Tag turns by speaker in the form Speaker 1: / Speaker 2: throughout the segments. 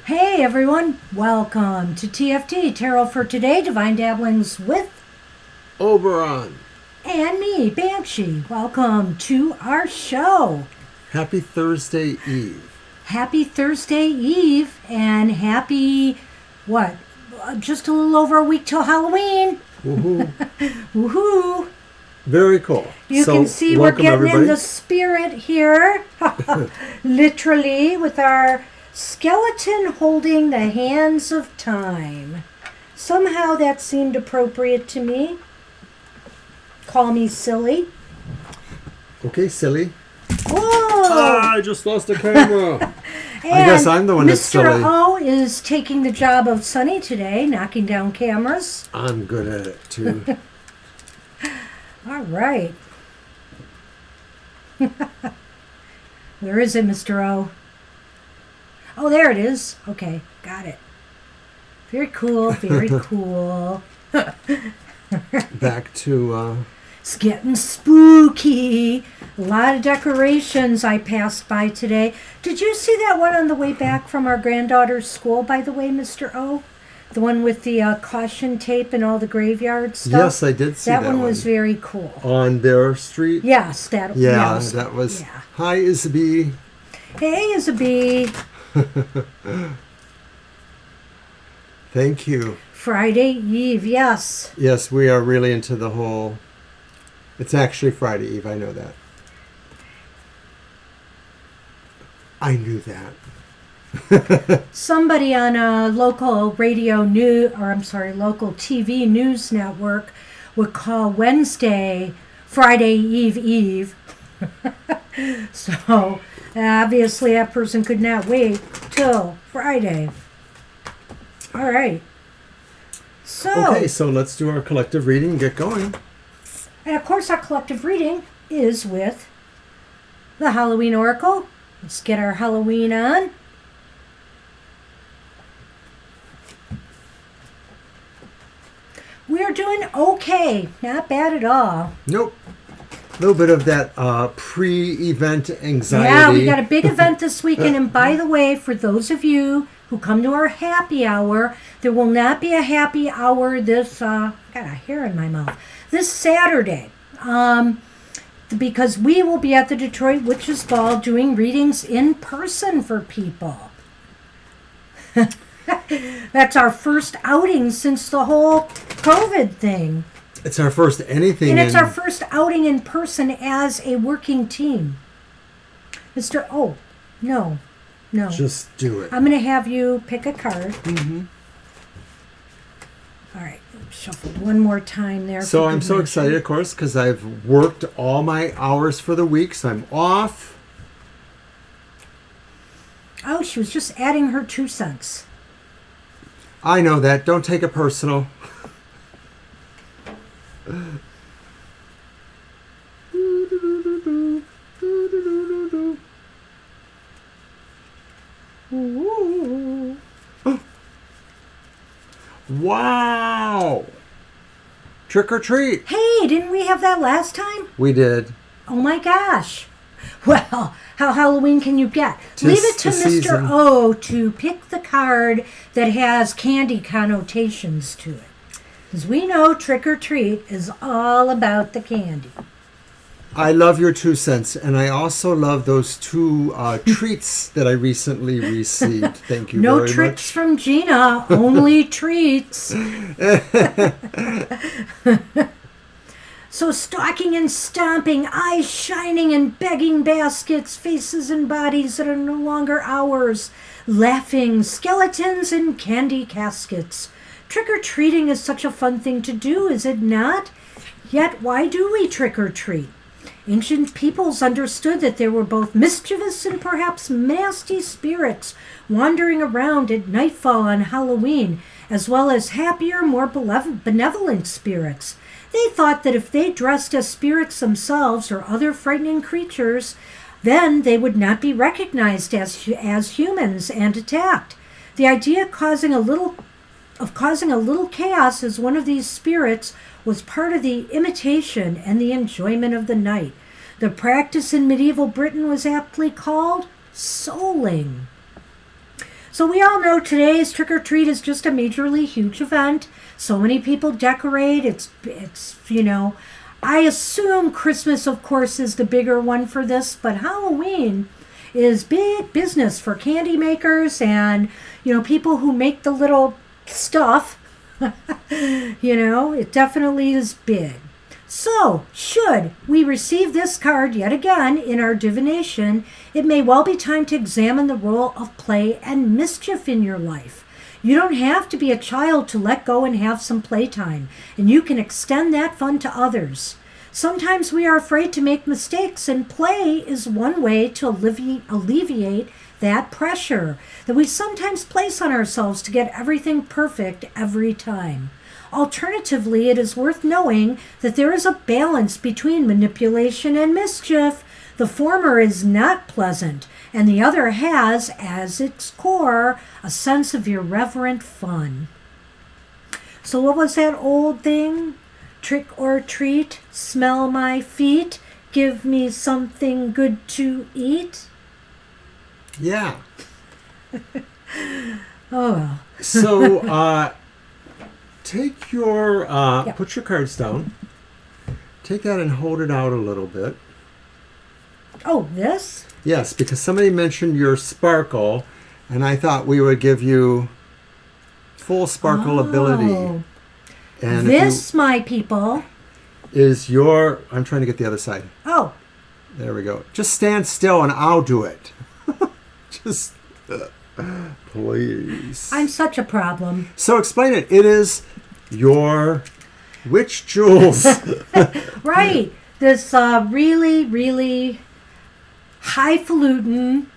Speaker 1: Hey everyone, welcome to TFT, Tarot for Today, Divine Dabblings with
Speaker 2: Oberon.
Speaker 1: and me, Banshee. Welcome to our show.
Speaker 2: Happy Thursday Eve.
Speaker 1: Happy Thursday Eve and happy, just a little over a week till Halloween.
Speaker 2: Woohoo.
Speaker 1: Woohoo.
Speaker 2: Very cool.
Speaker 1: You can see we're getting
Speaker 2: everybody.
Speaker 1: in the spirit here, literally, with our skeleton holding the hands of time. Somehow that seemed appropriate to me. Call me silly.
Speaker 2: Okay, silly.
Speaker 1: Whoa!
Speaker 2: I just lost the camera.
Speaker 1: I
Speaker 2: guess I'm the one that's silly.
Speaker 1: Mr. O is taking the job of Sunny today, knocking down cameras.
Speaker 2: I'm good at it, too.
Speaker 1: All right. Where is it, Mr. O? Oh, there it is. Okay, got it. Very cool, very cool.
Speaker 2: Back to...
Speaker 1: It's getting spooky. A lot of decorations I passed by today. Did you see that one on the way back from our granddaughter's school, by the way, Mr. O? The one with the caution tape and all the graveyard stuff?
Speaker 2: Yes, I did see that
Speaker 1: one. That one was very cool.
Speaker 2: On their street?
Speaker 1: Yes, that yes.
Speaker 2: That was...
Speaker 1: Yeah.
Speaker 2: Hi, Isabie.
Speaker 1: Hey, Isabie.
Speaker 2: Thank you.
Speaker 1: Friday Eve, yes.
Speaker 2: Yes, we are really into the whole... It's actually Friday Eve, I know that. I knew that.
Speaker 1: Somebody on a local local TV news network would call Wednesday Friday Eve. So obviously that person could not wait till Friday. All right.
Speaker 2: Okay, so let's do our collective reading and get going.
Speaker 1: And of course our collective reading is with the Halloween Oracle. Let's get our Halloween on. We're doing okay. Not bad at all.
Speaker 2: Nope. A little bit of that pre-event anxiety.
Speaker 1: Yeah, we got a big event this weekend. And by the way, for those of you who come to our happy hour, there will not be a happy hour this, I got a hair in my mouth, this Saturday. Because we will be at the Detroit Witches Ball doing readings in person for people. That's our first outing since the whole COVID thing.
Speaker 2: It's our first anything.
Speaker 1: And it's our first outing in person as a working team. No.
Speaker 2: Just do it.
Speaker 1: I'm going to have you pick a card.
Speaker 2: Mm-hmm.
Speaker 1: All right. Shuffled one more time there.
Speaker 2: So I'm so excited, of course, because I've worked all my hours for the week, so I'm off.
Speaker 1: Oh, she was just adding her 2 cents.
Speaker 2: I know that. Don't take it personal. Wow! Trick or treat.
Speaker 1: Hey, didn't we have that last time?
Speaker 2: We did.
Speaker 1: Oh my gosh. Well, how Halloween can you get? Leave it to Mr.
Speaker 2: Season.
Speaker 1: O to pick the card that has candy connotations to it. Because we know trick or treat is all about the candy.
Speaker 2: I love your 2 cents, and I also love those 2 treats that I recently received. Thank you very much.
Speaker 1: No tricks from Gina, only treats. So stalking and stomping, eyes shining and begging baskets, faces and bodies that are no longer ours, laughing, skeletons and candy caskets. Trick-or-treating is such a fun thing to do, is it not? Yet why do we trick-or-treat? Ancient peoples understood that there were both mischievous and perhaps nasty spirits wandering around at nightfall on Halloween, as well as happier, more benevolent spirits. They thought that if they dressed as spirits themselves or other frightening creatures, then they would not be recognized as humans and attacked. The idea of causing a little chaos as one of these spirits was part of the imitation and the enjoyment of the night. The practice in medieval Britain was aptly called souling. So we all know today's trick or treat is just a majorly huge event. So many people decorate. It's I assume Christmas, of course, is the bigger one for this, but Halloween is big business for candy makers and, people who make the little stuff. It definitely is big. So, should we receive this card yet again in our divination, it may well be time to examine the role of play and mischief in your life. You don't have to be a child to let go and have some playtime, and you can extend that fun to others. Sometimes we are afraid to make mistakes, and play is one way to alleviate that pressure that we sometimes place on ourselves to get everything perfect every time. Alternatively, it is worth knowing that there is a balance between manipulation and mischief. The former is not pleasant, and the other has, as its core, a sense of irreverent fun. So what was that old thing? Trick or treat, smell my feet, give me something good to eat?
Speaker 2: Yeah.
Speaker 1: Oh, well.
Speaker 2: So, take your, put your cards down. Take that and hold it out a little bit.
Speaker 1: Oh, this?
Speaker 2: Yes, because somebody mentioned your sparkle, and I thought we would give you full sparkle ability. And
Speaker 1: this, my people,
Speaker 2: is your... I'm trying to get the other side.
Speaker 1: Oh.
Speaker 2: There we go. Just stand still and I'll do it. Just... please.
Speaker 1: I'm such a problem.
Speaker 2: So explain it. It is your witch jewels.
Speaker 1: Right. This really, really highfalutin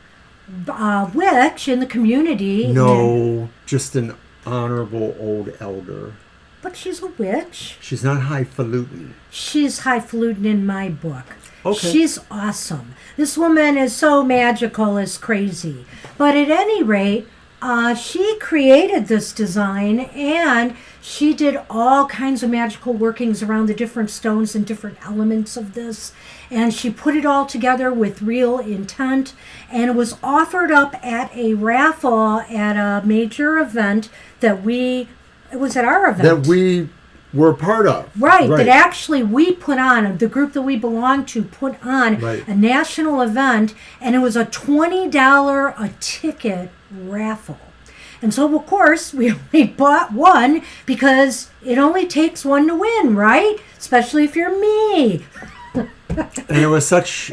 Speaker 1: witch in the community.
Speaker 2: No, just an honorable old elder.
Speaker 1: But she's a witch.
Speaker 2: She's not highfalutin.
Speaker 1: She's highfalutin in my book.
Speaker 2: Okay.
Speaker 1: She's awesome. This woman is so magical, it's crazy. But at any rate, she created this design, and she did all kinds of magical workings around the different stones and different elements of this. And she put it all together with real intent, and it was offered up at a raffle at a major event it was at our event.
Speaker 2: That we were part of.
Speaker 1: Right, that actually we put on, the group that we belong to put on a national event, and it was a $20 a ticket raffle. And so, of course, we only bought one because it only takes one to win, right? Especially if you're me.
Speaker 2: And it was such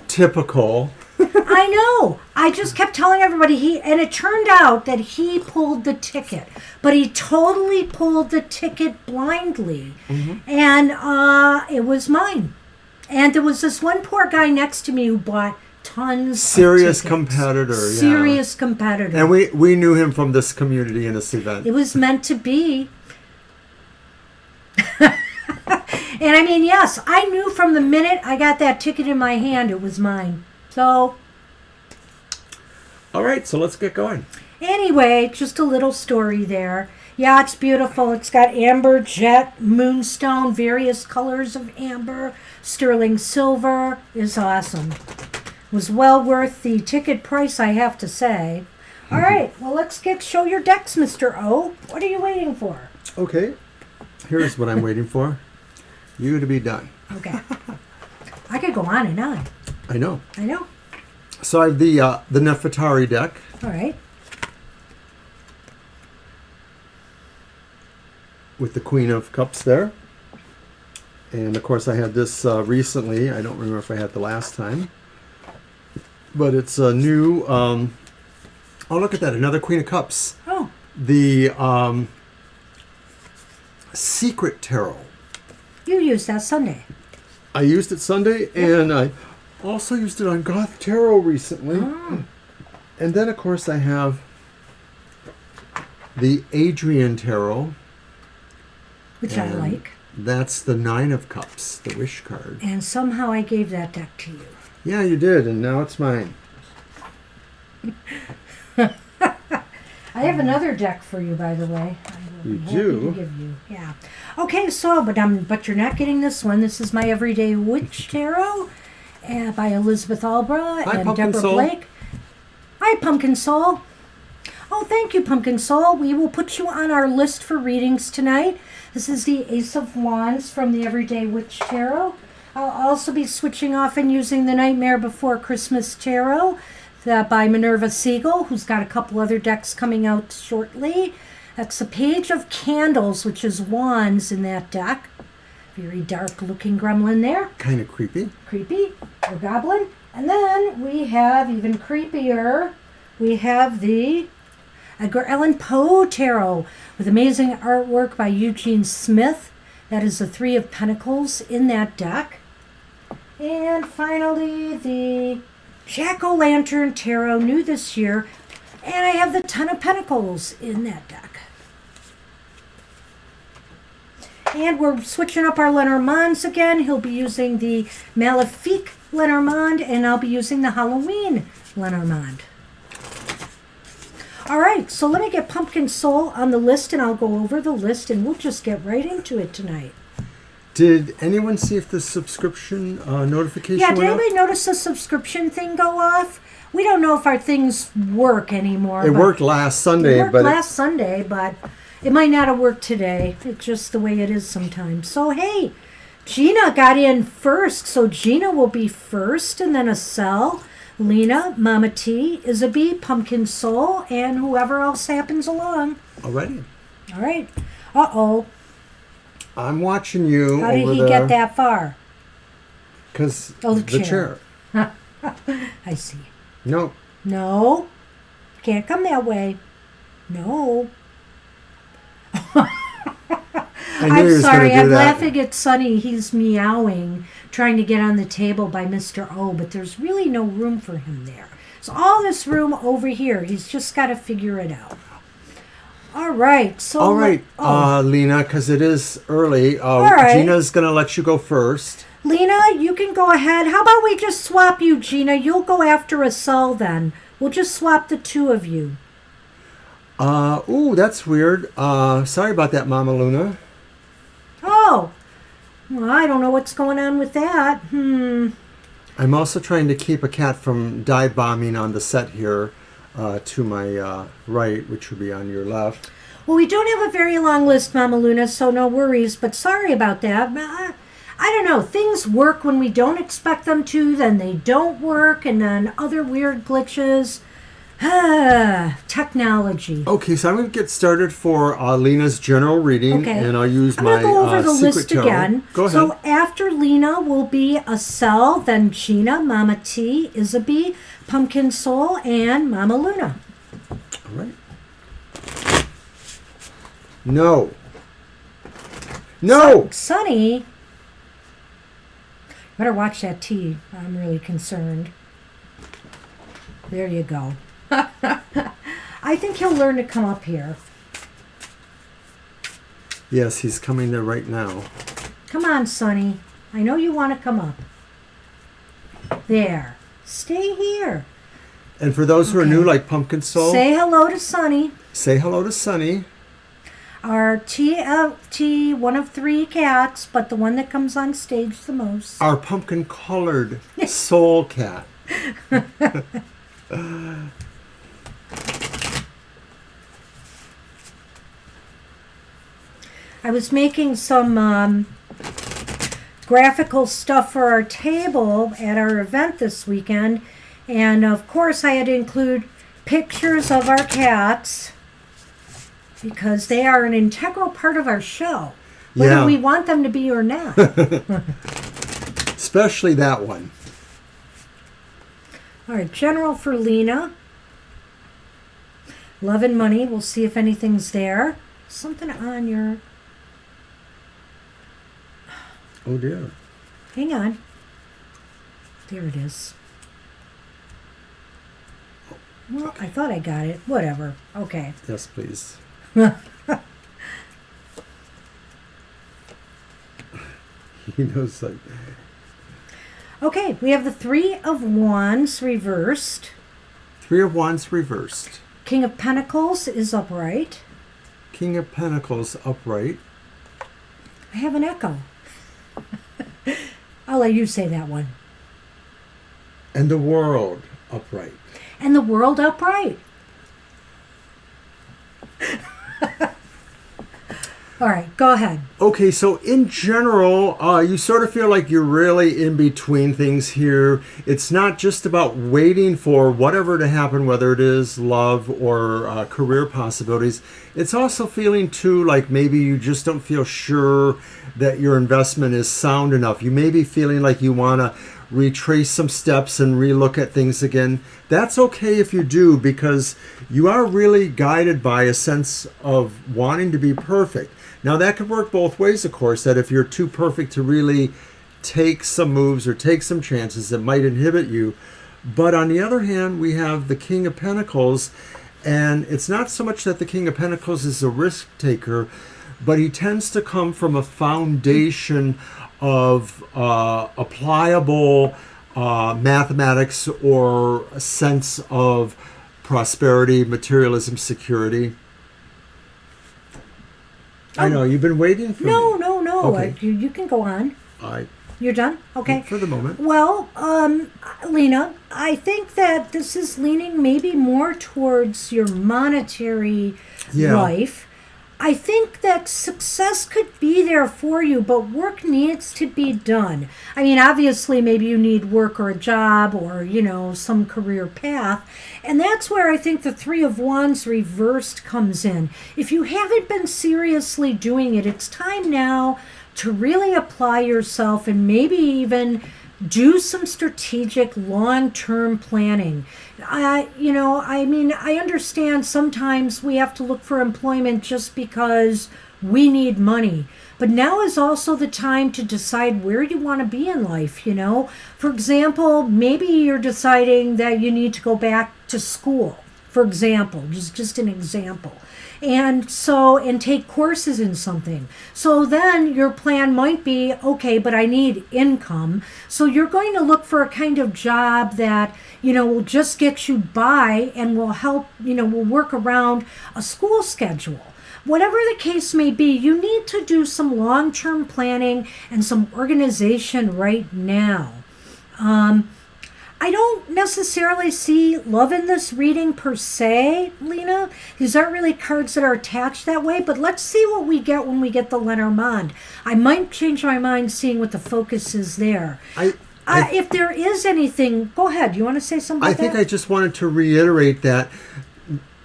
Speaker 2: typical.
Speaker 1: I know. I just kept telling everybody and it turned out that he pulled the ticket, but he totally pulled the ticket blindly. Mm-hmm. And it was mine. And there was this one poor guy next to me who bought tons
Speaker 2: serious
Speaker 1: of tickets.
Speaker 2: Competitor.
Speaker 1: Serious competitor.
Speaker 2: And we knew him from this community and this event.
Speaker 1: It was meant to be. And I mean, yes, I knew from the minute I got that ticket in my hand it was mine. So,
Speaker 2: all right, so let's get going.
Speaker 1: Anyway, just a little story there. Yeah, it's beautiful. It's got amber, jet, moonstone, various colors of amber, sterling silver. It's awesome. It was well worth the ticket price, I have to say. All right, well, let's show your decks, Mr. O. What are you waiting for?
Speaker 2: Okay, here's what I'm waiting for. You to be done.
Speaker 1: Okay. I could go on and on.
Speaker 2: I know. So I have the Nefertari deck.
Speaker 1: All right.
Speaker 2: With the Queen of Cups there. And of course I had this recently. I don't remember if I had the last time. But it's a new... oh, look at that. Another Queen of Cups.
Speaker 1: Oh.
Speaker 2: The Secret Tarot.
Speaker 1: You used that Sunday.
Speaker 2: I used it Sunday, and I also used it on Goth Tarot recently. Oh. And then, of course, I have the Adrian Tarot.
Speaker 1: Which I like.
Speaker 2: That's the Nine of Cups, the Wish card.
Speaker 1: And somehow I gave that deck to you.
Speaker 2: Yeah, you did, and now it's mine.
Speaker 1: I have another deck for you, by the way.
Speaker 2: You do?
Speaker 1: To give you. Yeah. Okay, so, but you're not getting this one. This is my Everyday Witch Tarot by Elizabeth Albra and
Speaker 2: Pumpkin
Speaker 1: Deborah
Speaker 2: Soul.
Speaker 1: Blake. I Hi, Pumpkin Soul. Oh, thank you, Pumpkin Soul. We will put you on our list for readings tonight. This is the Ace of Wands from the Everyday Witch Tarot. I'll also be switching off and using the Nightmare Before Christmas Tarot by Minerva Siegel, who's got a couple other decks coming out shortly. That's a Page of Candles, which is wands in that deck. Very dark-looking gremlin there.
Speaker 2: Kind of creepy.
Speaker 1: Creepy. Or goblin. And then we have, even creepier, we have the Edgar Allan Poe Tarot with amazing artwork by Eugene Smith. That is the Three of Pentacles in that deck. And finally, the Jack-O-Lantern Tarot, new this year. And I have the Ten of Pentacles in that deck. And we're switching up our Lenormands again. He'll be using the Malefique Lenormand, and I'll be using the Halloween Lenormand. All right, so let me get Pumpkin Soul on the list, and I'll go over the list, and we'll just get right into it tonight.
Speaker 2: Did anyone see if the subscription notification
Speaker 1: Yeah, did
Speaker 2: went up?
Speaker 1: anybody notice the subscription thing go off? We don't know if our things work anymore.
Speaker 2: It worked last Sunday,
Speaker 1: It worked last Sunday, but it might not have worked today. It's just the way it is sometimes. So, hey, Gina got in first. So Gina will be first, and then Acel, Lena, Mama T, Isabel, Pumpkin Soul, and whoever else happens along.
Speaker 2: Already.
Speaker 1: All right. Uh-oh.
Speaker 2: I'm watching you.
Speaker 1: How did
Speaker 2: over
Speaker 1: he
Speaker 2: there
Speaker 1: get that far?
Speaker 2: Because
Speaker 1: the
Speaker 2: chair.
Speaker 1: I see.
Speaker 2: No.
Speaker 1: No. Can't come that way. No.
Speaker 2: I knew he
Speaker 1: I'm
Speaker 2: was
Speaker 1: sorry,
Speaker 2: gonna do
Speaker 1: I'm
Speaker 2: that.
Speaker 1: laughing at Sonny. He's meowing, trying to get on the table by Mr. O, but there's really no room for him there. So all this room over here, he's just got to figure it out. All right. So
Speaker 2: All right,
Speaker 1: oh.
Speaker 2: Lena, because it is early.
Speaker 1: right.
Speaker 2: Gina's going to let you go first.
Speaker 1: Lena, you can go ahead. How about we just swap you, Gina? You'll go after Acel then. We'll just swap the two of you.
Speaker 2: Ooh, that's weird. Sorry about that, Mama Luna.
Speaker 1: Oh. Well, I don't know what's going on with that.
Speaker 2: I'm also trying to keep a cat from dive bombing on the set here to my right, which would be on your left.
Speaker 1: Well, we don't have a very long list, Mama Luna, so no worries, but sorry about that. I don't know. Things work when we don't expect them to, then they don't work, and then other weird glitches. Technology.
Speaker 2: Okay, so I'm going to get started for Lena's general reading,
Speaker 1: Okay.
Speaker 2: and I'll use
Speaker 1: I'm
Speaker 2: my
Speaker 1: going to go over the
Speaker 2: secret
Speaker 1: list
Speaker 2: tarot.
Speaker 1: again.
Speaker 2: Go ahead.
Speaker 1: So after Lena will be Acel, then Gina, Mama T, Isabel, Pumpkin Soul, and Mama Luna.
Speaker 2: All right. No. No!
Speaker 1: Sonny, better watch that tea. I'm really concerned. There you go. I think he'll learn to come up here.
Speaker 2: Yes, he's coming there right now.
Speaker 1: Come on, Sonny. I know you want to come up. There. Stay here.
Speaker 2: And for those who are new, like Pumpkin Soul,
Speaker 1: Say hello to Sonny.
Speaker 2: say hello to Sunny.
Speaker 1: Our TFT, one of 3 cats, but the one that comes on stage the most.
Speaker 2: Our pumpkin-colored soul cat.
Speaker 1: I was making some graphical stuff for our table at our event this weekend, and of course I had to include pictures of our cats because they are an integral part of our show, whether
Speaker 2: Yeah.
Speaker 1: we want them to be or not.
Speaker 2: Especially that one.
Speaker 1: All right, general for Lena. Love and money. We'll see if anything's there. Something on your...
Speaker 2: Oh, dear.
Speaker 1: Hang on. There it is. Well, I thought I got it. Whatever. Okay.
Speaker 2: Yes, please. He knows, like...
Speaker 1: Okay, we have the 3 of Wands reversed.
Speaker 2: 3 of Wands reversed.
Speaker 1: King of Pentacles is upright.
Speaker 2: King of Pentacles upright.
Speaker 1: I have an echo. I'll let you say that one.
Speaker 2: And the World upright.
Speaker 1: and the world upright. All right, go ahead.
Speaker 2: Okay, so in general, you sort of feel like you're really in between things here. It's not just about waiting for whatever to happen, whether it is love or career possibilities. It's also feeling, too, like maybe you just don't feel sure that your investment is sound enough. You may be feeling like you want to retrace some steps and relook at things again. That's okay if you do, because you are really guided by a sense of wanting to be perfect. Now, that could work both ways, of course, that if you're too perfect to really take some moves or take some chances, it might inhibit you. But on the other hand, we have the King of Pentacles, and it's not so much that the King of Pentacles is a risk taker, but he tends to come from a foundation of applicable mathematics or a sense of prosperity, materialism, security. I know, you've been waiting for me.
Speaker 1: No.
Speaker 2: Okay.
Speaker 1: You can go on. You're done? Okay.
Speaker 2: For the moment.
Speaker 1: Well, Lena, I think that this is leaning maybe more towards your monetary life. I think that success could be there for you, but work needs to be done. I mean, obviously, maybe you need work or a job or, some career path. And that's where I think the Three of Wands reversed comes in. If you haven't been seriously doing it, it's time now to really apply yourself and maybe even do some strategic long-term planning. I understand sometimes we have to look for employment just because we need money. But now is also the time to decide where you want to be in life, For example, maybe you're deciding that you need to go back to school, for example, just an example. And take courses in something. So then your plan might be, okay, but I need income. So you're going to look for a kind of job that, will just get you by and will help, will work around a school schedule. Whatever the case may be, you need to do some long-term planning and some organization right now. I don't necessarily see love in this reading per se, Lena. These aren't really cards that are attached that way, but let's see what we get when we get the Lenormand. I might change my mind seeing what the focus is there. If there is anything, go ahead. You want to say something?
Speaker 2: I think I just wanted to reiterate that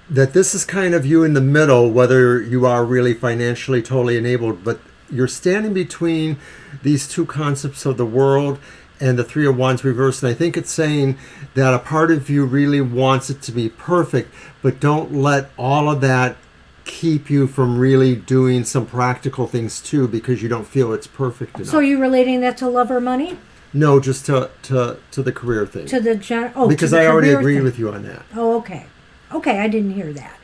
Speaker 2: this is kind of you in the middle, whether you are really financially totally enabled, but you're standing between these two concepts of the world and the Three of Wands reversed. And I think it's saying that a part of you really wants it to be perfect, but don't let all of that keep you from really doing some practical things too, because you don't feel it's perfect enough.
Speaker 1: So are you relating that to love or money?
Speaker 2: No, just to the career thing.
Speaker 1: Because
Speaker 2: I already agreed with you on that.
Speaker 1: Oh, okay. Okay, I didn't hear that.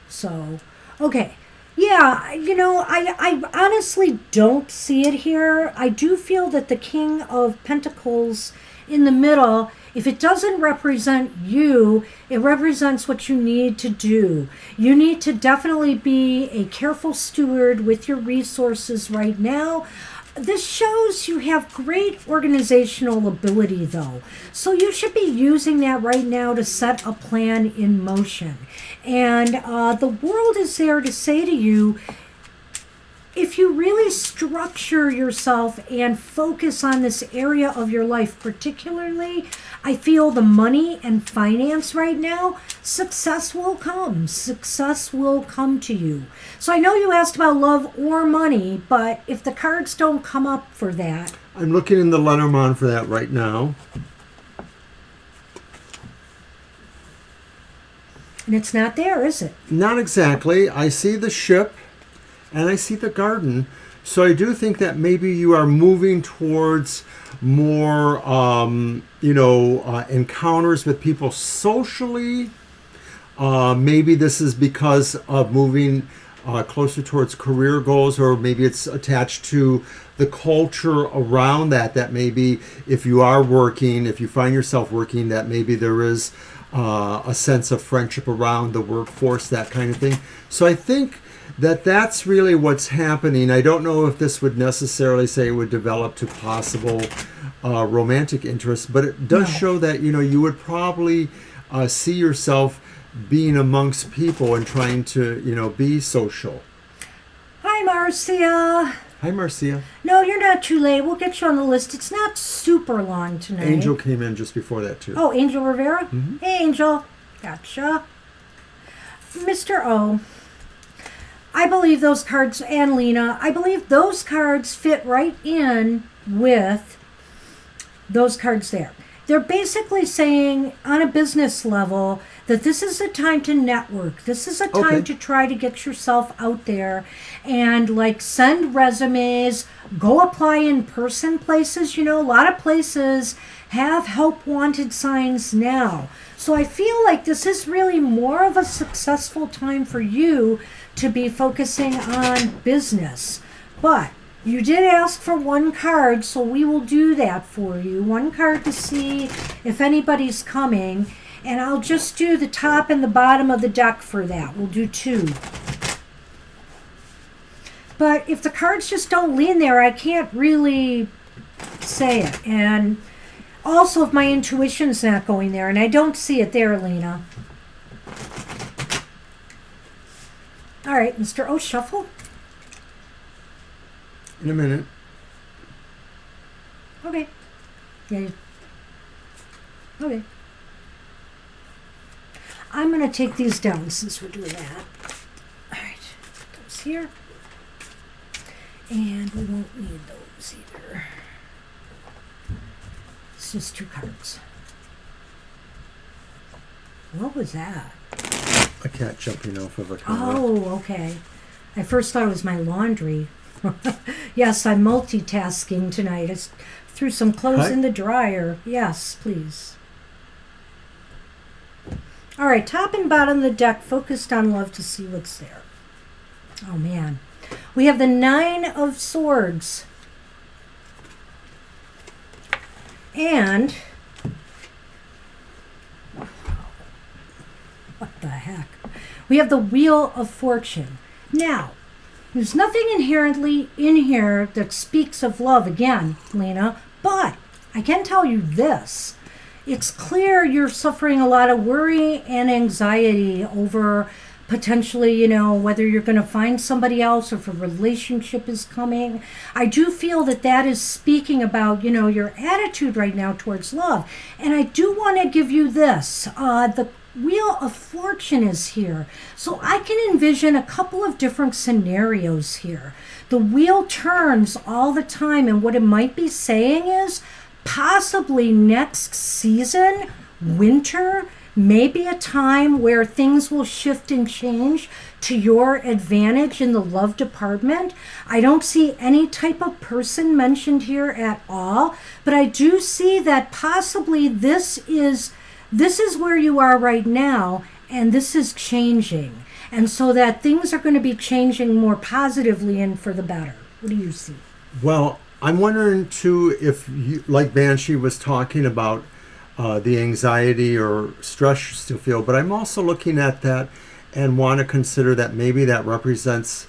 Speaker 1: So, okay. Yeah, I honestly don't see it here. I do feel that the King of Pentacles in the middle, if it doesn't represent you, it represents what you need to do. You need to definitely be a careful steward with your resources right now. This shows you have great organizational ability, though. So you should be using that right now to set a plan in motion. And the world is there to say to you, if you really structure yourself and focus on this area of your life particularly, I feel the money and finance right now, success will come. Success will come to you. So I know you asked about love or money, but if the cards don't come up for that.
Speaker 2: I'm looking in the Lenormand for that right now.
Speaker 1: And it's not there, is it?
Speaker 2: Not exactly. I see the ship and I see the garden. So I do think that maybe you are moving towards more, encounters with people socially. Maybe this is because of moving closer towards career goals, or maybe it's attached to the culture around that maybe if you are working, if you find yourself working, that maybe there is a sense of friendship around the workforce, that kind of thing. So I think that's really what's happening. I don't know if this would necessarily say it would develop to possible romantic interest, but it does show that you would probably see yourself being amongst people and trying to, be social.
Speaker 1: Hi, Marcia.
Speaker 2: Hi, Marcia.
Speaker 1: No, you're not too late. We'll get you on the list. It's not super long tonight.
Speaker 2: Angel came in just before that, too.
Speaker 1: Oh, Angel Rivera?
Speaker 2: Mm-hmm.
Speaker 1: Hey, Angel. Gotcha. Mr. O, I believe those cards, and Lena, I believe those cards fit right in with those cards there. They're basically saying on a business level that this is a time to network. This is a time to try to get yourself out there and like send resumes, go apply in person places. A lot of places have help wanted signs now. So I feel like this is really more of a successful time for you to be focusing on business. But you did ask for one card, so we will do that for you. One card to see if anybody's coming. And I'll just do the top and the bottom of the deck for that. We'll do 2. But if the cards just don't lean there, I can't really say it. And also if my intuition's not going there, and I don't see it there, Lena. All right, Mr. O, shuffle.
Speaker 2: In a minute.
Speaker 1: Okay. Yeah. Okay. I'm going to take these down since we're doing that. All right. Those here. And we won't need those either. It's just 2 cards. What was that?
Speaker 2: A cat jumping off of a car.
Speaker 1: Oh, okay. I first thought it was my laundry. Yes, I'm multitasking tonight. I threw some clothes in the dryer. Yes, please. All right, top and bottom of the deck, focused on love to see what's there. Oh, man. We have the 9 of Swords. And what the heck? We have the Wheel of Fortune. Now, there's nothing inherently in here that speaks of love again, Lena, but I can tell you this. It's clear you're suffering a lot of worry and anxiety over potentially, whether you're going to find somebody else or if a relationship is coming. I do feel that that is speaking about, your attitude right now towards love. And I do want to give you this. The Wheel of Fortune is here. So I can envision a couple of different scenarios here. The wheel turns all the time, and what it might be saying is possibly next season, winter, maybe a time where things will shift and change to your advantage in the love department. I don't see any type of person mentioned here at all, but I do see that possibly this is where you are right now, and this is changing. And so that things are going to be changing more positively and for the better. What do you see?
Speaker 2: Well, I'm wondering, too, if you, like Banshee was talking about the anxiety or stress you still feel, but I'm also looking at that and want to consider that maybe that represents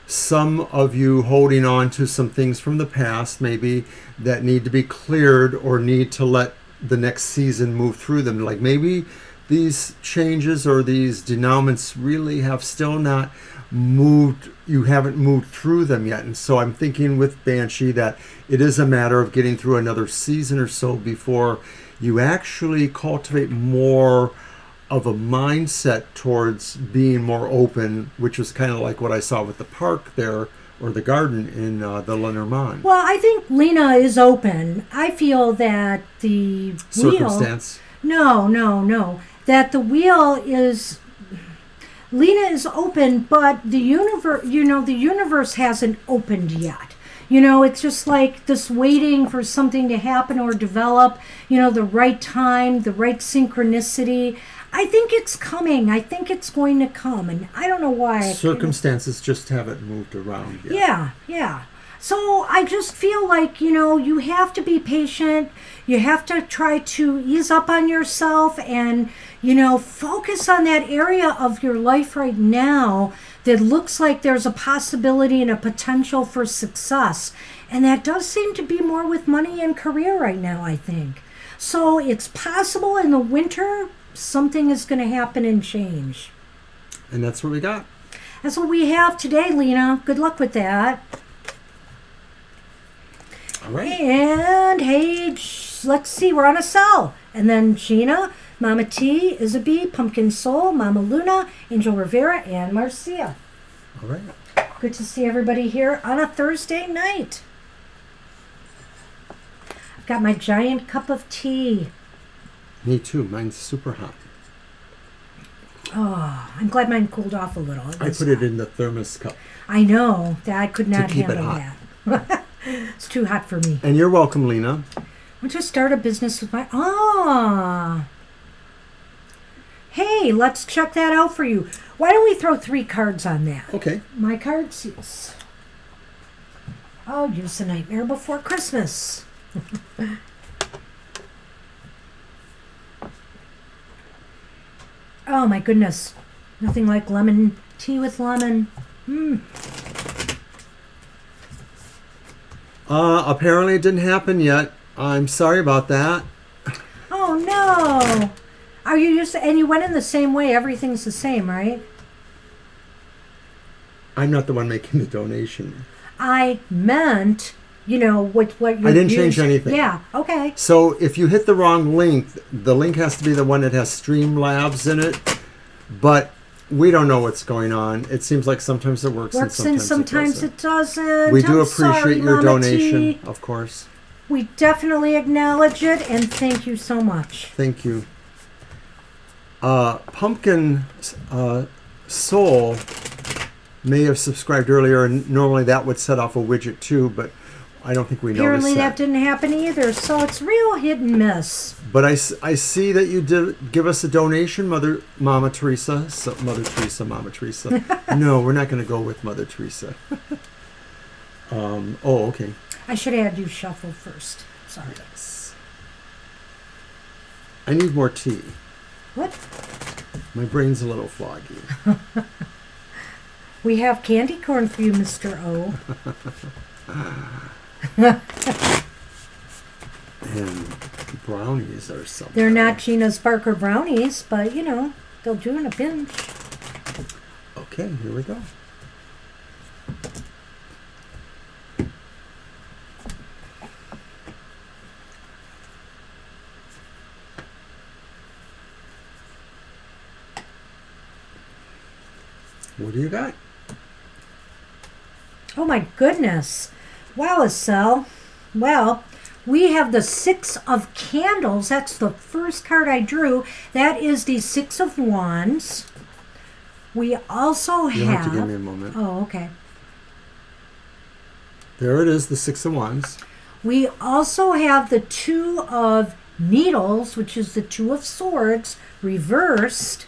Speaker 2: some of you holding on to some things from the past, maybe that need to be cleared or need to let the next season move through them. Like maybe these changes or these denouements really have still not moved, you haven't moved through them yet. And so I'm thinking with Banshee that it is a matter of getting through another season or so before you actually cultivate more of a mindset towards being more open, which was kind of like what I saw with the park there, or the garden in the Lenormand.
Speaker 1: Well, I think Lena is open. I feel that the
Speaker 2: circumstance.
Speaker 1: No. That the wheel is, Lena is open, but the universe, the universe hasn't opened yet. It's just like this waiting for something to happen or develop, the right time, the right synchronicity. I think it's coming. I think it's going to come. And I don't know why.
Speaker 2: Circumstances just haven't moved around yet.
Speaker 1: Yeah. So I just feel like, you have to be patient. You have to try to ease up on yourself and, focus on that area of your life right now that looks like there's a possibility and a potential for success. And that does seem to be more with money and career right now, I think. So it's possible in the winter something is going to happen and change.
Speaker 2: And that's what we got.
Speaker 1: That's what we have today, Lena. Good luck with that.
Speaker 2: All right.
Speaker 1: And hey, let's see, we're on a cell. And then Gina, Mama T, Isabel, Pumpkin Soul, Mama Luna, Angel Rivera, and Marcia.
Speaker 2: All right.
Speaker 1: Good to see everybody here on a Thursday night. I've got my giant cup of tea.
Speaker 2: Me too. Mine's super hot.
Speaker 1: Oh, I'm glad mine cooled off a little.
Speaker 2: I put it in the thermos cup.
Speaker 1: I know that I could not
Speaker 2: keep it
Speaker 1: handle
Speaker 2: hot.
Speaker 1: that. It's too hot for me.
Speaker 2: And you're welcome, Lena.
Speaker 1: I want to start a business with my... Ah. Hey, let's check that out for you. Why don't we throw 3 cards on that?
Speaker 2: Okay.
Speaker 1: My cards, yes. I'll use The Nightmare Before Christmas. Oh my goodness. Nothing like lemon tea with lemon.
Speaker 2: Apparently it didn't happen yet. I'm sorry about that.
Speaker 1: Oh no. Are you used to, and you went in the same way, everything's the same, right?
Speaker 2: I'm not the one making the donation.
Speaker 1: I meant, what you
Speaker 2: I didn't change anything.
Speaker 1: Yeah, okay.
Speaker 2: So if you hit the wrong link, the link has to be the one that has Streamlabs in it. But we don't know what's going on. It seems like sometimes it works and sometimes it doesn't. We do appreciate your donation, of course.
Speaker 1: We definitely acknowledge it, and thank you so much.
Speaker 2: Thank you. Pumpkin Soul may have subscribed earlier, and normally that would set off a widget too, but I don't think we noticed
Speaker 1: Apparently
Speaker 2: that.
Speaker 1: that didn't happen either, so it's real hit and miss.
Speaker 2: But I see that you did give us a donation, Mama Teresa. So, Mother Teresa. No, we're not going to go with Mother Teresa. Okay.
Speaker 1: I should have had you shuffle first. Sorry.
Speaker 2: Yes. I need more tea.
Speaker 1: What?
Speaker 2: My brain's a little foggy.
Speaker 1: We have candy corn for you, Mr. O.
Speaker 2: And brownies or something.
Speaker 1: They're not Gina's Barker brownies, but they'll do in a pinch.
Speaker 2: Okay, here we go. What do you got?
Speaker 1: Oh my goodness. Wow, Estelle. Well, we have the 6 of Candles. That's the first card I drew. That is the 6 of Wands. We also have...
Speaker 2: You'll have to give me a moment.
Speaker 1: Oh, okay.
Speaker 2: There it is, the 6 of Wands.
Speaker 1: We also have the 2 of Needles, which is the 2 of Swords, reversed.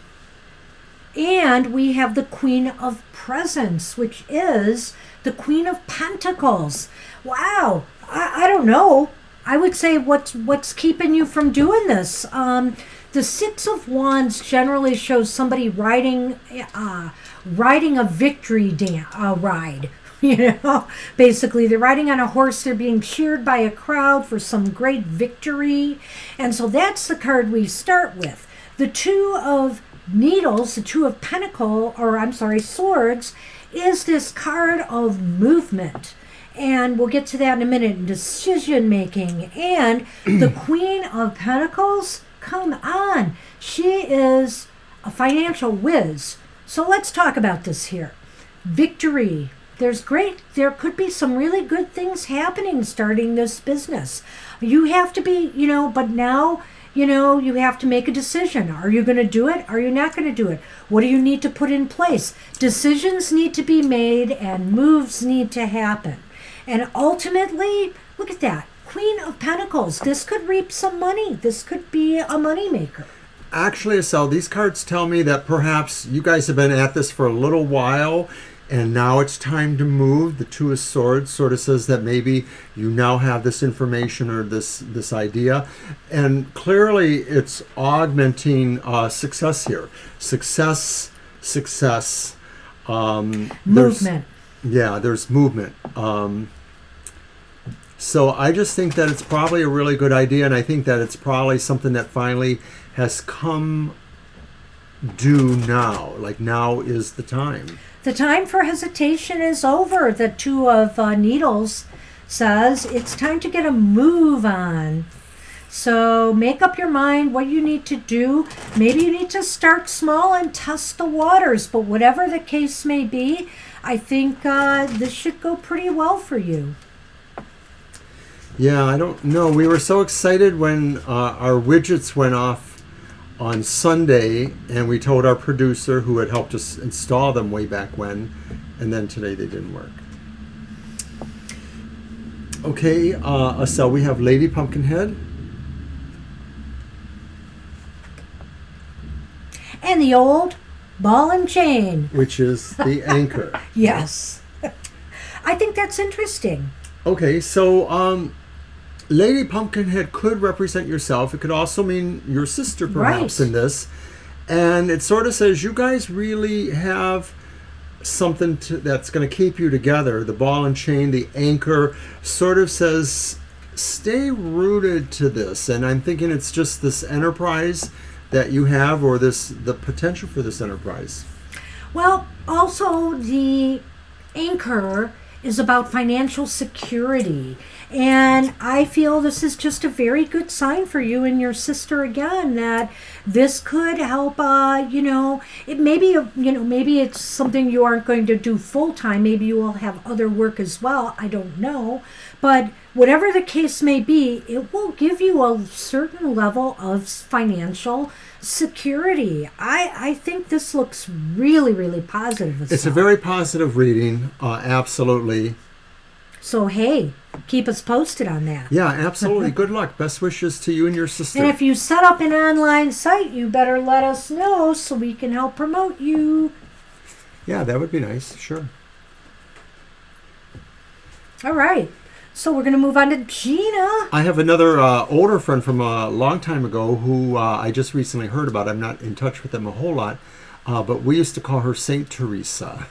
Speaker 1: And we have the Queen of Presents, which is the Queen of Pentacles. Wow. I don't know. I would say what's keeping you from doing this? The 6 of Wands generally shows somebody riding a victory ride. Basically they're riding on a horse. They're being cheered by a crowd for some great victory. And so that's the card we start with. The 2 of Needles, the 2 of Swords, is this card of movement. And we'll get to that in a minute. Decision making. And the Queen of Pentacles, come on. She is a financial whiz. So let's talk about this here. Victory. There could be some really good things happening starting this business. You have to be, but now... you have to make a decision. Are you going to do it? Are you not going to do it? What do you need to put in place? Decisions need to be made and moves need to happen. And ultimately, look at that. Queen of Pentacles. This could reap some money. This could be a moneymaker.
Speaker 2: Actually, Estelle, these cards tell me that perhaps you guys have been at this for a little while and now it's time to move. The 2 of Swords sort of says that maybe you now have this information or this idea. And clearly it's augmenting success here. Success.
Speaker 1: Movement.
Speaker 2: There's movement. So I just think that it's probably a really good idea, and I think that it's probably something that finally has come due now. Like, now is the time.
Speaker 1: The time for hesitation is over. The Two of Needles says it's time to get a move on. So make up your mind what you need to do. Maybe you need to start small and test the waters, but whatever the case may be, I think this should go pretty well for you.
Speaker 2: Yeah, I don't know. We were so excited when our widgets went off on Sunday, and we told our producer, who had helped us install them way back when, and then today they didn't work. Okay, Estelle, we have Lady Pumpkinhead.
Speaker 1: And the old ball and chain.
Speaker 2: Which is the anchor.
Speaker 1: Yes. I think that's interesting.
Speaker 2: Okay, so Lady Pumpkinhead could represent yourself. It could also mean your sister, perhaps,
Speaker 1: Right.
Speaker 2: in this. And it sort of says you guys really have something that's going to keep you together. The ball and chain, the anchor, sort of says stay rooted to this. And I'm thinking it's just this enterprise that you have, or the potential for this enterprise.
Speaker 1: Well, also the anchor is about financial security. And I feel this is just a very good sign for you and your sister again, that this could help, it maybe it's something you aren't going to do full time. Maybe you will have other work as well. I don't know. But whatever the case may be, it will give you a certain level of financial security. I think this looks really, really positive.
Speaker 2: It's a very positive reading, absolutely.
Speaker 1: So, hey, keep us posted on that.
Speaker 2: Yeah, absolutely. Good luck. Best wishes to you and your sister.
Speaker 1: And if you set up an online site, you better let us know so we can help promote you.
Speaker 2: Yeah, that would be nice. Sure.
Speaker 1: All right. So we're going to move on to Gina.
Speaker 2: I have another older friend from a long time ago who I just recently heard about. I'm not in touch with them a whole lot, but we used to call her Saint Teresa.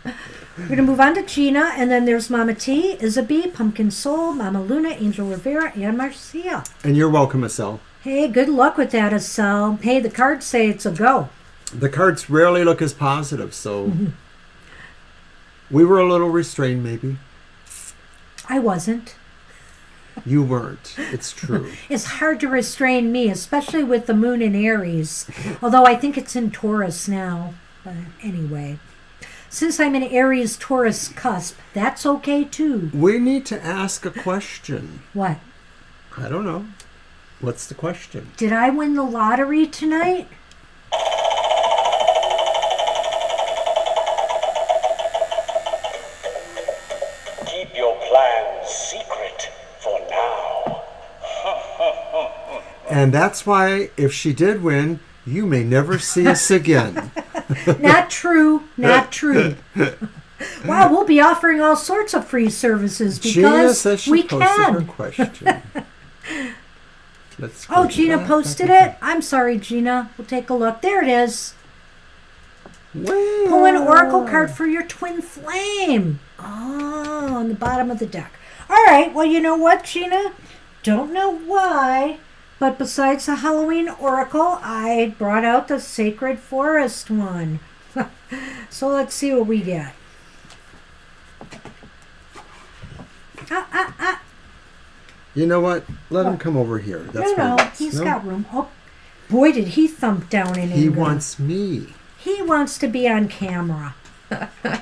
Speaker 1: We're going to move on to Gina, and then there's Mama T, Isabel, Pumpkin Soul, Mama Luna, Angel Rivera, and Marcia.
Speaker 2: And you're welcome, Estelle.
Speaker 1: Hey, good luck with that, Estelle. Hey, the cards say it's a go.
Speaker 2: The cards rarely look as positive, so we were a little restrained, maybe.
Speaker 1: I wasn't.
Speaker 2: You weren't. It's true.
Speaker 1: It's hard to restrain me, especially with the moon in Aries. Although I think it's in Taurus now. But anyway. Since I'm in Aries Taurus cusp, that's okay too.
Speaker 2: We need to ask a question.
Speaker 1: What?
Speaker 2: I don't know. What's the question?
Speaker 1: Did I win the lottery tonight?
Speaker 3: Keep your plans secret for now.
Speaker 2: And that's why, if she did win, you may never see us again.
Speaker 1: Not true. Not true. Wow, we'll be offering all sorts of free services
Speaker 2: Gina
Speaker 1: because
Speaker 2: says she
Speaker 1: we
Speaker 2: posted her
Speaker 1: can.
Speaker 2: question. Let's go
Speaker 1: Oh,
Speaker 2: to
Speaker 1: Gina
Speaker 2: that.
Speaker 1: posted it? I'm sorry, Gina. We'll take a look. There it is.
Speaker 2: Well.
Speaker 1: Pull an oracle card for your twin flame. Oh, on the bottom of the deck. All right. Well, you know what, Gina? Don't know why, but besides the Halloween oracle, I brought out the Sacred Forest one. So let's see what we get.
Speaker 2: You know what? Let him come over here. That's
Speaker 1: No,
Speaker 2: what he wants.
Speaker 1: he's
Speaker 2: No?
Speaker 1: got room. Oh, boy, did he thump down in
Speaker 2: He
Speaker 1: anger.
Speaker 2: wants me.
Speaker 1: He wants to be on camera.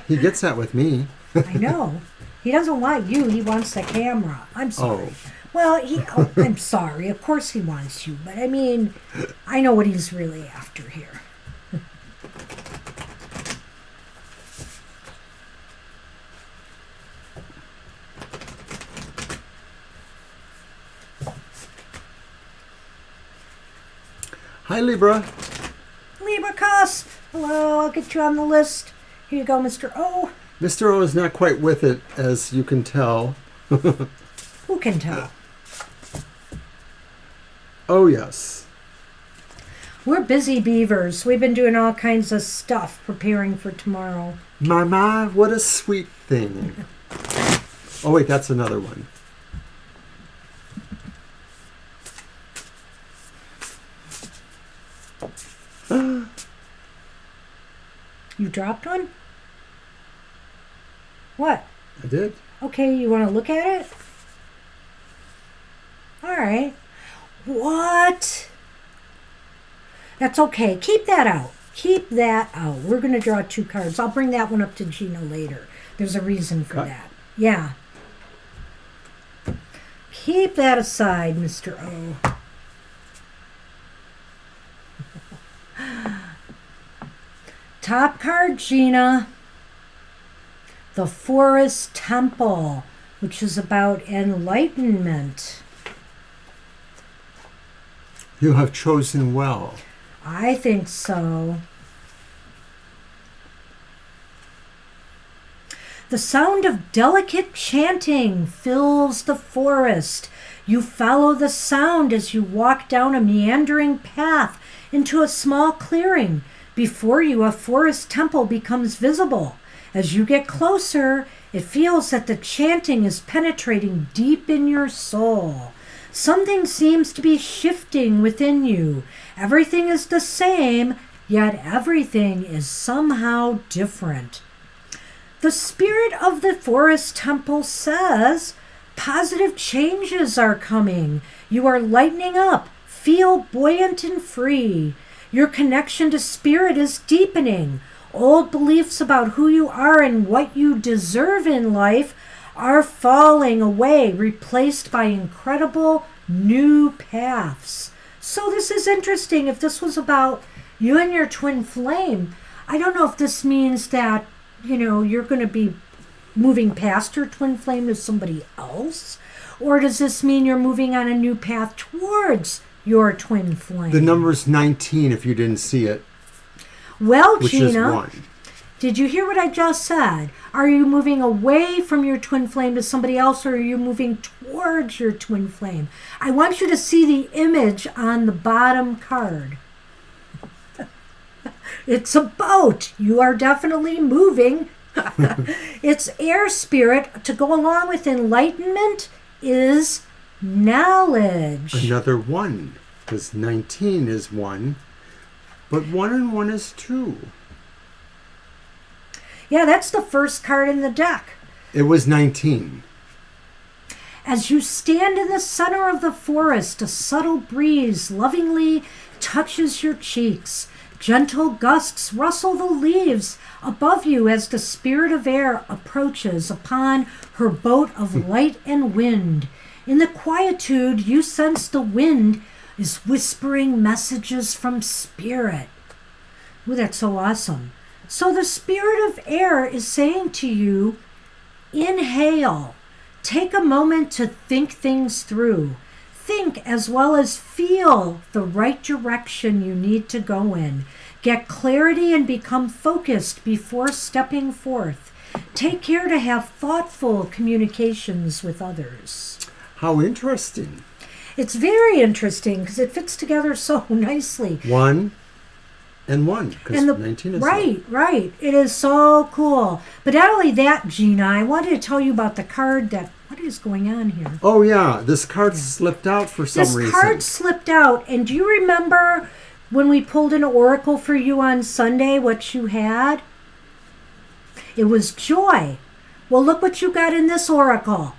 Speaker 2: He gets that with me.
Speaker 1: I know. He doesn't want you. He wants the camera. I'm sorry.
Speaker 2: Oh.
Speaker 1: Well, I'm sorry. Of course he wants you. But I mean, I know what he's really after here.
Speaker 2: Hi, Libra.
Speaker 1: Libra cusp. Hello, I'll get you on the list. Here you go, Mr. O.
Speaker 2: Mr. O is not quite with it, as you can tell.
Speaker 1: Who can tell?
Speaker 2: Oh, yes.
Speaker 1: We're busy beavers. We've been doing all kinds of stuff preparing for tomorrow.
Speaker 2: Mama, what a sweet thing. Oh, wait, that's another one.
Speaker 1: You dropped one? What?
Speaker 2: I did.
Speaker 1: Okay, you want to look at it? All right. What? That's okay. Keep that out. Keep that out. We're going to draw 2 cards. I'll bring that one up to Gina later. There's a reason for that. Yeah. Keep that aside, Mr. O. Top card, Gina. The Forest Temple, which is about enlightenment.
Speaker 2: You have chosen well.
Speaker 1: I think so. The sound of delicate chanting fills the forest. You follow the sound as you walk down a meandering path into a small clearing. Before you, a forest temple becomes visible. As you get closer, it feels that the chanting is penetrating deep in your soul. Something seems to be shifting within you. Everything is the same, yet everything is somehow different. The spirit of the forest temple says, positive changes are coming. You are lightening up. Feel buoyant and free. Your connection to spirit is deepening. Old beliefs about who you are and what you deserve in life are falling away, replaced by incredible new paths. So this is interesting. If this was about you and your twin flame, I don't know if this means that, you're going to be moving past your twin flame to somebody else, or does this mean you're moving on a new path towards your twin flame?
Speaker 2: The number's 19 if you didn't see it.
Speaker 1: Well,
Speaker 2: which
Speaker 1: Gina,
Speaker 2: is 1.
Speaker 1: Did you hear what I just said? Are you moving away from your twin flame to somebody else, or are you moving towards your twin flame? I want you to see the image on the bottom card. It's a boat. You are definitely moving. It's air spirit. To go along with enlightenment is knowledge.
Speaker 2: Another 1, because 19 is 1, but 1 and 1 is 2.
Speaker 1: Yeah, that's the first card in the deck.
Speaker 2: It was 19.
Speaker 1: As you stand in the center of the forest, a subtle breeze lovingly touches your cheeks. Gentle gusts rustle the leaves above you as the spirit of air approaches upon her boat of light and wind. In the quietude, you sense the wind is whispering messages from spirit. Ooh, that's so awesome. So the spirit of air is saying to you, inhale. Take a moment to think things through. Think as well as feel the right direction you need to go in. Get clarity and become focused before stepping forth. Take care to have thoughtful communications with others.
Speaker 2: How interesting.
Speaker 1: It's very interesting because it fits together so nicely.
Speaker 2: 1 and 1, because 19 is
Speaker 1: right. It is so cool. But not only that, Gina, I wanted to tell you about the card what is going on here?
Speaker 2: Oh, yeah. This card slipped out for some reason.
Speaker 1: This card slipped out. And do you remember when we pulled an oracle for you on Sunday, what you had? It was joy. Well, look what you got in this oracle.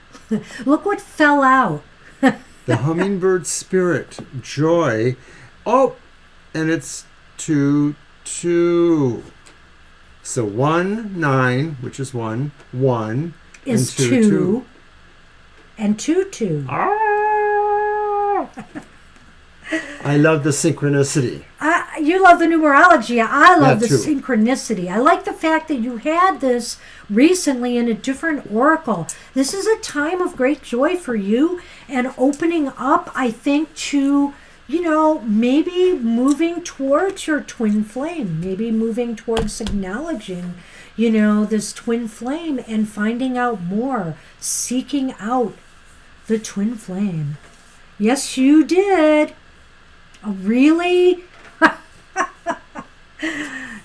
Speaker 1: Look what fell out.
Speaker 2: The hummingbird spirit, joy. Oh, and it's 2, 2. So 1, 9, which is 1, 1.
Speaker 1: Is
Speaker 2: and
Speaker 1: 2.
Speaker 2: 2.
Speaker 1: And 2, 2.
Speaker 2: Ah! I love the synchronicity.
Speaker 1: You love the numerology. I love the
Speaker 2: too.
Speaker 1: synchronicity. I like the fact that you had this recently in a different oracle. This is a time of great joy for you and opening up, I think, to, maybe moving towards your twin flame, maybe moving towards acknowledging, this twin flame and finding out more, seeking out the twin flame. Yes, you did. Really?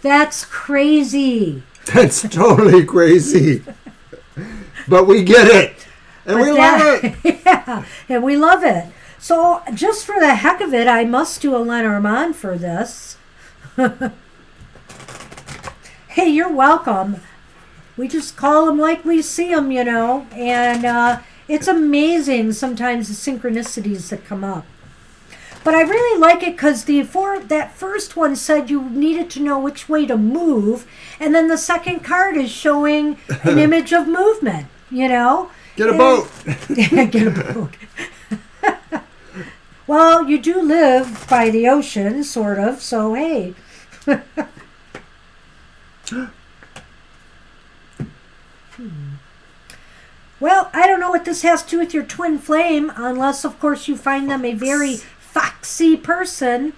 Speaker 1: That's crazy.
Speaker 2: That's totally crazy. But we get it. And we love it.
Speaker 1: Yeah, and we love it. So just for the heck of it, I must do a Lenormand for this. Hey, you're welcome. We just call them like we see them, you know, and it's amazing sometimes the synchronicities that come up. But I really like it because that first one said you needed to know which way to move, and then the second card is showing an image of movement, you know.
Speaker 2: Get a boat.
Speaker 1: Get a boat. Well, you do live by the ocean, sort of, so hey. Well, I don't know what this has to do with your twin flame, unless, of course, you find them a very foxy person.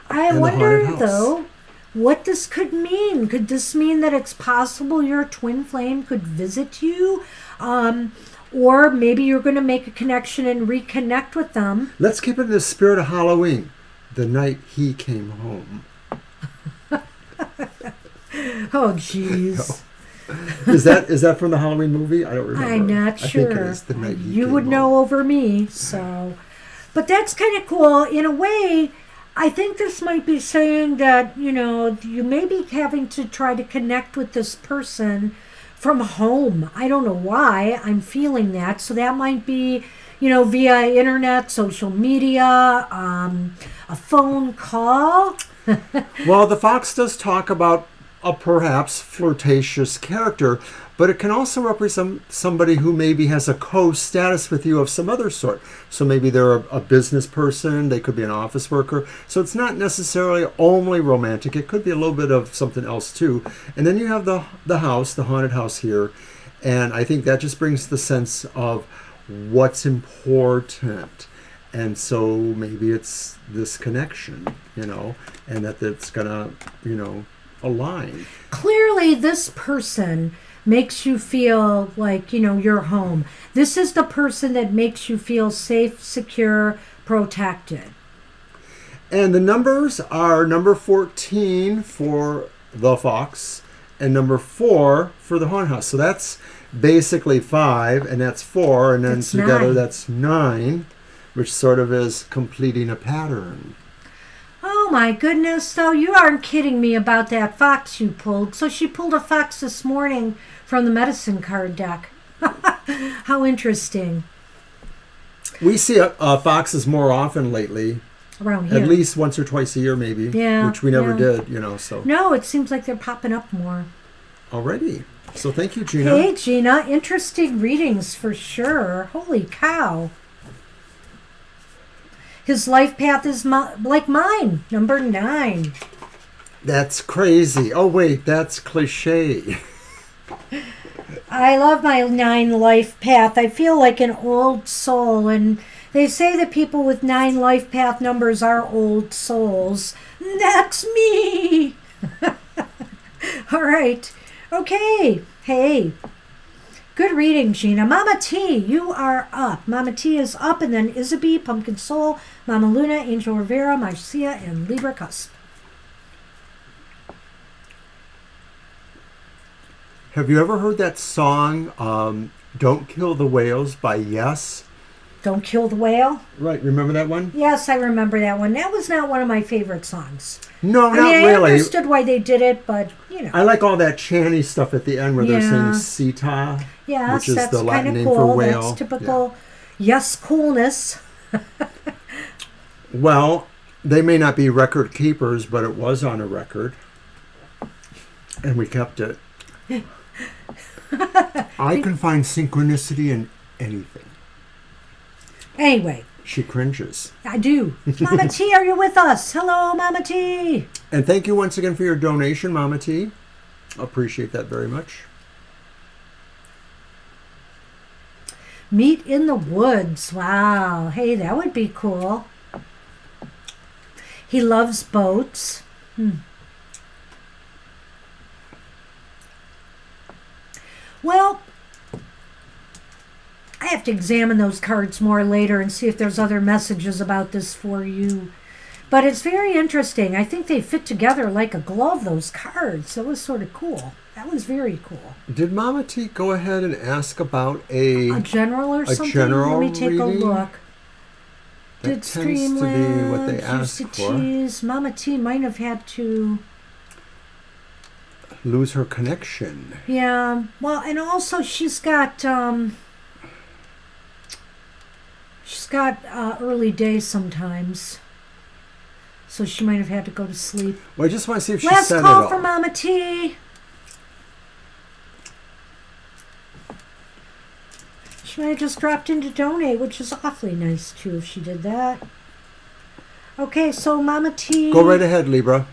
Speaker 1: I wonder, though, what this could mean. Could this mean that it's possible your twin flame could visit you? Or maybe you're going to make a connection and reconnect with them.
Speaker 2: Let's keep it in the spirit of Halloween. The night he came home.
Speaker 1: Oh, jeez.
Speaker 2: Is that from the Halloween movie? I don't remember.
Speaker 1: I'm not sure.
Speaker 2: I think it is The Night He
Speaker 1: You
Speaker 2: Came
Speaker 1: would
Speaker 2: Home.
Speaker 1: know over me, so. But that's kind of cool. In a way, I think this might be saying that, you know, you may be having to try to connect with this person from home. I don't know why I'm feeling that. So that might be, you know, via internet, social media, a phone call.
Speaker 2: Well, the fox does talk about a perhaps flirtatious character, but it can also represent somebody who maybe has a co-status with you of some other sort. So maybe they're a business person, they could be an office worker. So it's not necessarily only romantic, it could be a little bit of something else too. And then you have the house, the haunted house here, and I think that just brings the sense of what's important. And so maybe it's this connection, you know, and that it's gonna, you know, align.
Speaker 1: Clearly, this person makes you feel like, you know, you're home. This is the person that makes you feel safe, secure, protected.
Speaker 2: And the numbers are number 14 for the fox and number 4 for the haunted house. So that's basically 5, and that's 4, and then
Speaker 1: That's
Speaker 2: together
Speaker 1: 9.
Speaker 2: that's 9, which sort of is completing a pattern.
Speaker 1: Oh my goodness, though, you aren't kidding me about that fox you pulled. So she pulled a fox this morning from the medicine card deck. How interesting.
Speaker 2: We see foxes more often lately,
Speaker 1: Around here.
Speaker 2: at least once or twice a year maybe,
Speaker 1: Yeah,
Speaker 2: which we never
Speaker 1: yeah.
Speaker 2: did, you know, so
Speaker 1: No, it seems like they're popping up more.
Speaker 2: already. So thank you, Gina.
Speaker 1: Hey, Gina, interesting readings for sure. Holy cow. His life path is like mine, number 9.
Speaker 2: That's crazy. Oh, wait, that's cliche.
Speaker 1: I love my 9 life path. I feel like an old soul, and they say that people with 9 life path numbers are old souls. That's me. All right. Okay. Hey. Good reading, Gina. Mama T, you are up. Mama T is up, and then Isabel, Pumpkin Soul, Mama Luna, Angel Rivera, Marcia, and Libra Cusp.
Speaker 2: Have you ever heard that song, Don't Kill the Whales by Yes?
Speaker 1: Don't Kill the Whale?
Speaker 2: Right, remember that one?
Speaker 1: Yes, I remember that one. That was not one of my favorite songs.
Speaker 2: No,
Speaker 1: I
Speaker 2: not
Speaker 1: mean, I
Speaker 2: really.
Speaker 1: understood why they did it, but, you know.
Speaker 2: I like all that chanty stuff at the end where they're
Speaker 1: Yeah.
Speaker 2: saying Sita,
Speaker 1: Yes,
Speaker 2: which is
Speaker 1: that's
Speaker 2: the
Speaker 1: kind
Speaker 2: Latin
Speaker 1: of
Speaker 2: name
Speaker 1: cool.
Speaker 2: for whale.
Speaker 1: That's typical yes coolness.
Speaker 2: Yeah. Well, they may not be record keepers, but it was on a record. And we kept it. I can find synchronicity in anything.
Speaker 1: Anyway,
Speaker 2: She cringes.
Speaker 1: I do. Mama T, are you with us? Hello, Mama T.
Speaker 2: And thank you once again for your donation, Mama T. Appreciate that very much.
Speaker 1: Meet in the woods. Wow. Hey, that would be cool. He loves boats. Well, I have to examine those cards more later and see if there's other messages about this for you. But it's very interesting. I think they fit together like a glove, those cards. That was sort of cool. That was very cool.
Speaker 2: Did Mama T go ahead and ask about a
Speaker 1: general or something?
Speaker 2: general
Speaker 1: Let me take
Speaker 2: reading?
Speaker 1: a look.
Speaker 2: That
Speaker 1: Did
Speaker 2: tends to be what they
Speaker 1: Streamland,
Speaker 2: ask
Speaker 1: Juicy
Speaker 2: for.
Speaker 1: Cheese, Mama T might have had to...
Speaker 2: lose her connection.
Speaker 1: Yeah. Well, and also she's got early days sometimes. So she might have had to go to sleep.
Speaker 2: Well, I just want to see if she
Speaker 1: Last
Speaker 2: said it
Speaker 1: call
Speaker 2: all.
Speaker 1: for Mama T. She might have just dropped in to donate, which is awfully nice too if she did that. Okay, so Mama T.
Speaker 2: Go right ahead, Libra.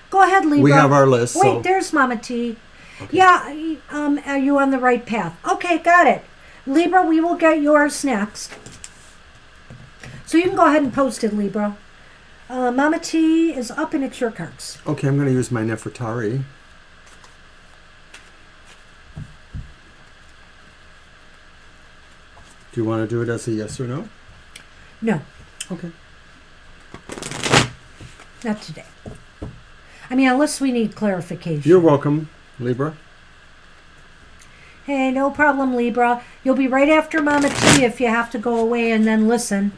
Speaker 1: Go ahead, Libra.
Speaker 2: We have our list.
Speaker 1: Wait,
Speaker 2: so.
Speaker 1: there's Mama T.
Speaker 2: Okay.
Speaker 1: Yeah, are you on the right path? Okay, got it. Libra, we will get yours next. So you can go ahead and post it, Libra. Mama T is up and it's your cards.
Speaker 2: Okay, I'm going to use my Nefertari. Do you want to do it as a yes or no?
Speaker 1: No,
Speaker 2: Okay.
Speaker 1: not today. I mean, unless we need clarification.
Speaker 2: You're welcome, Libra.
Speaker 1: Hey, no problem, Libra. You'll be right after Mama T if you have to go away and then listen.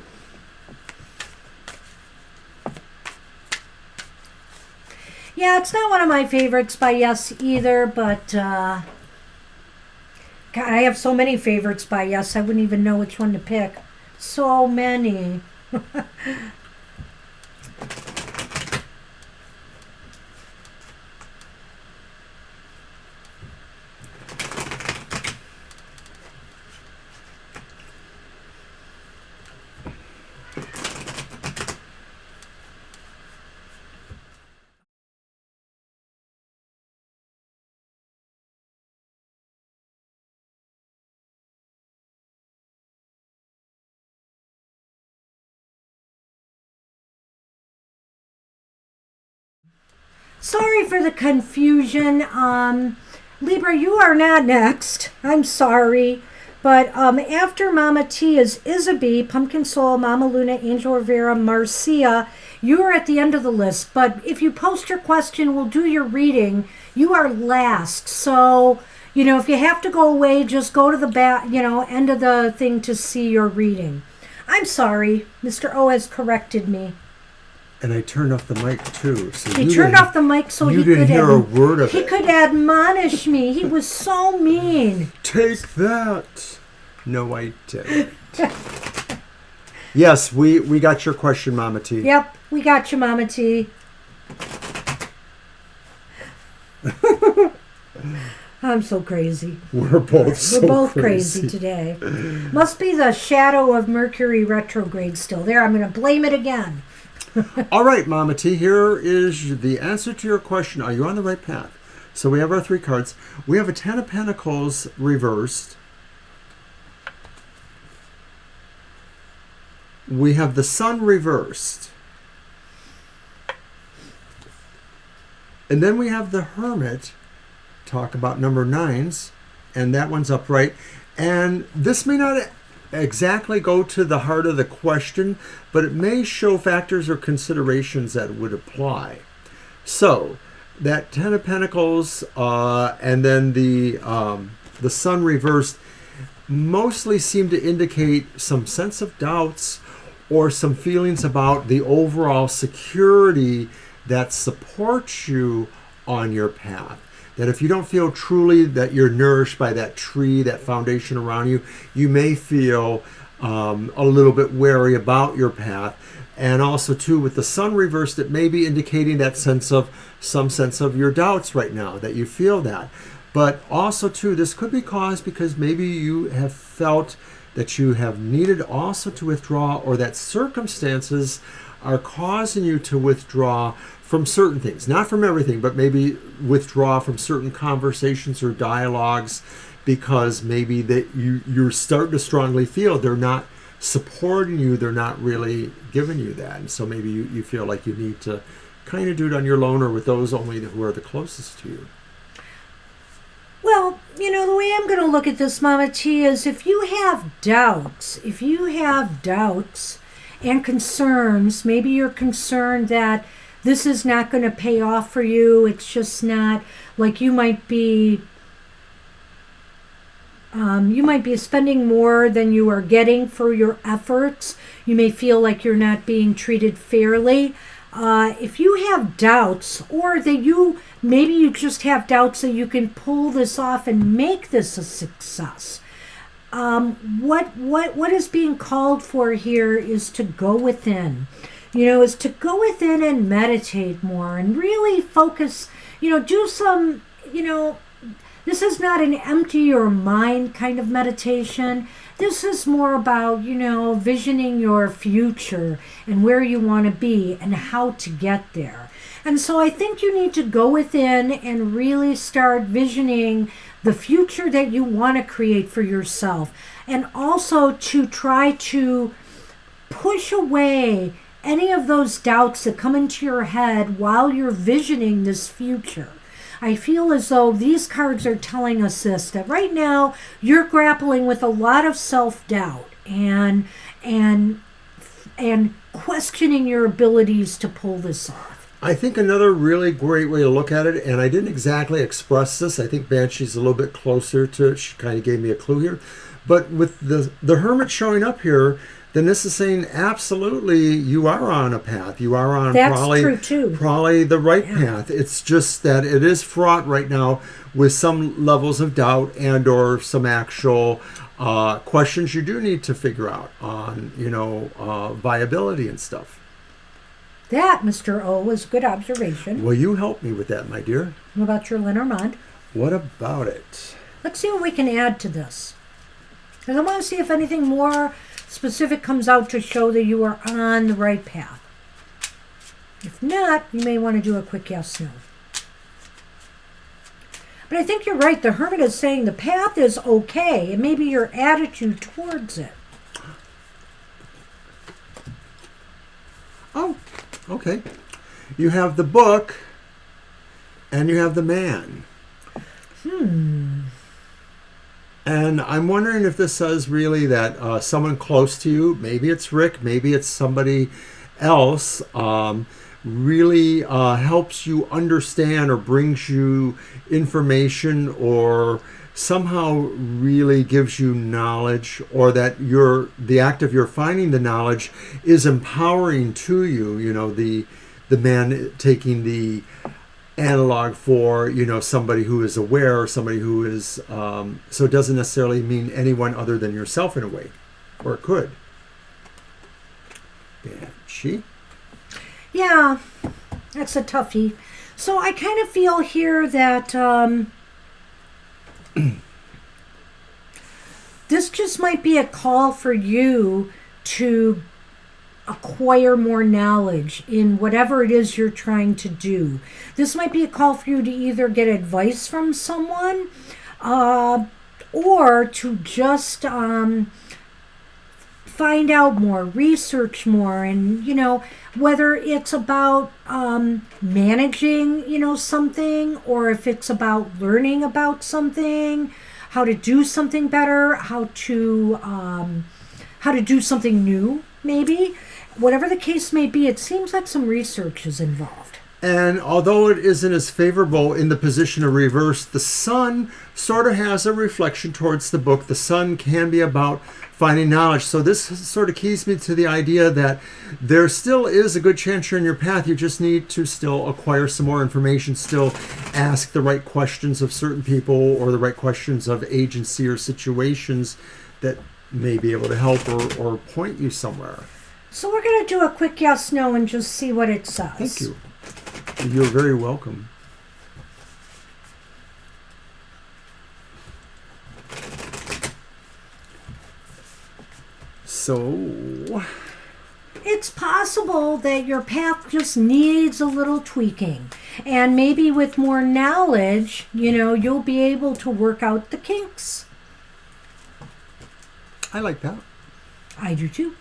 Speaker 1: Yeah, it's not one of my favorites by Yes either, but God, I have so many favorites by Yes, I wouldn't even know which one to pick. So many. Sorry for the confusion. Libra, you are not next. I'm sorry. But after Mama T is Isabel, Pumpkin Soul, Mama Luna, Angel Rivera, Marcia. You are at the end of the list. But if you post your question, we'll do your reading. You are last. So, if you have to go away, just go to the end of the thing to see your reading. I'm sorry. Mr. O has corrected me.
Speaker 2: And I turned off the mic too. So
Speaker 1: He turned off the mic so he
Speaker 2: didn't
Speaker 1: could
Speaker 2: hear a word of
Speaker 1: he
Speaker 2: it.
Speaker 1: could admonish me. He was so mean.
Speaker 2: Take that. No, I didn't. Yes, we got your question, Mama T.
Speaker 1: Yep, we got you, Mama T. I'm so crazy.
Speaker 2: We're both so
Speaker 1: We're both crazy today. Must be the shadow of Mercury retrograde still there. I'm going to blame it again.
Speaker 2: All right, Mama T, here is the answer to your question. Are you on the right path? So we have our 3 cards. We have a 10 of Pentacles reversed. We have the Sun reversed. And then we have the Hermit. Talk about number 9s. And that one's upright. And this may not exactly go to the heart of the question, but it may show factors or considerations that would apply. So that 10 of Pentacles and then the Sun reversed mostly seem to indicate some sense of doubts or some feelings about the overall security that supports you on your path. That if you don't feel truly that you're nourished by that tree, that foundation around you, you may feel a little bit wary about your path. And also, too, with the Sun reversed, it may be indicating that some sense of your doubts right now, that you feel that. But also, too, this could be caused because maybe you have felt that you have needed also to withdraw, or that circumstances are causing you to withdraw from certain things, not from everything, but maybe withdraw from certain conversations or dialogues because maybe that you're starting to strongly feel they're not supporting you, they're not really giving you that. And so maybe you feel like you need to kind of do it on your own or with those only who are the closest to you.
Speaker 1: Well, the way I'm going to look at this, Mama T, is if you have doubts and concerns, maybe you're concerned that this is not going to pay off for you. It's just not, like you might be spending more than you are getting for your efforts. You may feel like you're not being treated fairly. If you have doubts, or that maybe you just have doubts that you can pull this off and make this a success, what is being called for here is to go within. Is to go within and meditate more and really focus. Do some. This is not an empty your mind kind of meditation. This is more about, visioning your future and where you want to be and how to get there. And so I think you need to go within and really start visioning the future that you want to create for yourself. And also to try to push away any of those doubts that come into your head while you're visioning this future. I feel as though these cards are telling us this, that right now you're grappling with a lot of self-doubt and questioning your abilities to pull this off.
Speaker 2: I think another really great way to look at it, and I didn't exactly express this, I think Banshee's a little bit closer to it. She kind of gave me a clue here. But with the Hermit showing up here, then this is saying absolutely you are on a path. You are on
Speaker 1: true too.
Speaker 2: Probably the right path. It's just that it is fraught right now with some levels of doubt and or some actual questions you do need to figure out on, viability and stuff.
Speaker 1: That, Mr. O, is a good observation.
Speaker 2: Well, you help me with that, my dear.
Speaker 1: What about your Lenormand?
Speaker 2: What about it?
Speaker 1: Let's see what we can add to this. Because I want to see if anything more specific comes out to show that you are on the right path. If not, you may want to do a quick yes, no. But I think you're right. The Hermit is saying the path is okay. It may be your attitude towards it.
Speaker 2: Oh, okay. You have the book and you have the man. And I'm wondering if this says really that someone close to you, maybe it's Rick, maybe it's somebody else, really helps you understand or brings you information or somehow really gives you knowledge, or that the act of your finding the knowledge is empowering to you. The man taking the analog for somebody who is aware, or somebody who is so it doesn't necessarily mean anyone other than yourself in a way, or it could. Banshee.
Speaker 1: Yeah, that's a toughie. So I kind of feel here that this just might be a call for you to acquire more knowledge in whatever it is you're trying to do. This might be a call for you to either get advice from someone or to just find out more, research more, and whether it's about managing something, or if it's about learning about something, how to do something better, how to do something new, maybe. Whatever the case may be, it seems like some research is involved.
Speaker 2: And although it isn't as favorable in the position of reverse, the sun sort of has a reflection towards the book. The sun can be about finding knowledge. So this sort of keys me to the idea that there still is a good chance you're in your path. You just need to still acquire some more information, still ask the right questions of certain people, or the right questions of agency or situations that may be able to help or point you somewhere.
Speaker 1: So we're going to do a quick yes, no, and just see what it says.
Speaker 2: Thank you. You're very welcome. So,
Speaker 1: it's possible that your path just needs a little tweaking. And maybe with more knowledge, you'll be able to work out the kinks.
Speaker 2: I like that.
Speaker 1: I do too.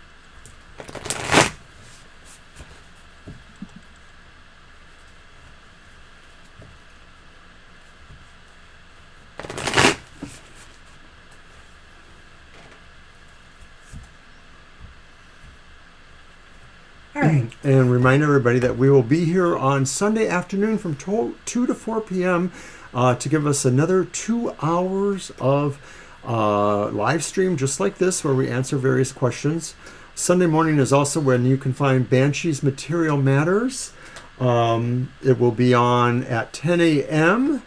Speaker 1: All right.
Speaker 2: And remind everybody that we will be here on Sunday afternoon from 2 to 4 p.m. To give us another 2 hours of live stream just like this, where we answer various questions. Sunday morning is also when you can find Banshee's Material Matters. It will be on at 10 a.m.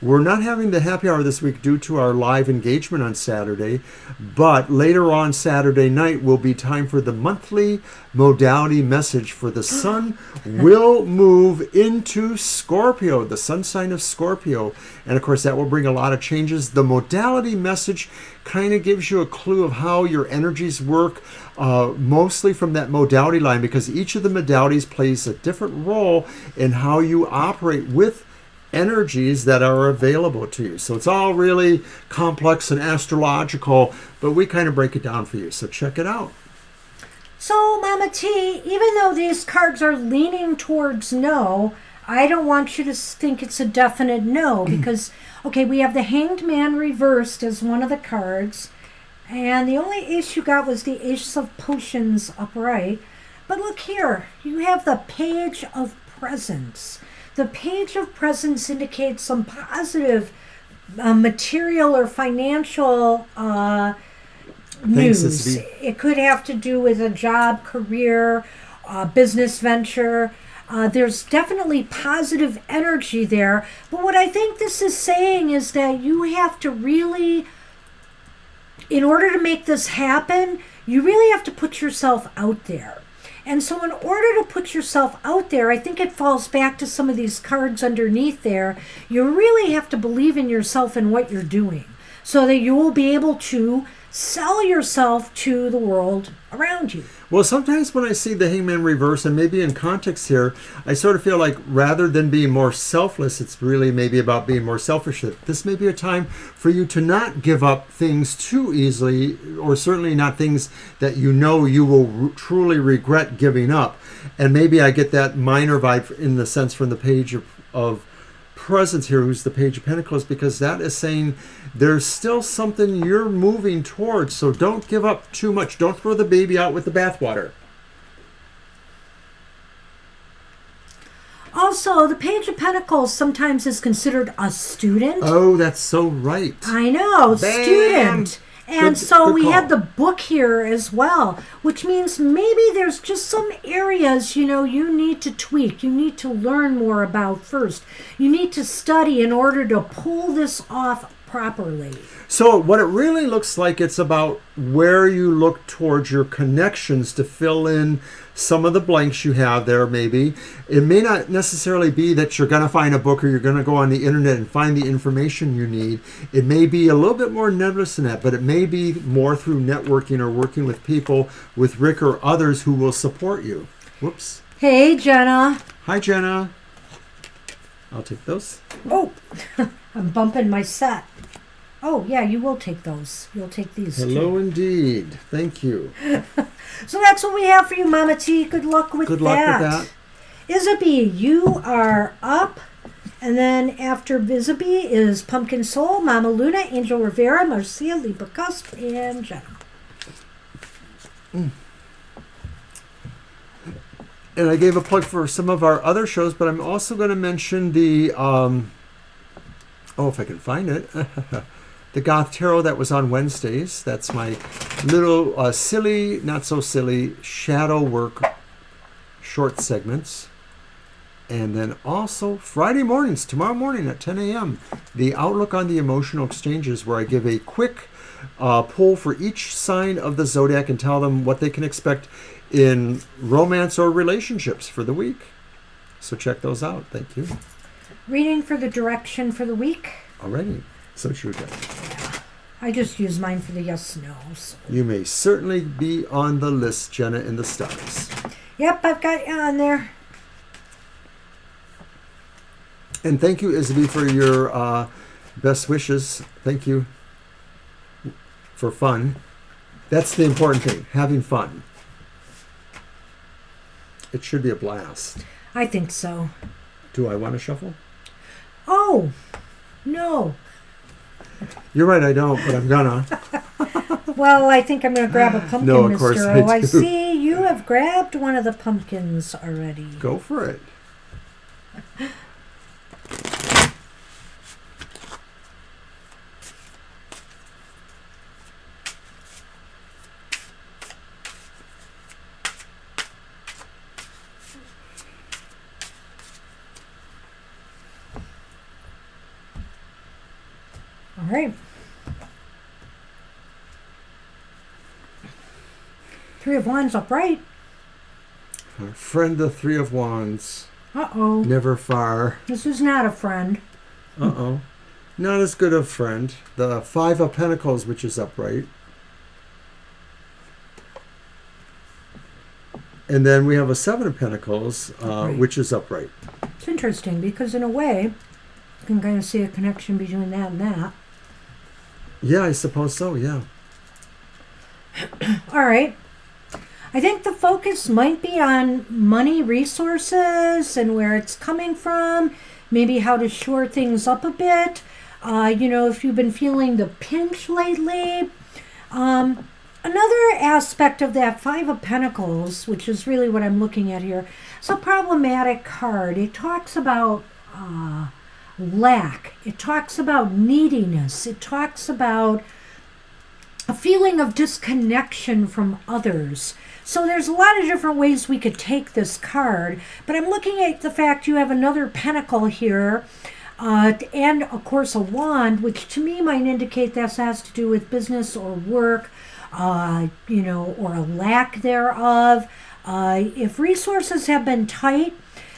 Speaker 2: We're not having the happy hour this week due to our live engagement on Saturday, but later on Saturday night will be time for the monthly modality message for the sun will move into Scorpio, the sun sign of Scorpio. And of course, that will bring a lot of changes. The modality message kind of gives you a clue of how your energies work, mostly from that modality line, because each of the modalities plays a different role in how you operate with energies that are available to you. So it's all really complex and astrological, but we kind of break it down for you. So check it out.
Speaker 1: So, Mama T, even though these cards are leaning towards no, I don't want you to think it's a definite no, because, okay, we have the Hanged Man reversed as one of the cards, and the only ace you got was the Ace of Potions upright. But look here, you have the Page of Presents. The Page of Presents indicates some positive material or financial news. It could have to do with a job, career, business venture. There's definitely positive energy there. But what I think this is saying is that you have to really, in order to make this happen, you really have to put yourself out there. And so in order to put yourself out there, I think it falls back to some of these cards underneath there. You really have to believe in yourself and what you're doing so that you will be able to sell yourself to the world around you.
Speaker 2: Well, sometimes when I see the Hangman reverse, and maybe in context here, I sort of feel like rather than being more selfless, it's really maybe about being more selfish. This may be a time for you to not give up things too easily, or certainly not things that you know you will truly regret giving up. And maybe I get that minor vibe in the sense from the Page of Presence here, who's the Page of Pentacles, because that is saying there's still something you're moving towards. So don't give up too much. Don't throw the baby out with the bathwater.
Speaker 1: Also, the Page of Pentacles sometimes is considered a student.
Speaker 2: Oh, that's so right.
Speaker 1: I know,
Speaker 2: Bam!
Speaker 1: student. And so
Speaker 2: good
Speaker 1: we
Speaker 2: call.
Speaker 1: had the book here as well, which means maybe there's just some areas, you need to tweak. You need to learn more about first. You need to study in order to pull this off properly.
Speaker 2: So what it really looks like, it's about where you look towards your connections to fill in some of the blanks you have there, maybe. It may not necessarily be that you're going to find a book or you're going to go on the internet and find the information you need. It may be a little bit more nebulous than that, but it may be more through networking or working with people, with Rick or others who will support you. Whoops.
Speaker 1: Hey, Jenna.
Speaker 2: Hi, Jenna. I'll take those.
Speaker 1: Oh, I'm bumping my set. Oh, yeah, you will take those. You'll take these
Speaker 2: Hello,
Speaker 1: too.
Speaker 2: indeed. Thank you.
Speaker 1: So that's what we have for you, Mama T. Good luck with that.
Speaker 2: Good luck with that.
Speaker 1: Isabie, you are up. And then after Isabie is Pumpkin Soul, Mama Luna, Angel Rivera, Marcia, Libra Cusp, and Jenna.
Speaker 2: And I gave a plug for some of our other shows, but I'm also going to mention the, if I can find it, the Goth Tarot that was on Wednesdays. That's my little silly, not so silly, shadow work short segments. And then also Friday mornings, tomorrow morning at 10 a.m., the Outlook on the Emotional Exchanges, where I give a quick pull for each sign of the zodiac and tell them what they can expect in romance or relationships for the week. So check those out. Thank you.
Speaker 1: Reading for the direction for the week.
Speaker 2: Alrighty. So true.
Speaker 1: Yeah. I just use mine for the yes/no. So.
Speaker 2: You may certainly be on the list, Jenna, in the stars.
Speaker 1: Yep, I've got you on there.
Speaker 2: And thank you, Isabie, for your best wishes. Thank you for fun. That's the important thing, having fun. It should be a blast.
Speaker 1: I think so.
Speaker 2: Do I want to shuffle?
Speaker 1: Oh, no.
Speaker 2: You're right, I don't, but I'm gonna.
Speaker 1: Well, I think I'm going to grab a pumpkin,
Speaker 2: No, of course
Speaker 1: Mr. O.
Speaker 2: I
Speaker 1: I
Speaker 2: do.
Speaker 1: see you have grabbed one of the pumpkins already.
Speaker 2: Go for it.
Speaker 1: All right. Three of Wands upright.
Speaker 2: Our friend, the Three of Wands.
Speaker 1: Uh-oh.
Speaker 2: Never far.
Speaker 1: This is not a friend.
Speaker 2: Uh-oh. Not as good a friend. The Five of Pentacles, which is upright. And then we have a Seven of Pentacles, which is upright.
Speaker 1: It's interesting because in a way, you can kind of see a connection between that and that.
Speaker 2: Yeah, I suppose so, yeah.
Speaker 1: All right. I think the focus might be on money, resources, and where it's coming from. Maybe how to shore things up a bit. If you've been feeling the pinch lately. Another aspect of that Five of Pentacles, which is really what I'm looking at here, it's a problematic card. It talks about lack. It talks about neediness. It talks about a feeling of disconnection from others. So there's a lot of different ways we could take this card, but I'm looking at the fact you have another pentacle here, and of course a wand, which to me might indicate this has to do with business or work, or a lack thereof. If resources have been tight,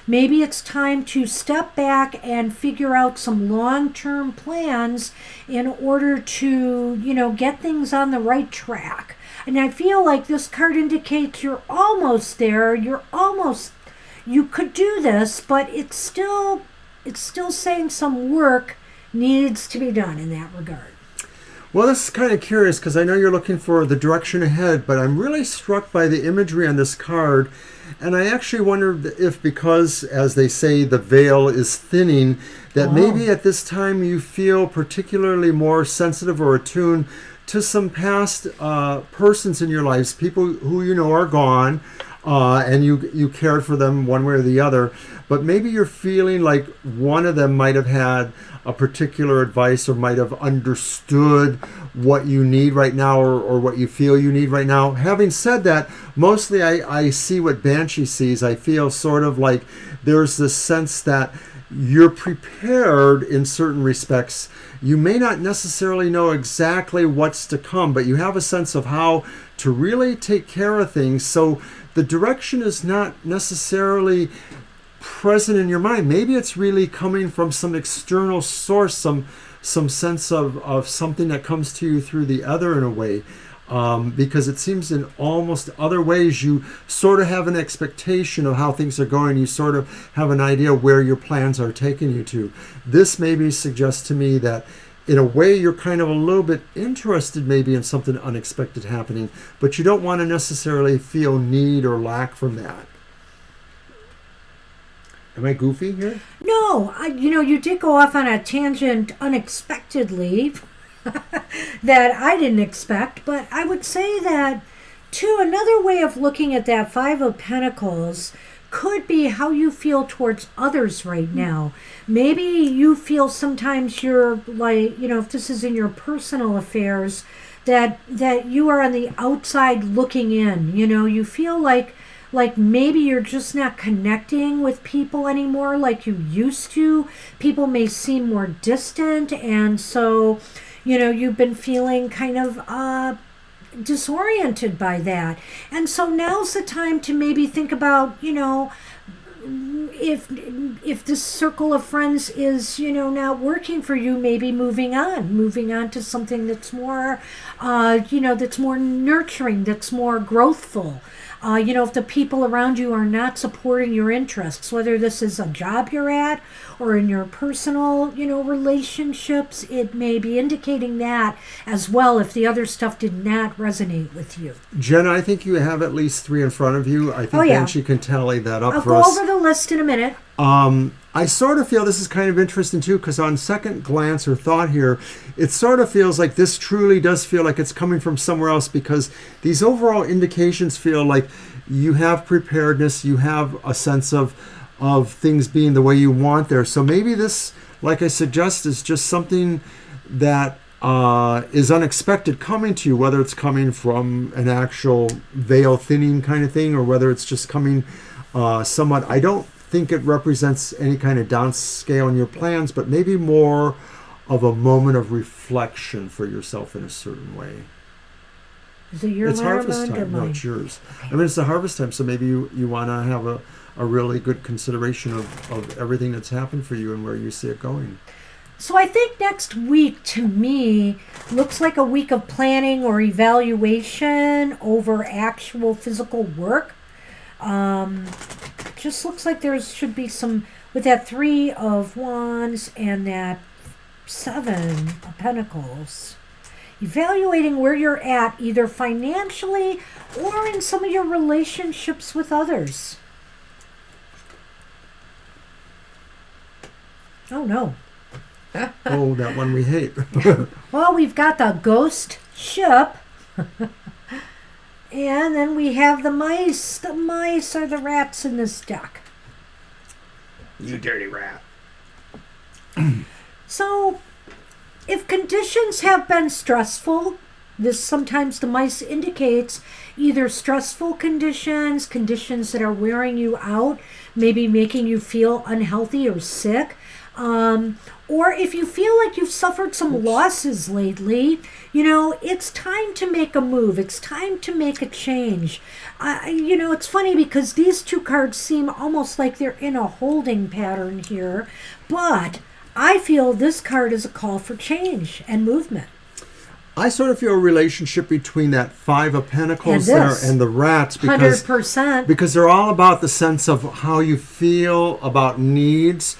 Speaker 1: maybe it's time to step back and figure out some long-term plans in order to, get things on the right track. And I feel like this card indicates you're almost there. You could do this, but it's still saying some work needs to be done in that regard.
Speaker 2: Well, this is kind of curious because I know you're looking for the direction ahead, but I'm really struck by the imagery on this card. And I actually wondered if, because, as they say, the veil is thinning, that maybe at this time you feel particularly more sensitive or attuned to some past persons in your lives, people who you know are gone, and you cared for them one way or the other. But maybe you're feeling like one of them might have had a particular advice or might have understood what you need right now or what you feel you need right now. Having said that, mostly I see what Banshee sees. I feel sort of like there's this sense that you're prepared in certain respects. You may not necessarily know exactly what's to come, but you have a sense of how to really take care of things. So the direction is not necessarily present in your mind. Maybe it's really coming from some external source, some sense of something that comes to you through the other in a way. Because it seems in almost other ways you sort of have an expectation of how things are going. You sort of have an idea where your plans are taking you to. This maybe suggests to me that in a way you're kind of a little bit interested maybe in something unexpected happening, but you don't want to necessarily feel need or lack from that. Am I goofy here?
Speaker 1: No, you did go off on a tangent unexpectedly that I didn't expect, but I would say that, too, another way of looking at that Five of Pentacles could be how you feel towards others right now. Maybe you feel sometimes you're like, if this is in your personal affairs, that you are on the outside looking in. You feel like maybe you're just not connecting with people anymore like you used to. People may seem more distant, and so you've been feeling kind of disoriented by that. And so now's the time to maybe think about, if this circle of friends is, not working for you, maybe moving on to something that's more, that's more nurturing, that's more growthful. If the people around you are not supporting your interests, whether this is a job you're at or in your personal, relationships, it may be indicating that as well if the other stuff did not resonate with you.
Speaker 2: Jenna, I think you have at least 3 in front of you. I think Banshee can tally that up for us.
Speaker 1: I'll go over the list in a minute.
Speaker 2: I sort of feel this is kind of interesting too, because on second glance or thought here, it sort of feels like this truly does feel like it's coming from somewhere else, because these overall indications feel like you have preparedness, you have a sense of things being the way you want there. So maybe this, like I suggest, is just something that is unexpected coming to you, whether it's coming from an actual veil thinning kind of thing or whether it's just coming somewhat. I don't think it represents any kind of downscale in your plans, but maybe more of a moment of reflection for yourself in a certain way.
Speaker 1: Is it your
Speaker 2: It's harvest
Speaker 1: Lenormand or
Speaker 2: time. No,
Speaker 1: mine?
Speaker 2: it's yours.
Speaker 1: Okay.
Speaker 2: I mean, it's the harvest time, so maybe you want to have a really good consideration of everything that's happened for you and where you see it going.
Speaker 1: So I think next week to me looks like a week of planning or evaluation over actual physical work. Just looks like there should be some, with that 3 of Wands and that 7 of Pentacles. Evaluating where you're at, either financially or in some of your relationships with others. Oh no.
Speaker 2: Oh, that one we hate.
Speaker 1: Well, we've got the ghost ship. And then we have the mice. The mice are the rats in this deck.
Speaker 2: You dirty rat.
Speaker 1: So, if conditions have been stressful, this sometimes the mice indicates either stressful conditions, conditions that are wearing you out, maybe making you feel unhealthy or sick. Or if you feel like you've suffered some losses lately, it's time to make a move. It's time to make a change. It's funny because these 2 cards seem almost like they're in a holding pattern here, but I feel this card is a call for change and movement.
Speaker 2: I sort of feel a relationship between that 5 of Pentacles
Speaker 1: And
Speaker 2: there
Speaker 1: this.
Speaker 2: and the rats because
Speaker 1: 100%.
Speaker 2: because they're all about the sense of how you feel about needs.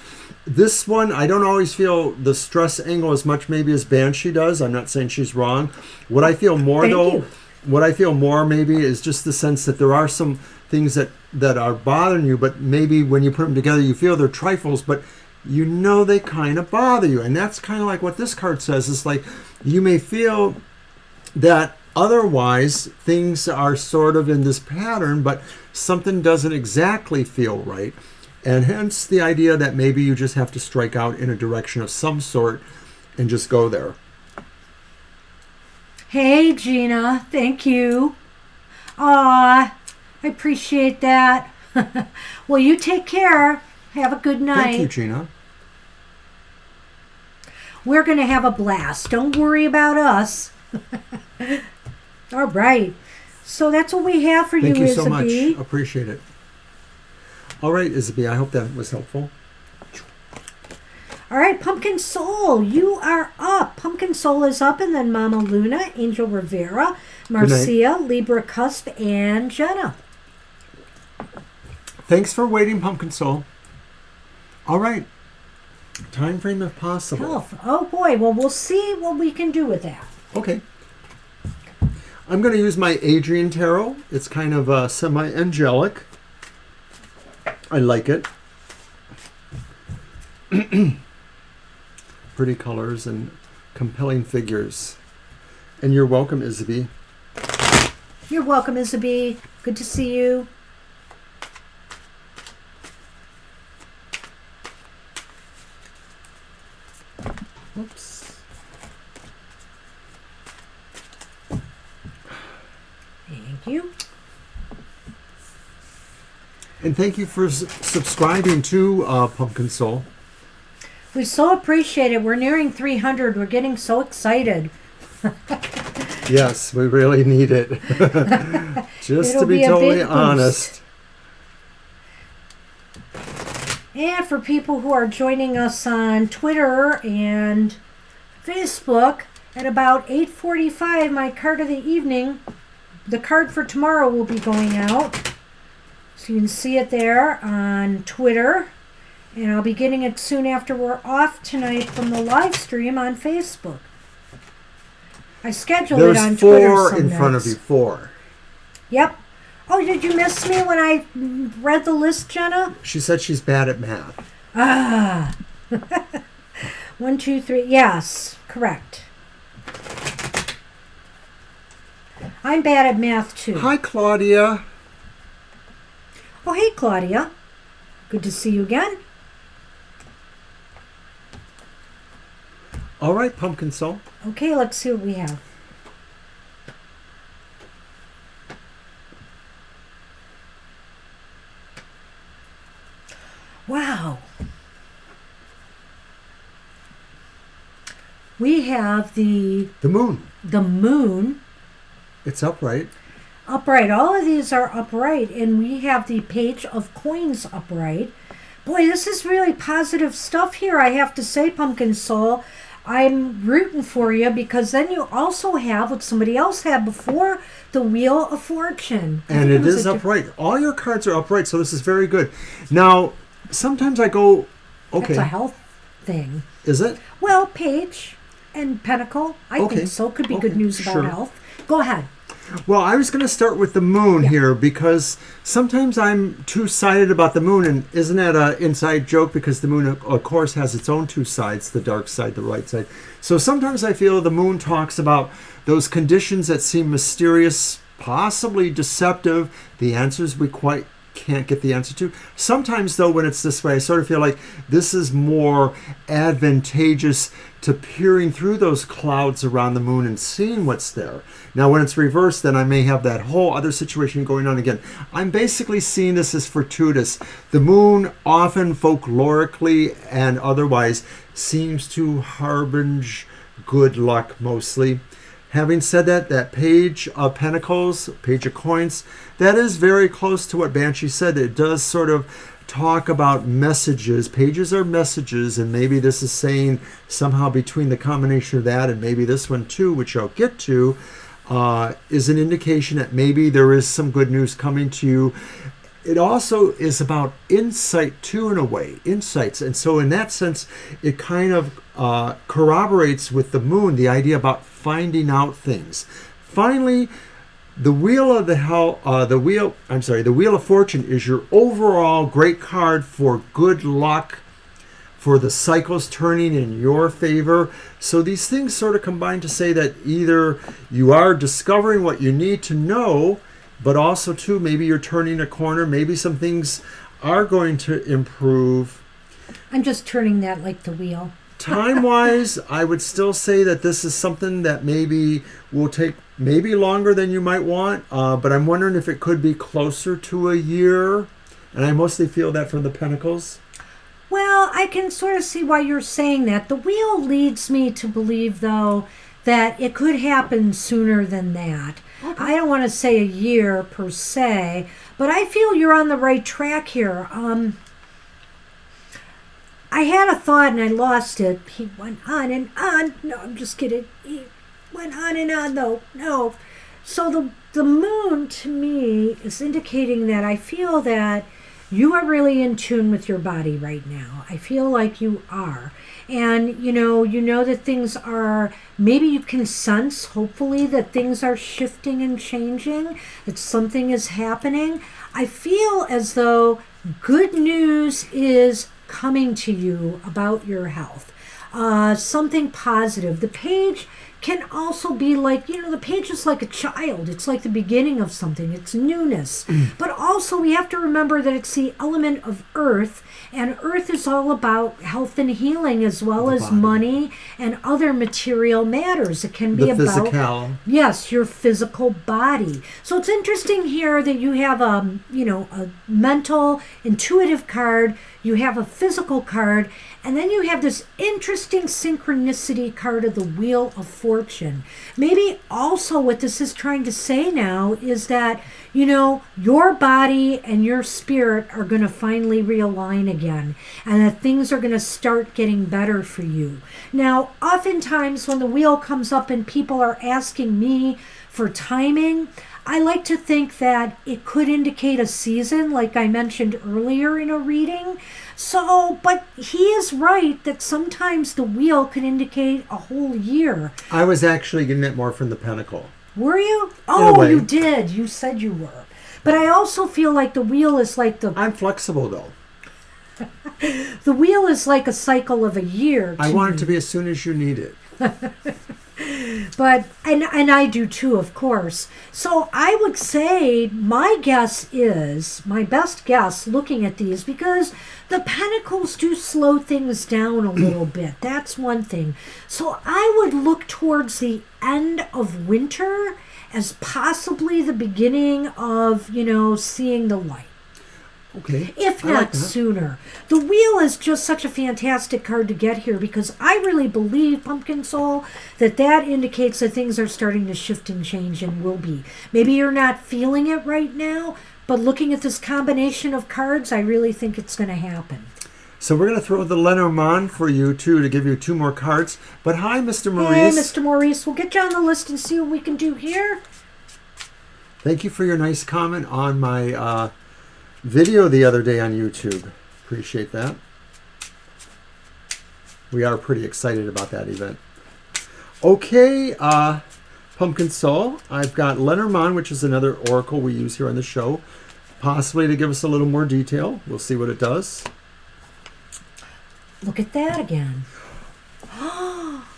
Speaker 2: This one, I don't always feel the stress angle as much maybe as Banshee does. I'm not saying she's wrong. What I feel more
Speaker 1: Thank
Speaker 2: though,
Speaker 1: you.
Speaker 2: what I feel more maybe is just the sense that there are some things that are bothering you, but maybe when you put them together, you feel they're trifles, but they kind of bother you. And that's kind of like what this card says. It's like you may feel that otherwise things are sort of in this pattern, but something doesn't exactly feel right. And hence the idea that maybe you just have to strike out in a direction of some sort and just go there.
Speaker 1: Hey, Gina. Thank you. Aw, I appreciate that. Well, you take care. Have a good night.
Speaker 2: Thank you, Gina.
Speaker 1: We're going to have a blast. Don't worry about us. All right. So that's what we have for
Speaker 2: Thank
Speaker 1: you,
Speaker 2: you so much.
Speaker 1: Isabel.
Speaker 2: Appreciate it. All right, Isabel, I hope that was helpful.
Speaker 1: All right, Pumpkin Soul, you are up. Pumpkin Soul is up, and then Mama Luna, Angel Rivera, Marcia, Libra Cusp, and Jenna.
Speaker 2: Thanks for waiting, Pumpkin Soul. All right. Time frame if possible.
Speaker 1: Health. Oh, boy. Well, we'll see what we can do with that.
Speaker 2: Okay. I'm going to use my Adrian Tarot. It's kind of semi-angelic. I like it. Pretty colors and compelling figures. And you're welcome, Isabel.
Speaker 1: You're welcome, Isabel. Good to see you.
Speaker 2: Oops.
Speaker 1: Thank you.
Speaker 2: And thank you for subscribing to Pumpkin Soul.
Speaker 1: We so appreciate it. We're nearing 300. We're getting so excited.
Speaker 2: Yes, we really need it. Just
Speaker 1: It'll
Speaker 2: to be
Speaker 1: be a
Speaker 2: totally
Speaker 1: big boost.
Speaker 2: honest.
Speaker 1: And for people who are joining us on Twitter and Facebook, at about 8:45, my card of the evening, the card for tomorrow will be going out. So you can see it there on Twitter. And I'll be getting it soon after we're off tonight from the live stream on Facebook. I scheduled it on
Speaker 2: There's
Speaker 1: Twitter
Speaker 2: 4
Speaker 1: some
Speaker 2: in front of
Speaker 1: nights.
Speaker 2: you. 4.
Speaker 1: Yep. Oh, did you miss me when I read the list, Jenna?
Speaker 2: She said she's bad at math.
Speaker 1: Ah. 1, 2, 3. Yes, correct. I'm bad at math too.
Speaker 2: Hi, Claudia.
Speaker 1: Oh, hey, Claudia. Good to see you again.
Speaker 2: All right, Pumpkin Soul.
Speaker 1: Okay, let's see what we have. Wow. have the
Speaker 2: moon.
Speaker 1: moon
Speaker 2: It's upright.
Speaker 1: upright. All of these are upright, and we have the page of coins upright. Boy, this is really positive stuff here, I have to say, Pumpkin Soul. I'm rooting for you, because then you also have what somebody else had before, the Wheel of Fortune.
Speaker 2: And it is upright. All your cards are upright, so this is very good. Now, sometimes I go, okay.
Speaker 1: That's a health thing.
Speaker 2: Is it?
Speaker 1: Well, Page and Pentacle, I think so. Could be good news about health. Go ahead.
Speaker 2: Well, I was going to start with the moon here, because sometimes I'm two-sided about the moon, and isn't that an inside joke? Because the moon, of course, has its own two sides, the dark side, the right side. So sometimes I feel the moon talks about those conditions that seem mysterious, possibly deceptive, the answers we quite can't get the answer to. Sometimes, though, when it's this way, I sort of feel like this is more advantageous to peering through those clouds around the moon and seeing what's there. Now, when it's reversed, then I may have that whole other situation going on again. I'm basically seeing this as fortuitous. The moon, often folklorically and otherwise, seems to harbinge good luck mostly. Having said that, that page of Pentacles, page of coins, that is very close to what Banshee said. It does sort of talk about messages. Pages are messages, and maybe this is saying somehow between the combination of that and maybe this one too, which I'll get to, is an indication that maybe there is some good news coming to you. It also is about insight too, in a way, insights. And so in that sense, it kind of corroborates with the moon the idea about finding out things. Finally, the Wheel of the Wheel of Fortune is your overall great card for good luck, for the cycles turning in your favor. So these things sort of combine to say that either you are discovering what you need to know, but also too, maybe you're turning a corner, maybe some things are going to improve.
Speaker 1: I'm just turning that like the wheel.
Speaker 2: Time-wise, I would still say that this is something that maybe will take maybe longer than you might want, but I'm wondering if it could be closer to a year, and I mostly feel that from the Pentacles.
Speaker 1: Well, I can sort of see why you're saying that. The wheel leads me to believe, though, that it could happen sooner than that. Okay. I don't want to say a year per se, but I feel you're on the right track here. I had a thought and I lost it. He went on and on. No, I'm just kidding. He went on and on, though. No. So the moon, to me, is indicating that I feel that you are really in tune with your body right now. I feel like you are. And, you know that things are, maybe you can sense, hopefully, that things are shifting and changing, that something is happening. I feel as though good news is coming to you about your health. Something positive. The page can also be like, the page is like a child. It's like the beginning of something. It's newness. But also we have to remember that it's the element of earth, and earth is all about health and healing as well as money and other material matters. It can be about
Speaker 2: physical.
Speaker 1: Yes, your physical body. So it's interesting here that you have a mental, intuitive card, you have a physical card, and then you have this interesting synchronicity card of the Wheel of Fortune. Maybe also what this is trying to say now is that, your body and your spirit are going to finally realign again, and that things are going to start getting better for you. Now, oftentimes when the wheel comes up and people are asking me for timing, I like to think that it could indicate a season, like I mentioned earlier in a reading. So, but he is right that sometimes the wheel can indicate a whole year.
Speaker 2: I was actually getting it more from the Pentacle.
Speaker 1: Were you? Oh, you did. You said you were. But I also feel like the wheel is like
Speaker 2: I'm flexible, though.
Speaker 1: The wheel is like a cycle of a year.
Speaker 2: I want it to be as soon as you need it.
Speaker 1: But and I do too, of course. So I would say my best guess looking at these, because the Pentacles do slow things down a little bit. That's one thing. So I would look towards the end of winter as possibly the beginning of, seeing the light.
Speaker 2: Okay.
Speaker 1: if
Speaker 2: I like
Speaker 1: not
Speaker 2: that.
Speaker 1: sooner. The wheel is just such a fantastic card to get here because I really believe, Pumpkin Soul, that indicates that things are starting to shift and change and will be. Maybe you're not feeling it right now, but looking at this combination of cards, I really think it's going to happen.
Speaker 2: So we're going to throw the Lenormand for you, too, to give you 2 more cards. But hi, Mr. Maurice.
Speaker 1: Hey, Mr. Maurice, we'll get you on the list and see what we can do here.
Speaker 2: Thank you for your nice comment on my video the other day on YouTube. Appreciate that. We are pretty excited about that event. Okay, Pumpkin Soul, I've got Lenormand, which is another oracle we use here on the show, possibly to give us a little more detail. We'll see what it does.
Speaker 1: Look at that again.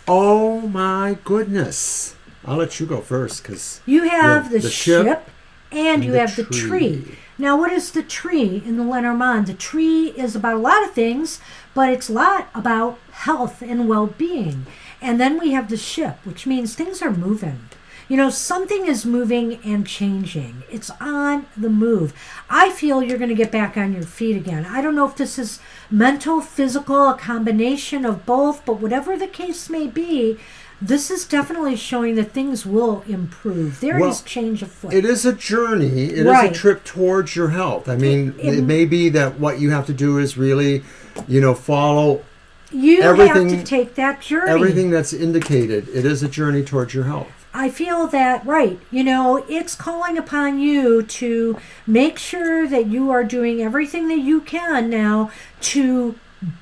Speaker 2: Oh my goodness. I'll let you go first because
Speaker 1: You have the ship and you
Speaker 2: the
Speaker 1: have the tree. Now, what is the tree in the Lenormand? The tree is about a lot of things, but it's a lot about health and well-being. And then we have the ship, which means things are moving. You know, something is moving and changing. It's on the move. I feel you're going to get back on your feet again. I don't know if this is mental, physical, a combination of both, but whatever the case may be, this is definitely showing that things will improve. There is change afoot.
Speaker 2: It is a journey. It is a trip towards your health. I mean, it may be that what you have to do is really, follow everything.
Speaker 1: You have to take that journey.
Speaker 2: Everything that's indicated. It is a journey towards your health.
Speaker 1: I feel that, it's calling upon you to make sure that you are doing everything that you can now to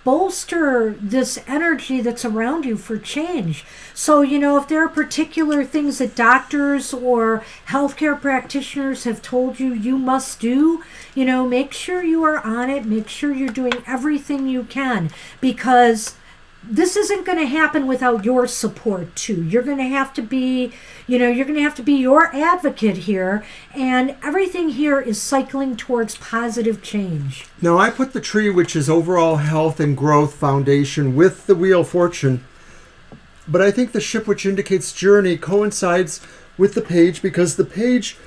Speaker 1: bolster this energy that's around you for change. So, if there are particular things that doctors or healthcare practitioners have told you you must do, make sure you are on it. Make sure you're doing everything you can, because this isn't going to happen without your support too. You're going to have to be, your advocate here, and everything here is cycling towards positive change.
Speaker 2: Now, I put the tree, which is overall health and growth foundation, with the Wheel of Fortune, but I think the ship, which indicates journey, coincides with the page, because the page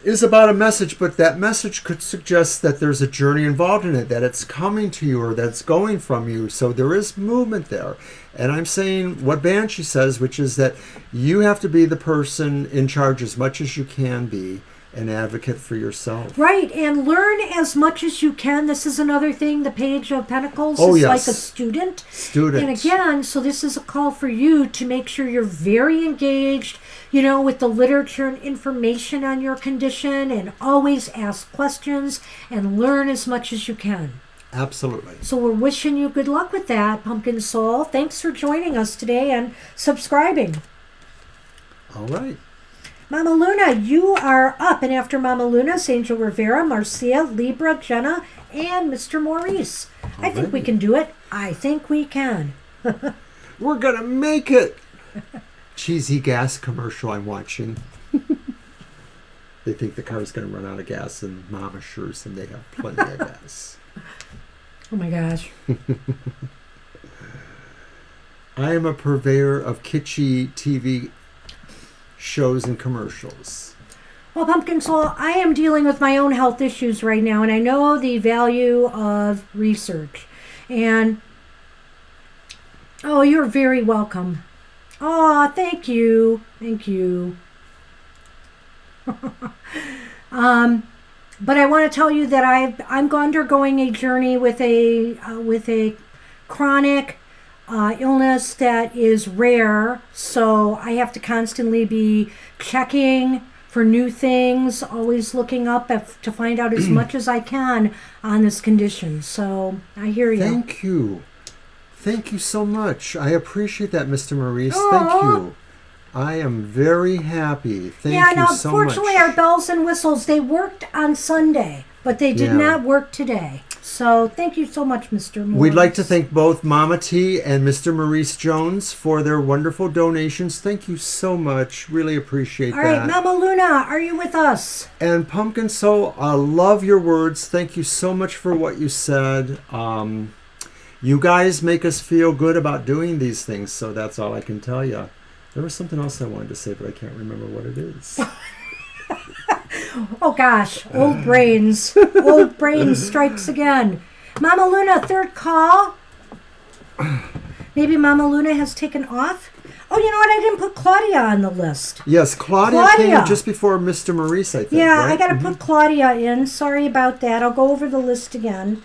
Speaker 2: is about a message, but that message could suggest that there's a journey involved in it, that it's coming to you or that's going from you. So there is movement there. And I'm saying what Banshee says, which is that you have to be the person in charge as much as you can be, an advocate for yourself.
Speaker 1: Right, and learn as much as you can. This is another thing, the Page of Pentacles
Speaker 2: is
Speaker 1: like a student. And again, so this is a call for you to make sure you're very engaged, with the literature and information on your condition, and always ask questions and learn as much as you can.
Speaker 2: Absolutely.
Speaker 1: So we're wishing you good luck with that, Pumpkin Soul. Thanks for joining us today and subscribing.
Speaker 2: All right.
Speaker 1: Mama Luna, you are up. And after Mama Luna, it's Angel Rivera, Marcia, Libra, Jenna, and Mr. Maurice. I think we can do it. I think we can.
Speaker 2: We're going to make it. Cheesy gas commercial I'm watching. They think the car's going to run out of gas, and Mom assures them they have plenty of gas.
Speaker 1: Oh my gosh.
Speaker 2: I am a purveyor of kitschy TV shows and commercials.
Speaker 1: Well, Pumpkin Soul, I am dealing with my own health issues right now, and I know the value of research. And, oh, you're very welcome. Oh, thank you. Thank you. But I want to tell you that I'm undergoing a journey with a chronic illness that is rare, so I have to constantly be checking for new things, always looking up to find out as much as I can on this condition. So I hear you.
Speaker 2: Thank you. Thank you so much. I appreciate that, Mr. Maurice.
Speaker 1: Aww.
Speaker 2: Thank you. I am very happy. Thank you so much.
Speaker 1: Yeah, and unfortunately our bells and whistles, they worked on Sunday, but they did not work today. So thank you so much, Mr. Maurice.
Speaker 2: We'd like to thank both Mama T and Mr. Maurice Jones for their wonderful donations. Thank you so much. Really appreciate that.
Speaker 1: All right, Mama Luna, are you with us?
Speaker 2: And Pumpkin Soul, I love your words. Thank you so much for what you said. You guys make us feel good about doing these things, so that's all I can tell you. There was something else I wanted to say, but I can't remember what it is.
Speaker 1: Oh gosh, old brains. Old brains strikes again. Mama Luna, third call. Maybe Mama Luna has taken off. Oh, you know what? I didn't put Claudia on the list.
Speaker 2: Yes, Claudia came just before Mr. Maurice, I think.
Speaker 1: Yeah,
Speaker 2: right?
Speaker 1: I got to put Claudia in. Sorry about that. I'll go over the list again.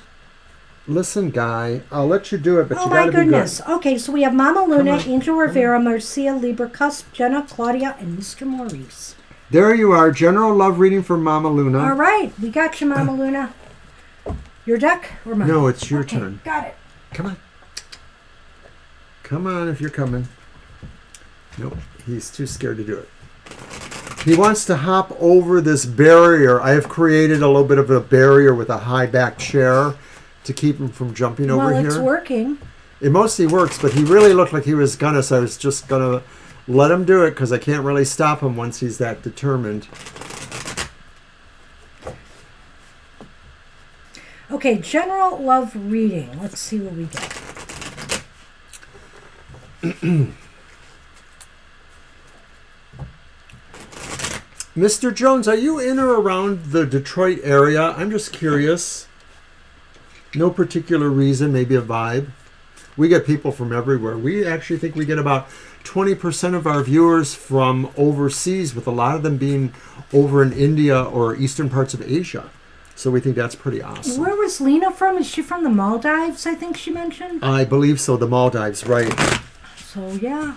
Speaker 2: Listen, Guy, I'll let you do it, but
Speaker 1: Oh
Speaker 2: you
Speaker 1: my
Speaker 2: got to be good.
Speaker 1: goodness. Okay, so we have Mama Luna,
Speaker 2: on.
Speaker 1: Angel Rivera, Marcia, Libra, Cusp, Jenna, Claudia, and Mr. Maurice.
Speaker 2: There you are, general love reading for Mama Luna.
Speaker 1: All right, we got you, Mama Luna. Your deck or mine?
Speaker 2: No, it's your
Speaker 1: Okay,
Speaker 2: turn.
Speaker 1: Got it.
Speaker 2: Come on. Come on if you're coming. Nope, he's too scared to do it. He wants to hop over this barrier. I have created a little bit of a barrier with a high back chair to keep him from jumping over here.
Speaker 1: Well, it's working.
Speaker 2: It mostly works, but he really looked like he was gonna, so I was just gonna let him do it because I can't really stop him once he's that determined.
Speaker 1: Okay, general love reading. Let's see what we get.
Speaker 2: Mr. Jones, are you in or around the Detroit area? I'm just curious. No particular reason, maybe a vibe. We get people from everywhere. We actually think we get about 20% of our viewers from overseas, with a lot of them being over in India or eastern parts of Asia. So we think that's pretty awesome.
Speaker 1: Where was Lena from? Is she from the Maldives, I think she mentioned?
Speaker 2: I believe so, the Maldives, right.
Speaker 1: So, yeah.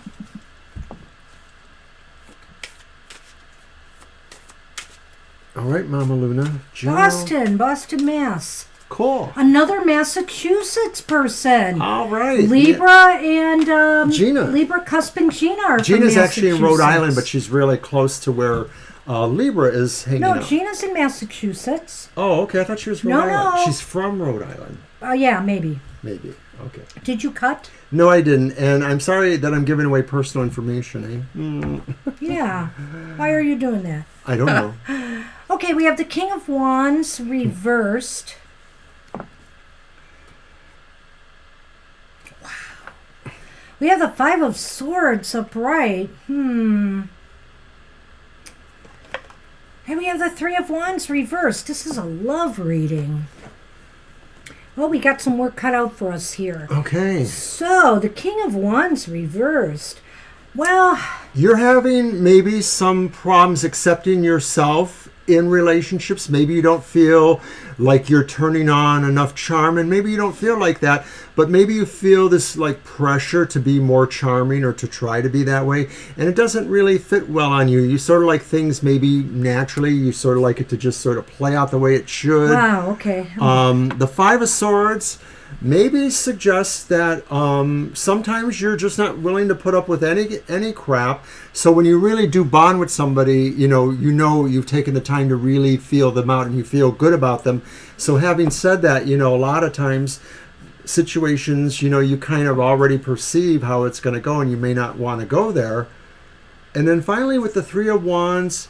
Speaker 2: All right, Mama Luna.
Speaker 1: Boston, Mass.
Speaker 2: Cool.
Speaker 1: Another Massachusetts person.
Speaker 2: All right.
Speaker 1: Libra and
Speaker 2: Gina.
Speaker 1: Libra, Cusp, and Gina are
Speaker 2: Gina's
Speaker 1: from
Speaker 2: actually in Rhode Island, but she's really close to where Libra is hanging out.
Speaker 1: No, Gina's in Massachusetts.
Speaker 2: Oh, okay. I thought she was Rhode Island.
Speaker 1: No.
Speaker 2: She's from Rhode Island.
Speaker 1: Yeah, maybe.
Speaker 2: Maybe. Okay.
Speaker 1: Did you cut?
Speaker 2: No, I didn't. And I'm sorry that I'm giving away personal information, eh?
Speaker 1: Yeah. Why are you doing that?
Speaker 2: I don't know.
Speaker 1: Okay, we have the King of Wands reversed. Wow. We have the Five of Swords upright. And we have the Three of Wands reversed. This is a love reading. Well, we got some work cut out for us here.
Speaker 2: Okay.
Speaker 1: So, the King of Wands reversed. Well,
Speaker 2: You're having maybe some problems accepting yourself in relationships. Maybe you don't feel like you're turning on enough charm, and maybe you don't feel like that, but maybe you feel this like pressure to be more charming or to try to be that way, and it doesn't really fit well on you. You sort of like things maybe naturally, you sort of like it to just sort of play out the way it should.
Speaker 1: wow, okay.
Speaker 2: The Five of Swords maybe suggests that sometimes you're just not willing to put up with any crap. So when you really do bond with somebody, you know you've taken the time to really feel them out and you feel good about them. So having said that, a lot of times situations, you kind of already perceive how it's going to go and you may not want to go there. And then finally with the Three of Wands,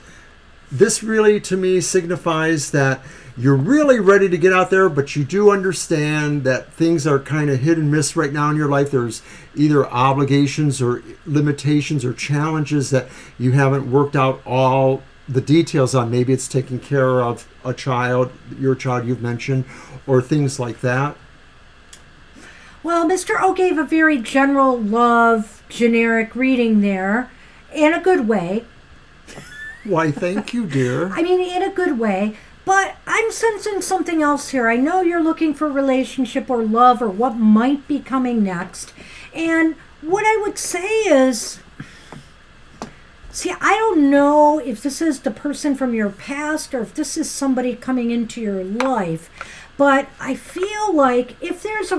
Speaker 2: this really to me signifies that you're really ready to get out there, but you do understand that things are kind of hit and miss right now in your life. There's either obligations or limitations or challenges that you haven't worked out all the details on. Maybe it's taking care of a child, your child you've mentioned, or things like that.
Speaker 1: Well, Mr. O gave a very general love, generic reading there, in a good way.
Speaker 2: Why, thank you, dear.
Speaker 1: I mean, in a good way. But I'm sensing something else here. I know you're looking for relationship or love or what might be coming next. And what I would say is, see, I don't know if this is the person from your past or if this is somebody coming into your life. But I feel like if there's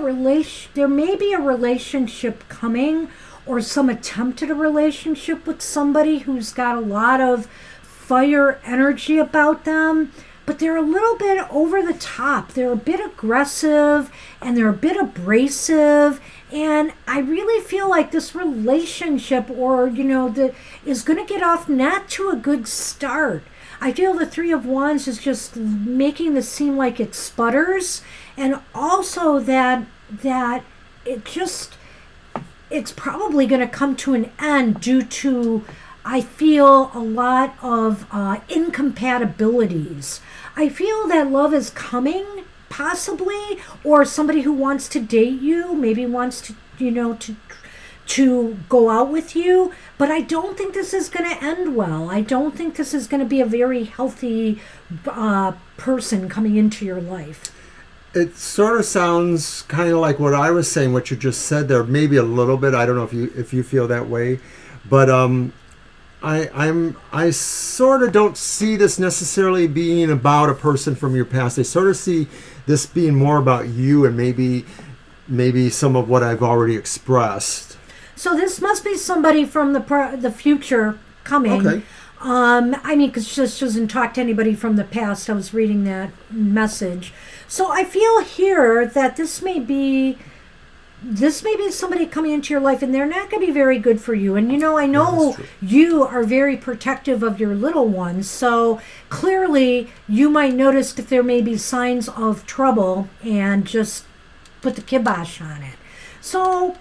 Speaker 1: there may be a relationship coming or some attempt at a relationship with somebody who's got a lot of fire energy about them. But they're a little bit over the top. They're a bit aggressive and they're a bit abrasive. And I really feel like this relationship is going to get off not to a good start. I feel the Three of Wands is just making this seem like it sputters. And also that it's probably going to come to an end due to I feel a lot of incompatibilities. I feel that love is coming, possibly, or somebody who wants to date you, maybe wants to, to go out with you, but I don't think this is going to end well. I don't think this is going to be a very healthy person coming into your life.
Speaker 2: It sort of sounds kind of like what I was saying, what you just said there, maybe a little bit. I don't know if you feel that way, but I sort of don't see this necessarily being about a person from your past. I sort of see this being more about you and maybe some of what I've already expressed.
Speaker 1: So this must be somebody from the future coming.
Speaker 2: Okay.
Speaker 1: Because she just doesn't talk to anybody from the past. I was reading that message. So I feel here that this may be somebody coming into your life, and they're not going to be very good for you. And I know you are very protective of your little ones, so clearly you might notice if there may be signs of trouble and just put the kibosh on it. So,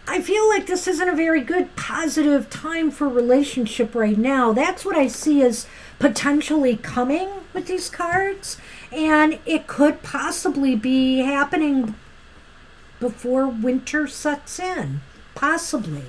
Speaker 1: I feel like this isn't a very good, positive time for relationship right now. That's what I see as potentially coming with these cards, and it could possibly be happening before winter sets in. Possibly.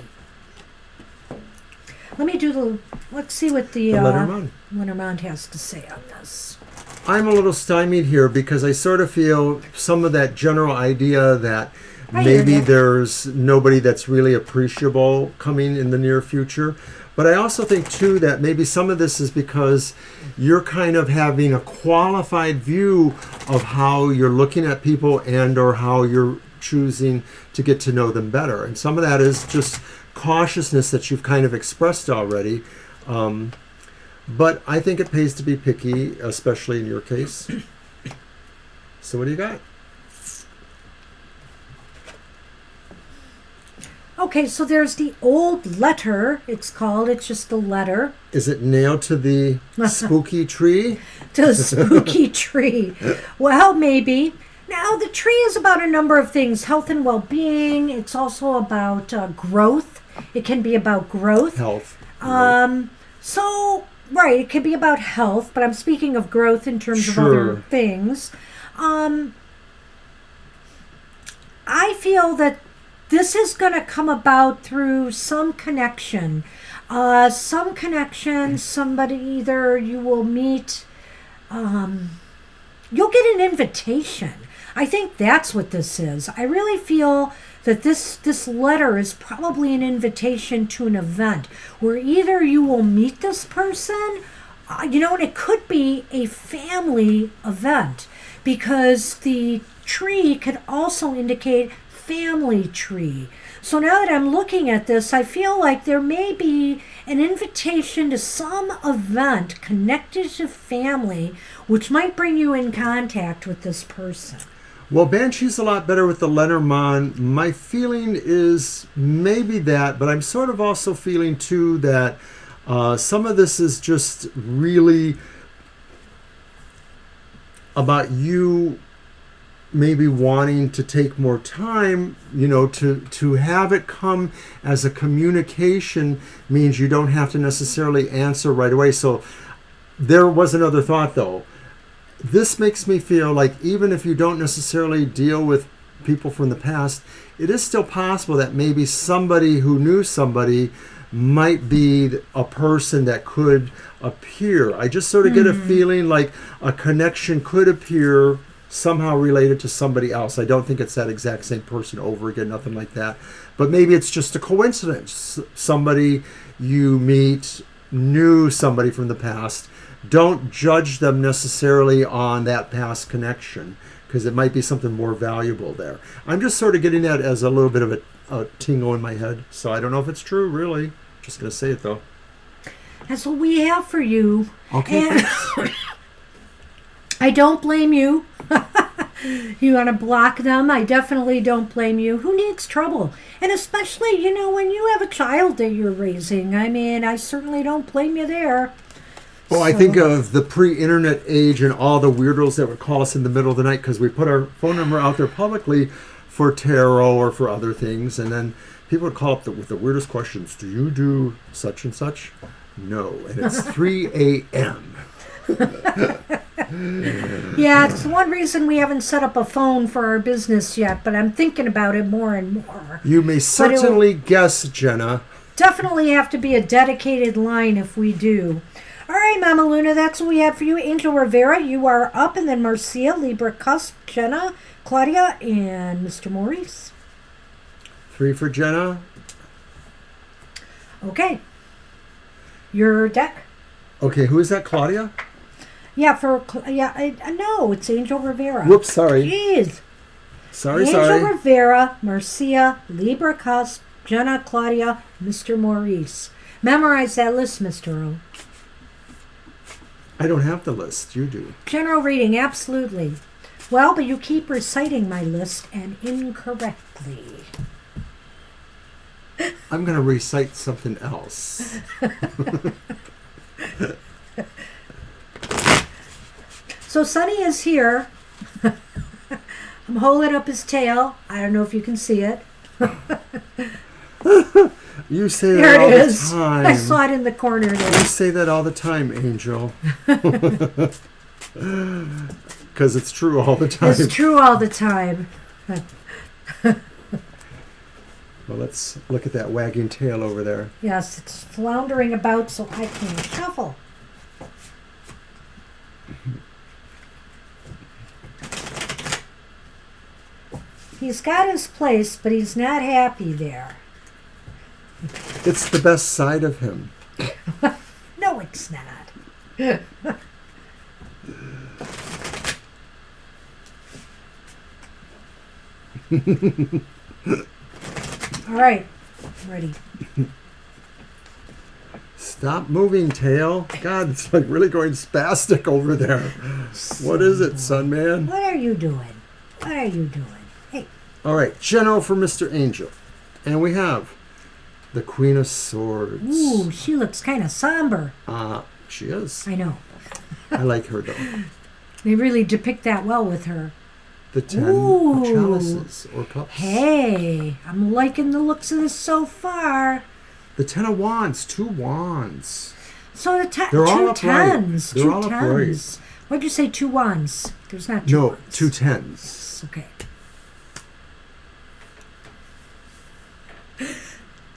Speaker 1: Let's see what the Lenormand has to say on this.
Speaker 2: I'm a little stymied here because I sort of feel some of that general idea that maybe there's nobody that's really appreciable coming in the near future. But I also think, too, that maybe some of this is because you're kind of having a qualified view of how you're looking at people and or how you're choosing to get to know them better. And some of that is just cautiousness that you've kind of expressed already. But I think it pays to be picky, especially in your case. So what do you got?
Speaker 1: Okay, so there's the old letter, it's called. It's just a letter.
Speaker 2: Is it nailed to the spooky tree?
Speaker 1: To the spooky tree. Well, maybe. Now, the tree is about a number of things. Health and well-being. It's also about growth. It can be about growth.
Speaker 2: Health.
Speaker 1: Right, it can be about health, but I'm speaking of growth in terms of other things. I feel that this is going to come about through some connection. Somebody, either you will meet, you'll get an invitation. I think that's what this is. I really feel that this letter is probably an invitation to an event where either you will meet this person, and it could be a family event, because the tree could also indicate family tree. So now that I'm looking at this, I feel like there may be an invitation to some event connected to family, which might bring you in contact with this person.
Speaker 2: Well, Banshee's a lot better with the Lenormand. My feeling is maybe that, but I'm sort of also feeling too that some of this is just really about you maybe wanting to take more time, to have it come as a communication means you don't have to necessarily answer right away. So there was another thought, though. This makes me feel like even if you don't necessarily deal with people from the past, it is still possible that maybe somebody who knew somebody might be a person that could appear. I just sort of get a feeling like a connection could appear somehow related to somebody else. I don't think it's that exact same person over again, nothing like that. But maybe it's just a coincidence. Somebody you meet knew somebody from the past. Don't judge them necessarily on that past connection, because it might be something more valuable there. I'm just sort of getting that as a little bit of a tingle in my head. So I don't know if it's true, really. Just going to say it, though.
Speaker 1: That's what we have for you.
Speaker 2: Okay.
Speaker 1: And I don't blame you. You want to block them? I definitely don't blame you. Who needs trouble? And especially, when you have a child that you're raising. I certainly don't blame you there.
Speaker 2: Well, I think of the pre-internet age and all the weirdos that would call us in the middle of the night because we put our phone number out there publicly for tarot or for other things. And then People would call up with the weirdest questions. Do you do such and such? No. And it's 3 a.m.
Speaker 1: Yeah, it's one reason we haven't set up a phone for our business yet, but I'm thinking about it more and more.
Speaker 2: You may certainly guess, Jenna.
Speaker 1: Definitely have to be a dedicated line if we do. All right, Mama Luna, that's what we have for you. Angel Rivera, you are up, and then Marcia, Libra Cusp, Jenna, Claudia, and Mr. Maurice.
Speaker 2: 3 for Jenna.
Speaker 1: Okay. Your deck.
Speaker 2: Okay, who is that, Claudia?
Speaker 1: Yeah, no, it's Angel Rivera.
Speaker 2: Whoops, sorry.
Speaker 1: Jeez.
Speaker 2: Sorry.
Speaker 1: Angel Rivera, Marcia, Libra Cusp, Jenna, Claudia, Mr. Maurice. Memorize that list, Mr. O.
Speaker 2: I don't have the list. You do.
Speaker 1: General reading, absolutely. Well, but you keep reciting my list and incorrectly.
Speaker 2: I'm going to recite something else.
Speaker 1: So Sonny is here. I'm holding up his tail. I don't know if you can see it.
Speaker 2: You say that
Speaker 1: There
Speaker 2: all
Speaker 1: it is.
Speaker 2: the time.
Speaker 1: I saw it in the corner there.
Speaker 2: You say that all the time, Angel. Because it's true all the time.
Speaker 1: It's true all the time.
Speaker 2: Well, let's look at that wagging tail over there.
Speaker 1: Yes, it's floundering about so I can shuffle. He's got his place, but he's not happy there.
Speaker 2: It's the best side of him.
Speaker 1: No, it's not. All right, I'm ready.
Speaker 2: Stop moving, tail. God, it's like really going spastic over there. What is it, son man?
Speaker 1: What are you doing? What are you doing? Hey.
Speaker 2: All right, General for Mr. Angel. And we have the Queen of Swords.
Speaker 1: Ooh, she looks kind of somber.
Speaker 2: She is.
Speaker 1: I know.
Speaker 2: I like her, though.
Speaker 1: They really depict that well with her.
Speaker 2: The 10
Speaker 1: Ooh.
Speaker 2: of chalices or cups.
Speaker 1: Hey, I'm liking the looks of this so far.
Speaker 2: The 10 of wands, 2 wands.
Speaker 1: So
Speaker 2: They're
Speaker 1: two
Speaker 2: all upright.
Speaker 1: tens.
Speaker 2: They're
Speaker 1: Two
Speaker 2: all
Speaker 1: tens. Why'd you say 2 wands? There's not 2
Speaker 2: No,
Speaker 1: wands.
Speaker 2: 2 tens.
Speaker 1: Okay.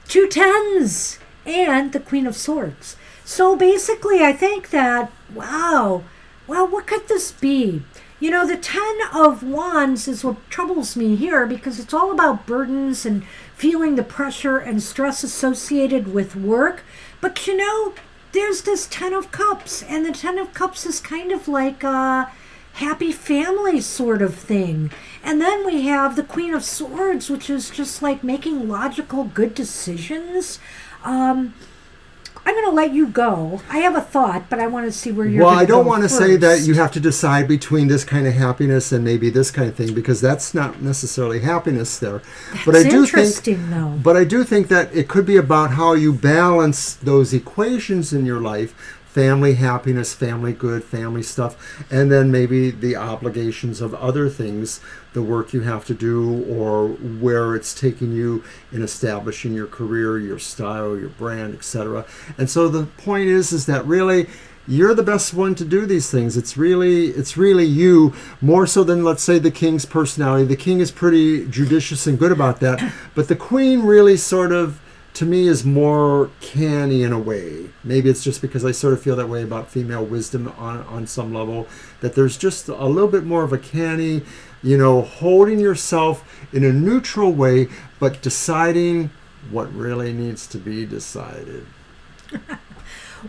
Speaker 1: 2 tens and the Queen of Swords. So basically, I think that, wow, well, what could this be? You know, the 10 of wands is what troubles me here because it's all about burdens and feeling the pressure and stress associated with work. But, you know, there's this 10 of cups, and the 10 of cups is kind of like a happy family sort of thing. And then we have the Queen of Swords, which is just like making logical, good decisions. I'm going to let you go. I have a thought, but I want to see where you're
Speaker 2: Well,
Speaker 1: going
Speaker 2: I
Speaker 1: to
Speaker 2: don't
Speaker 1: go
Speaker 2: want to
Speaker 1: first.
Speaker 2: say that you have to decide between this kind of happiness and maybe this kind of thing, because that's not necessarily happiness there. But
Speaker 1: It's
Speaker 2: I do
Speaker 1: interesting, though.
Speaker 2: But I do think that it could be about how you balance those equations in your life. Family happiness, family good, family stuff, and then maybe the obligations of other things, the work you have to do, or where it's taking you in establishing your career, your style, your brand, etc. And so the point is that really you're the best one to do these things. It's really you, more so than, let's say, the king's personality. The king is pretty judicious and good about that, but the queen really sort of, to me, is more canny in a way. Maybe it's just because I sort of feel that way about female wisdom on some level, that there's just a little bit more of a canny, you know, holding yourself in a neutral way, but deciding what really needs to be decided.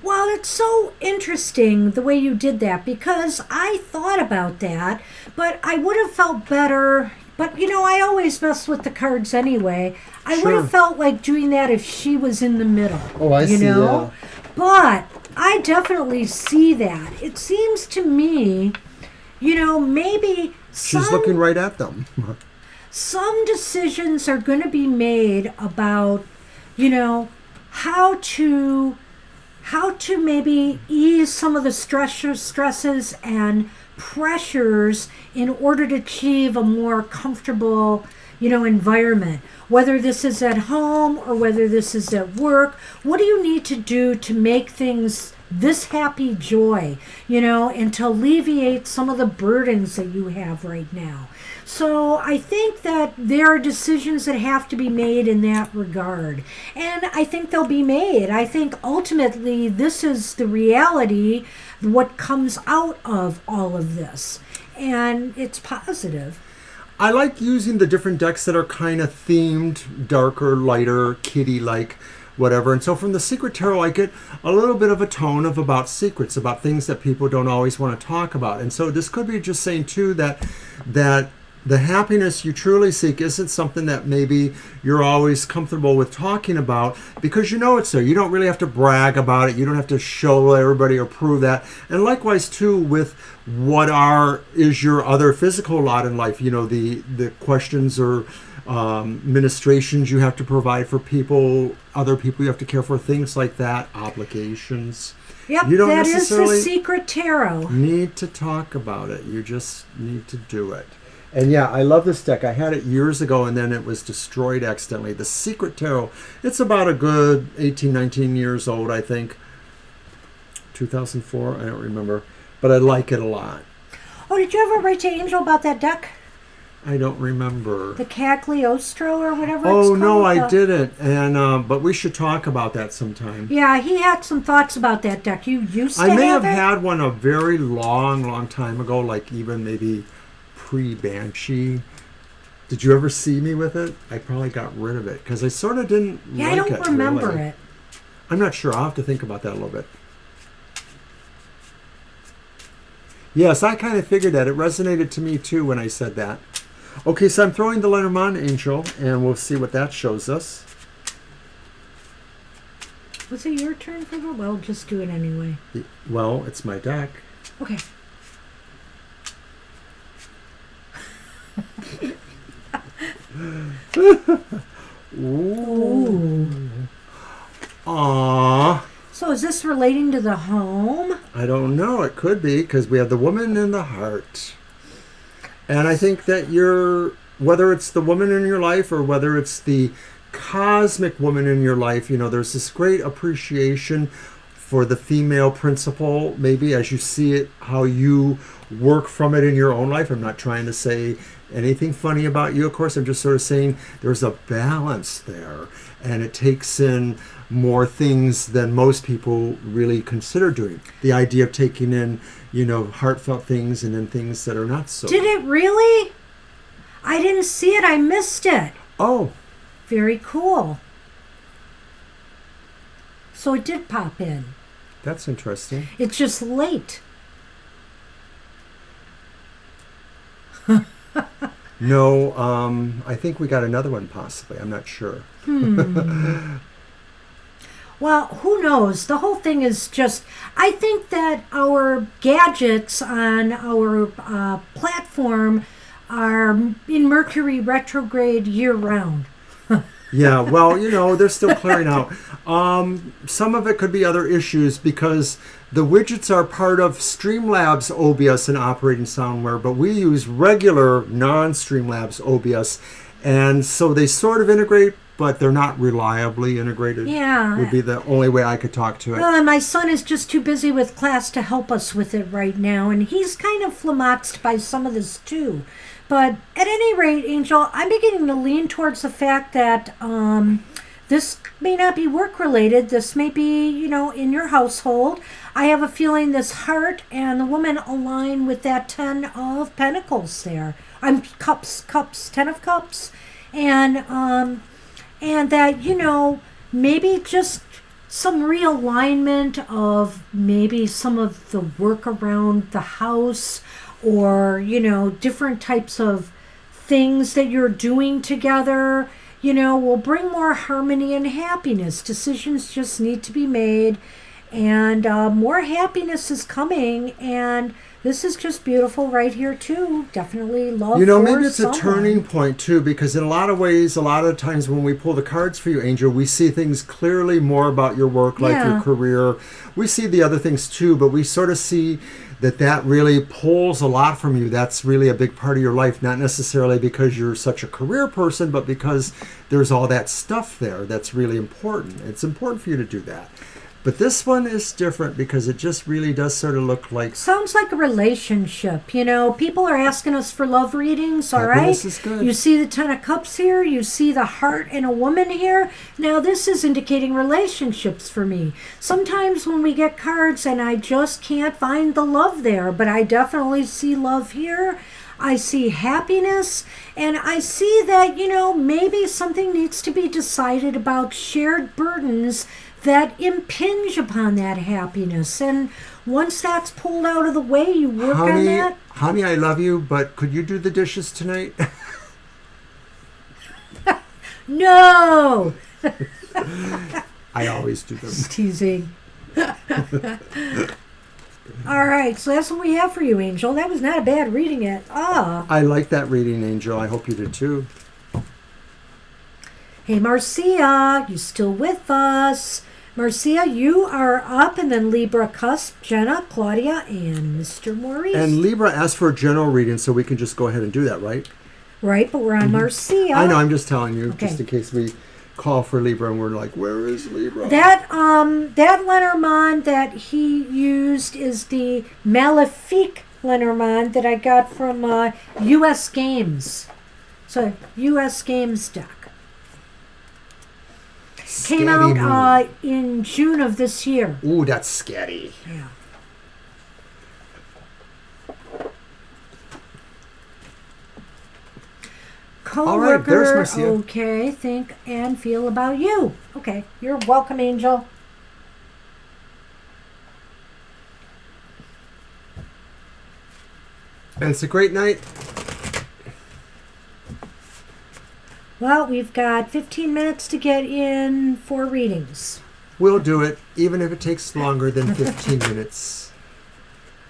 Speaker 1: Well, it's so interesting the way you did that, because I thought about that, but I would have felt better. But, you know, I always mess with the cards anyway. I would
Speaker 2: Sure.
Speaker 1: have felt like doing that if she was in the middle.
Speaker 2: Oh, I
Speaker 1: you
Speaker 2: see,
Speaker 1: know? But I definitely see that. It seems to me, you know, maybe
Speaker 2: She's looking right at them.
Speaker 1: some decisions are going to be made about, you know, how to maybe ease some of the stresses and pressures in order to achieve a more comfortable, environment. Whether this is at home or whether this is at work, what do you need to do to make things this happy joy, and to alleviate some of the burdens that you have right now? So I think that there are decisions that have to be made in that regard. And I think they'll be made. I think ultimately this is the reality, what comes out of all of this. And it's positive.
Speaker 2: I like using the different decks that are kind of themed, darker, lighter, kitty-like, whatever. And so from the Secret Tarot, I get a little bit of a tone of about secrets, about things that people don't always want to talk about. And so this could be just saying, too, that the happiness you truly seek isn't something that maybe you're always comfortable with talking about, because it's there. You don't really have to brag about it. You don't have to show everybody or prove that. And likewise, too, with what is your other physical lot in life, the questions or ministrations you have to provide for people, other people you have to care for, things like that, obligations.
Speaker 1: Yep,
Speaker 2: you don't
Speaker 1: that is the
Speaker 2: necessarily
Speaker 1: Secret Tarot.
Speaker 2: Need to talk about it. You just need to do it. And yeah, I love this deck. I had it years ago and then it was destroyed accidentally. The Secret Tarot. It's about a good 18, 19 years old, I think. 2004, I don't remember. But I like it a lot.
Speaker 1: Oh, did you ever write to Angel about that deck?
Speaker 2: I don't remember.
Speaker 1: The Cagliostro or whatever it's called?
Speaker 2: Oh, no, I didn't. And but we should talk about that sometime.
Speaker 1: Yeah, he had some thoughts about that deck. You used to have it?
Speaker 2: I may have had one a very long, long time ago, like even maybe pre-Banshee. Did you ever see me with it? I probably got rid of it because I sort of didn't like it.
Speaker 1: I don't remember
Speaker 2: really.
Speaker 1: it.
Speaker 2: I'm not sure. I'll have to think about that a little bit. Yes, I kind of figured that. It resonated to me too when I said that. Okay, so I'm throwing the Lenormand Angel, and we'll see what that shows us.
Speaker 1: Was it your turn for the? Well, just do it anyway.
Speaker 2: Well, it's my deck.
Speaker 1: Okay.
Speaker 2: Ooh. Aww.
Speaker 1: So is this relating to the home?
Speaker 2: I don't know. It could be, because we have the woman in the heart. And I think that whether it's the woman in your life or whether it's the cosmic woman in your life, there's this great appreciation for the female principle, maybe as you see it, how you work from it in your own life. I'm not trying to say anything funny about you, of course. I'm just sort of saying there's a balance there, and it takes in more things than most people really consider doing. The idea of taking in, heartfelt things and then things that are not so.
Speaker 1: Did it really? I didn't see it. I missed it.
Speaker 2: Oh.
Speaker 1: Very cool. So it did pop in.
Speaker 2: That's interesting.
Speaker 1: It's just late.
Speaker 2: No, I think we got another one possibly. I'm not sure.
Speaker 1: Well, who knows? The whole thing is just, I think that our gadgets on our platform are in Mercury retrograde year-round.
Speaker 2: Yeah, well, they're still clearing out. Some of it could be other issues because the widgets are part of Streamlabs OBS and operating soundware, but we use regular non-Streamlabs OBS, and so they sort of integrate, but they're not reliably integrated.
Speaker 1: Yeah.
Speaker 2: Would be the only way I could talk to it.
Speaker 1: Well, and my son is just too busy with class to help us with it right now, and he's kind of flummoxed by some of this too. But at any rate, Angel, I'm beginning to lean towards the fact that this may not be work-related. This may be, in your household. I have a feeling this heart and the woman align with that 10 of Pentacles there. Cups, 10 of Cups. And that, maybe just some realignment of maybe some of the work around the house, or, different types of things that you're doing together, will bring more harmony and happiness. Decisions just need to be made, and more happiness is coming, and This is just beautiful right here too. Definitely love.
Speaker 2: You know,
Speaker 1: for
Speaker 2: maybe it's
Speaker 1: someone.
Speaker 2: a turning point too, because in a lot of ways, a lot of times when we pull the cards for you, Angel, we see things clearly more about your work, like
Speaker 1: Yeah.
Speaker 2: your career. We see the other things too, but we sort of see that really pulls a lot from you. That's really a big part of your life, not necessarily because you're such a career person, but because there's all that stuff there that's really important. It's important for you to do that. But this one is different because it just really does sort of look like...
Speaker 1: Sounds like a relationship. You know, people are asking us for love readings, all right?
Speaker 2: Happiness is good.
Speaker 1: You see the Ten of Cups here. You see the heart in a woman here. Now, this is indicating relationships for me. Sometimes when we get cards and I just can't find the love there, but I definitely see love here. I see happiness, and I see that, you know, maybe something needs to be decided about shared burdens that impinge upon that happiness. And once that's pulled out of the way, you work on that.
Speaker 2: Honey, I love you, but could you do the dishes tonight?
Speaker 1: No!
Speaker 2: I always do them.
Speaker 1: Just teasing. All right, so that's what we have for you, Angel. That was not a bad reading at all.
Speaker 2: I like that reading, Angel. I hope you did too.
Speaker 1: Hey, Marcia, you still with us? Marcia, you are up, and then Libra, Cusp, Jenna, Claudia, and Mr. Maurice.
Speaker 2: And Libra asked for a general reading, so we can just go ahead and do that, right?
Speaker 1: Right, but we're on Marcia.
Speaker 2: I know, I'm just telling you,
Speaker 1: Okay.
Speaker 2: just in case we call for Libra and we're like, where is Libra?
Speaker 1: That Lenormand that he used is the Malefique Lenormand that I got from U.S. Games. So, U.S. Games deck. Came
Speaker 2: Scatty
Speaker 1: out in June of this year.
Speaker 2: Ooh, that's scatty.
Speaker 1: Yeah.
Speaker 2: All right, there's
Speaker 1: Co-worker,
Speaker 2: Marcia.
Speaker 1: okay, think and feel about you. Okay, you're welcome, Angel.
Speaker 2: And it's a great night.
Speaker 1: Well, we've got 15 minutes to get in 4 readings.
Speaker 2: We'll do it, even if it takes longer than 15 minutes.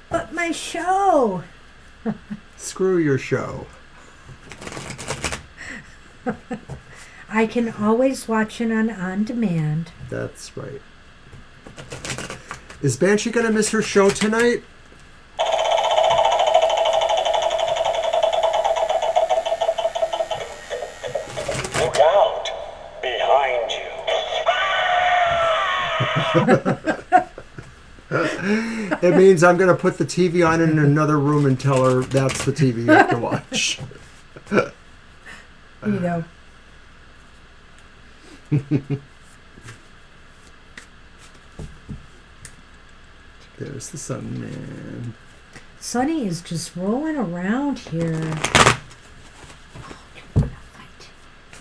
Speaker 1: But my show!
Speaker 2: Screw your show.
Speaker 1: I can always watch it on demand.
Speaker 2: That's right. Is Banshee going to miss her show tonight?
Speaker 3: Look out! Behind you.
Speaker 2: It means I'm going to put the TV on in another room and tell her that's the TV you have to watch.
Speaker 1: You know.
Speaker 2: There's the sun, man.
Speaker 1: Sunny is just rolling around here. Oh, you want to fight.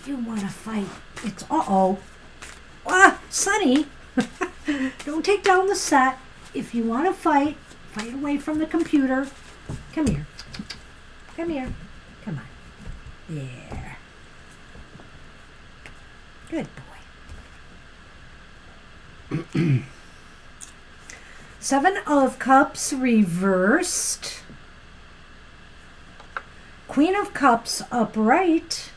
Speaker 1: You want to fight. It's, uh-oh. Ah, Sunny. Don't take down the set. If you want to fight, fight away from the computer. Come here. Come here. Come on. Yeah. Good boy. 7 of Cups reversed. Queen of Cups upright.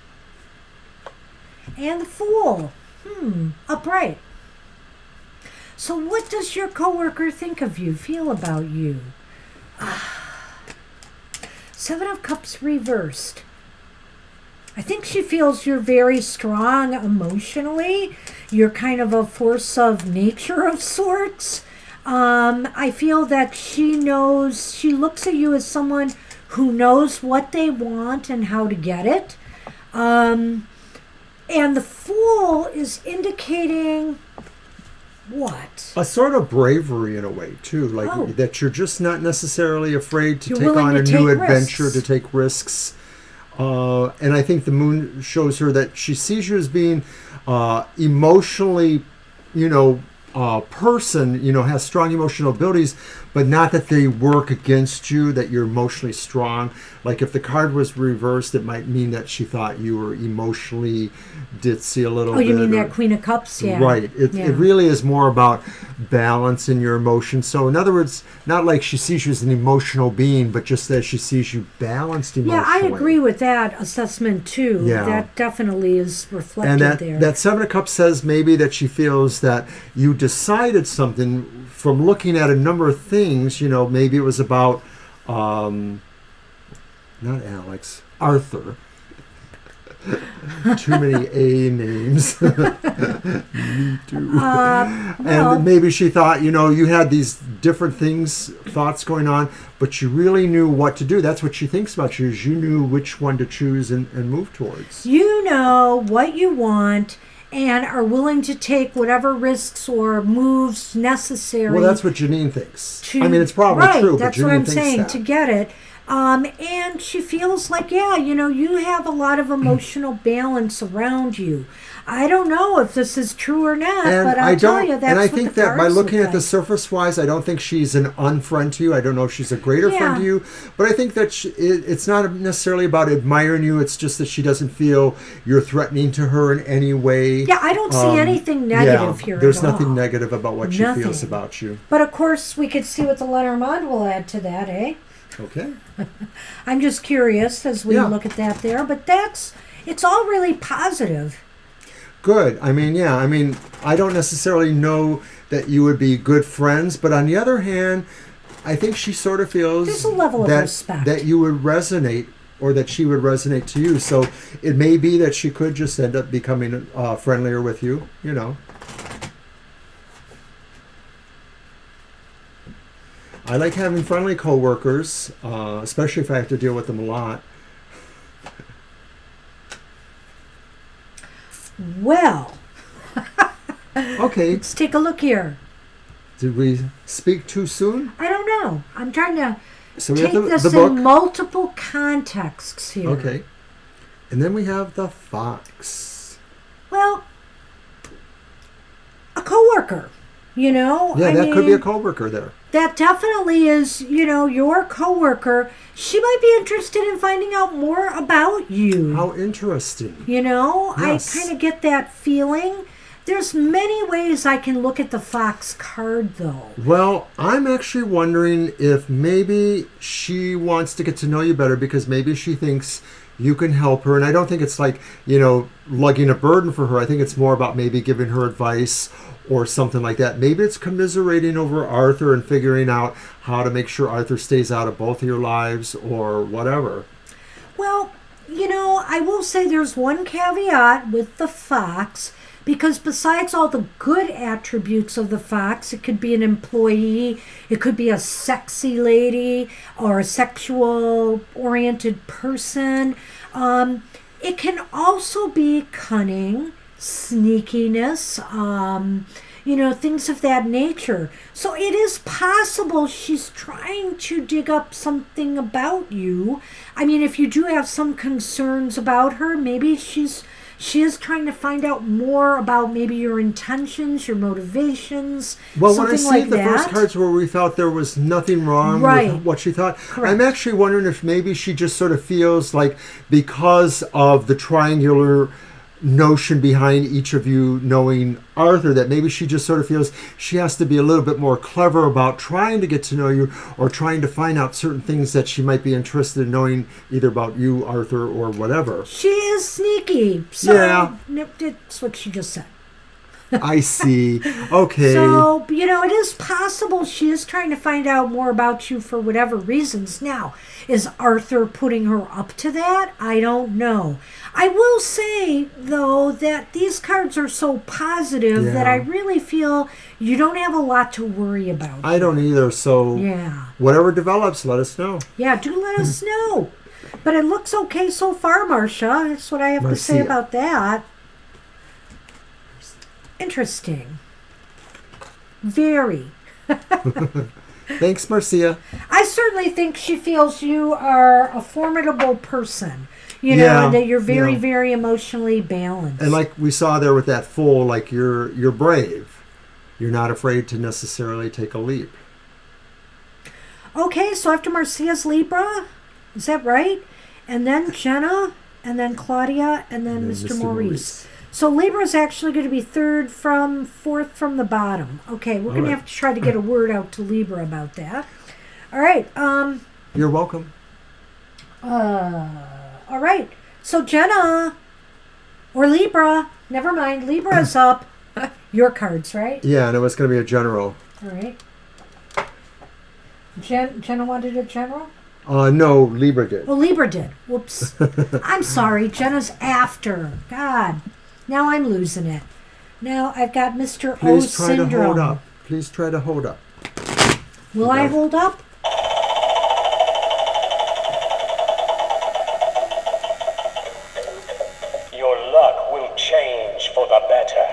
Speaker 1: And the Fool. Upright. So what does your coworker think of you, feel about you? 7 of Cups reversed. I think she feels you're very strong emotionally. You're kind of a force of nature of sorts. I feel that she looks at you as someone who knows what they want and how to get it. And the Fool is indicating what?
Speaker 2: A sort of bravery in a way, too. Like that you're just not necessarily afraid to take on a new adventure, to take risks. And I think the moon shows her that she sees you as being emotionally, person, has strong emotional abilities, but not that they work against you, that you're emotionally strong. Like if the card was reversed, it might mean that she thought you were emotionally ditzy a little bit.
Speaker 1: Oh, you mean that Queen of Cups? Yeah.
Speaker 2: Right. It really is more about balance in your emotions. So in other words, not like she sees you as an emotional being, but just that she sees you balanced emotionally.
Speaker 1: Yeah, I agree with that assessment too.
Speaker 2: Yeah.
Speaker 1: That definitely is reflected
Speaker 2: and
Speaker 1: there.
Speaker 2: that Seven of Cups says maybe that she feels that you decided something from looking at a number of things. Maybe it was about not Alex, Arthur. Too many A names. Me too. And maybe she thought, you had these different thoughts going on, but you really knew what to do. That's what she thinks about you, is you knew which one to choose and move towards.
Speaker 1: You know what you want and are willing to take whatever risks or moves necessary.
Speaker 2: Well, that's what Janine thinks. It's probably true,
Speaker 1: that's
Speaker 2: but Janine
Speaker 1: what I'm
Speaker 2: thinks
Speaker 1: saying,
Speaker 2: that.
Speaker 1: to get it. And she feels like, you have a lot of emotional balance around you. I don't know if this is true or not, but I'll tell you, that's
Speaker 2: and I
Speaker 1: what
Speaker 2: think
Speaker 1: the
Speaker 2: that by
Speaker 1: cards
Speaker 2: looking
Speaker 1: look
Speaker 2: at the
Speaker 1: like.
Speaker 2: surface-wise, I don't think she's an unfriend to you. I don't know if she's a greater friend to you, but I think that it's not necessarily about admiring you. It's just that she doesn't feel you're threatening to her in any way.
Speaker 1: Yeah, I don't see anything negative here
Speaker 2: There's
Speaker 1: at all.
Speaker 2: nothing negative about what
Speaker 1: Nothing.
Speaker 2: she feels about you.
Speaker 1: But of course, we could see what the Lenormand will add to that, eh?
Speaker 2: Okay.
Speaker 1: I'm just curious as we look at that there, but it's all really positive.
Speaker 2: Good. I don't necessarily know that you would be good friends, but on the other hand, I think she sort of feels
Speaker 1: There's a level of respect.
Speaker 2: that you would resonate, or that she would resonate to you. So it may be that she could just end up becoming friendlier with you, I like having friendly coworkers, especially if I have to deal with them a lot.
Speaker 1: Well,
Speaker 2: Okay.
Speaker 1: let's take a look here.
Speaker 2: Did we speak too soon?
Speaker 1: I don't know. I'm trying to
Speaker 2: So we
Speaker 1: take
Speaker 2: have
Speaker 1: this
Speaker 2: the book.
Speaker 1: in multiple contexts here.
Speaker 2: Okay. And then we have the fox.
Speaker 1: Well, a coworker,
Speaker 2: Yeah, that could be a coworker there.
Speaker 1: That definitely is, your coworker. She might be interested in finding out more about you.
Speaker 2: How interesting. Yes.
Speaker 1: I kind of get that feeling. There's many ways I can look at the fox card, though.
Speaker 2: Well, I'm actually wondering if maybe she wants to get to know you better, because maybe she thinks you can help her. And I don't think it's like, lugging a burden for her. I think it's more about maybe giving her advice or something like that. Maybe it's commiserating over Arthur and figuring out how to make sure Arthur stays out of both of your lives or whatever.
Speaker 1: Well, I will say there's one caveat with the fox, because besides all the good attributes of the fox, it could be an employee, it could be a sexy lady or a sexual-oriented person. It can also be cunning, sneakiness, things of that nature. So it is possible she's trying to dig up something about you. If you do have some concerns about her, maybe she is trying to find out more about maybe your intentions, your motivations,
Speaker 2: Well,
Speaker 1: something
Speaker 2: when I see
Speaker 1: like
Speaker 2: the
Speaker 1: that.
Speaker 2: first cards where we thought there was nothing wrong with what she thought,
Speaker 1: Correct.
Speaker 2: I'm actually wondering if maybe she just sort of feels like, because of the triangular notion behind each of you knowing Arthur, that maybe she just sort of feels she has to be a little bit more clever about trying to get to know you, or trying to find out certain things that she might be interested in knowing, either about you, Arthur, or whatever.
Speaker 1: She is sneaky. So
Speaker 2: Yeah.
Speaker 1: That's what she just said.
Speaker 2: I see. Okay.
Speaker 1: So, it is possible she is trying to find out more about you for whatever reasons. Now, is Arthur putting her up to that? I don't know. I will say, though, that these cards are so positive that I really feel you don't have a lot to worry about.
Speaker 2: I don't either, so whatever develops, let us know.
Speaker 1: Yeah, do let us know. But it looks okay so far, Marcia. That's what I have to say about that. Interesting. Very.
Speaker 2: Thanks, Marcia.
Speaker 1: I certainly think she feels you are a formidable person, and that you're very, very emotionally balanced.
Speaker 2: And like we saw there with that fool, like you're brave. you're not afraid to necessarily take a leap.
Speaker 1: Okay, so after Marcia's Libra, is that right? And then Jenna, and then Claudia, and then Mr. Maurice. So Libra is actually going to be fourth from the bottom. Okay, we're going to have to try to get a word out to Libra about that. All right.
Speaker 2: You're welcome.
Speaker 1: All right. So Jenna, or Libra, never mind. Libra is up. Your cards, right?
Speaker 2: Yeah, and it was going to be a general.
Speaker 1: All right. Jenna wanted a general?
Speaker 2: No, Libra did.
Speaker 1: Oh, Libra did. Whoops. I'm sorry. Jenna's after. God. Now I'm losing it. Now I've got Mr. O
Speaker 2: Please try
Speaker 1: syndrome.
Speaker 2: to hold up. Please try to hold up.
Speaker 1: Will I hold up?
Speaker 3: Your luck will change for the better.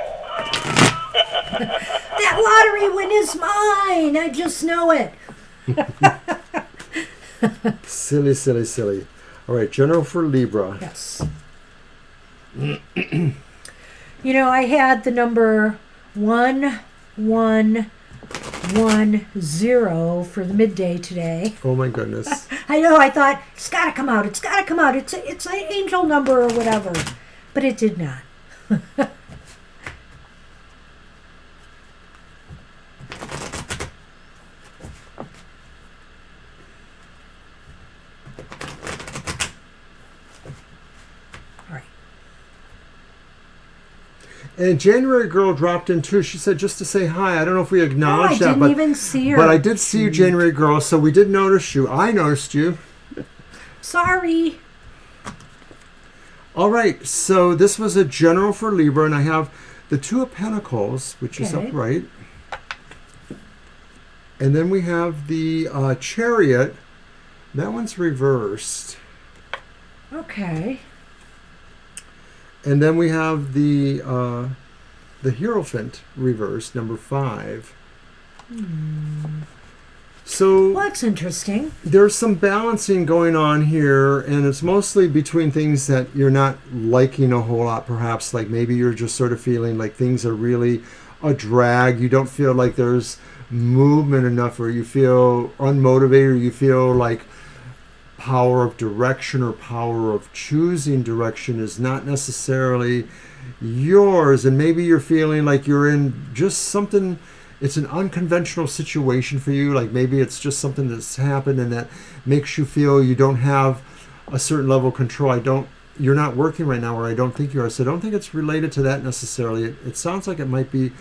Speaker 1: That lottery win is mine. I just know it.
Speaker 2: Silly, silly, silly. All right, general for Libra.
Speaker 1: Yes. You know, I had the number 1110 for the midday today.
Speaker 2: Oh my goodness.
Speaker 1: I know. I thought it's got to come out. It's got to come out. It's an angel number or whatever, but it did not.
Speaker 2: And January Girl dropped in too. She said just to say hi. I don't know if we acknowledged
Speaker 1: I
Speaker 2: that,
Speaker 1: didn't even see her.
Speaker 2: but I did see you, January Girl. So we did notice you. I noticed you.
Speaker 1: Sorry.
Speaker 2: All right. So this was a general for Libra, and I have the Two of Pentacles, which is upright, and then we have the Chariot. That one's reversed.
Speaker 1: Okay.
Speaker 2: And then we have the Hierophant reversed, number 5. So
Speaker 1: Well, that's interesting.
Speaker 2: there's some balancing going on here, and it's mostly between things that you're not liking a whole lot, perhaps. Like maybe you're just sort of feeling like things are really a drag. You don't feel like there's movement enough, or you feel unmotivated, or you feel like power of direction or power of choosing direction is not necessarily yours, and maybe you're feeling like you're in just something, it's an unconventional situation for you, like maybe it's just something that's happened and that makes you feel you don't have a certain level of control. You're not working right now, or I don't think you are, so I don't think it's related to that necessarily. It sounds like it might be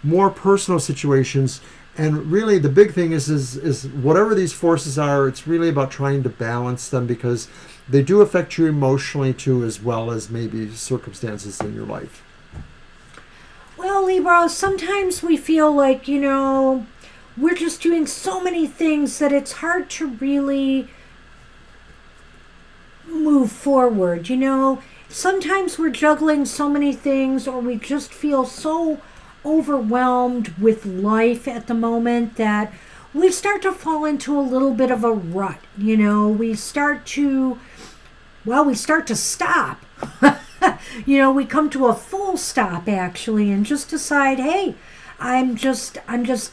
Speaker 2: more personal situations. And really, the big thing is whatever these forces are, it's really about trying to balance them, because they do affect you emotionally too, as well as maybe circumstances in your life.
Speaker 1: Well, Libra, sometimes we feel like, we're just doing so many things that it's hard to really move forward. Sometimes we're juggling so many things, or we just feel so overwhelmed with life at the moment that we start to fall into a little bit of a rut. We start to stop. We come to a full stop actually, and just decide, hey, I'm just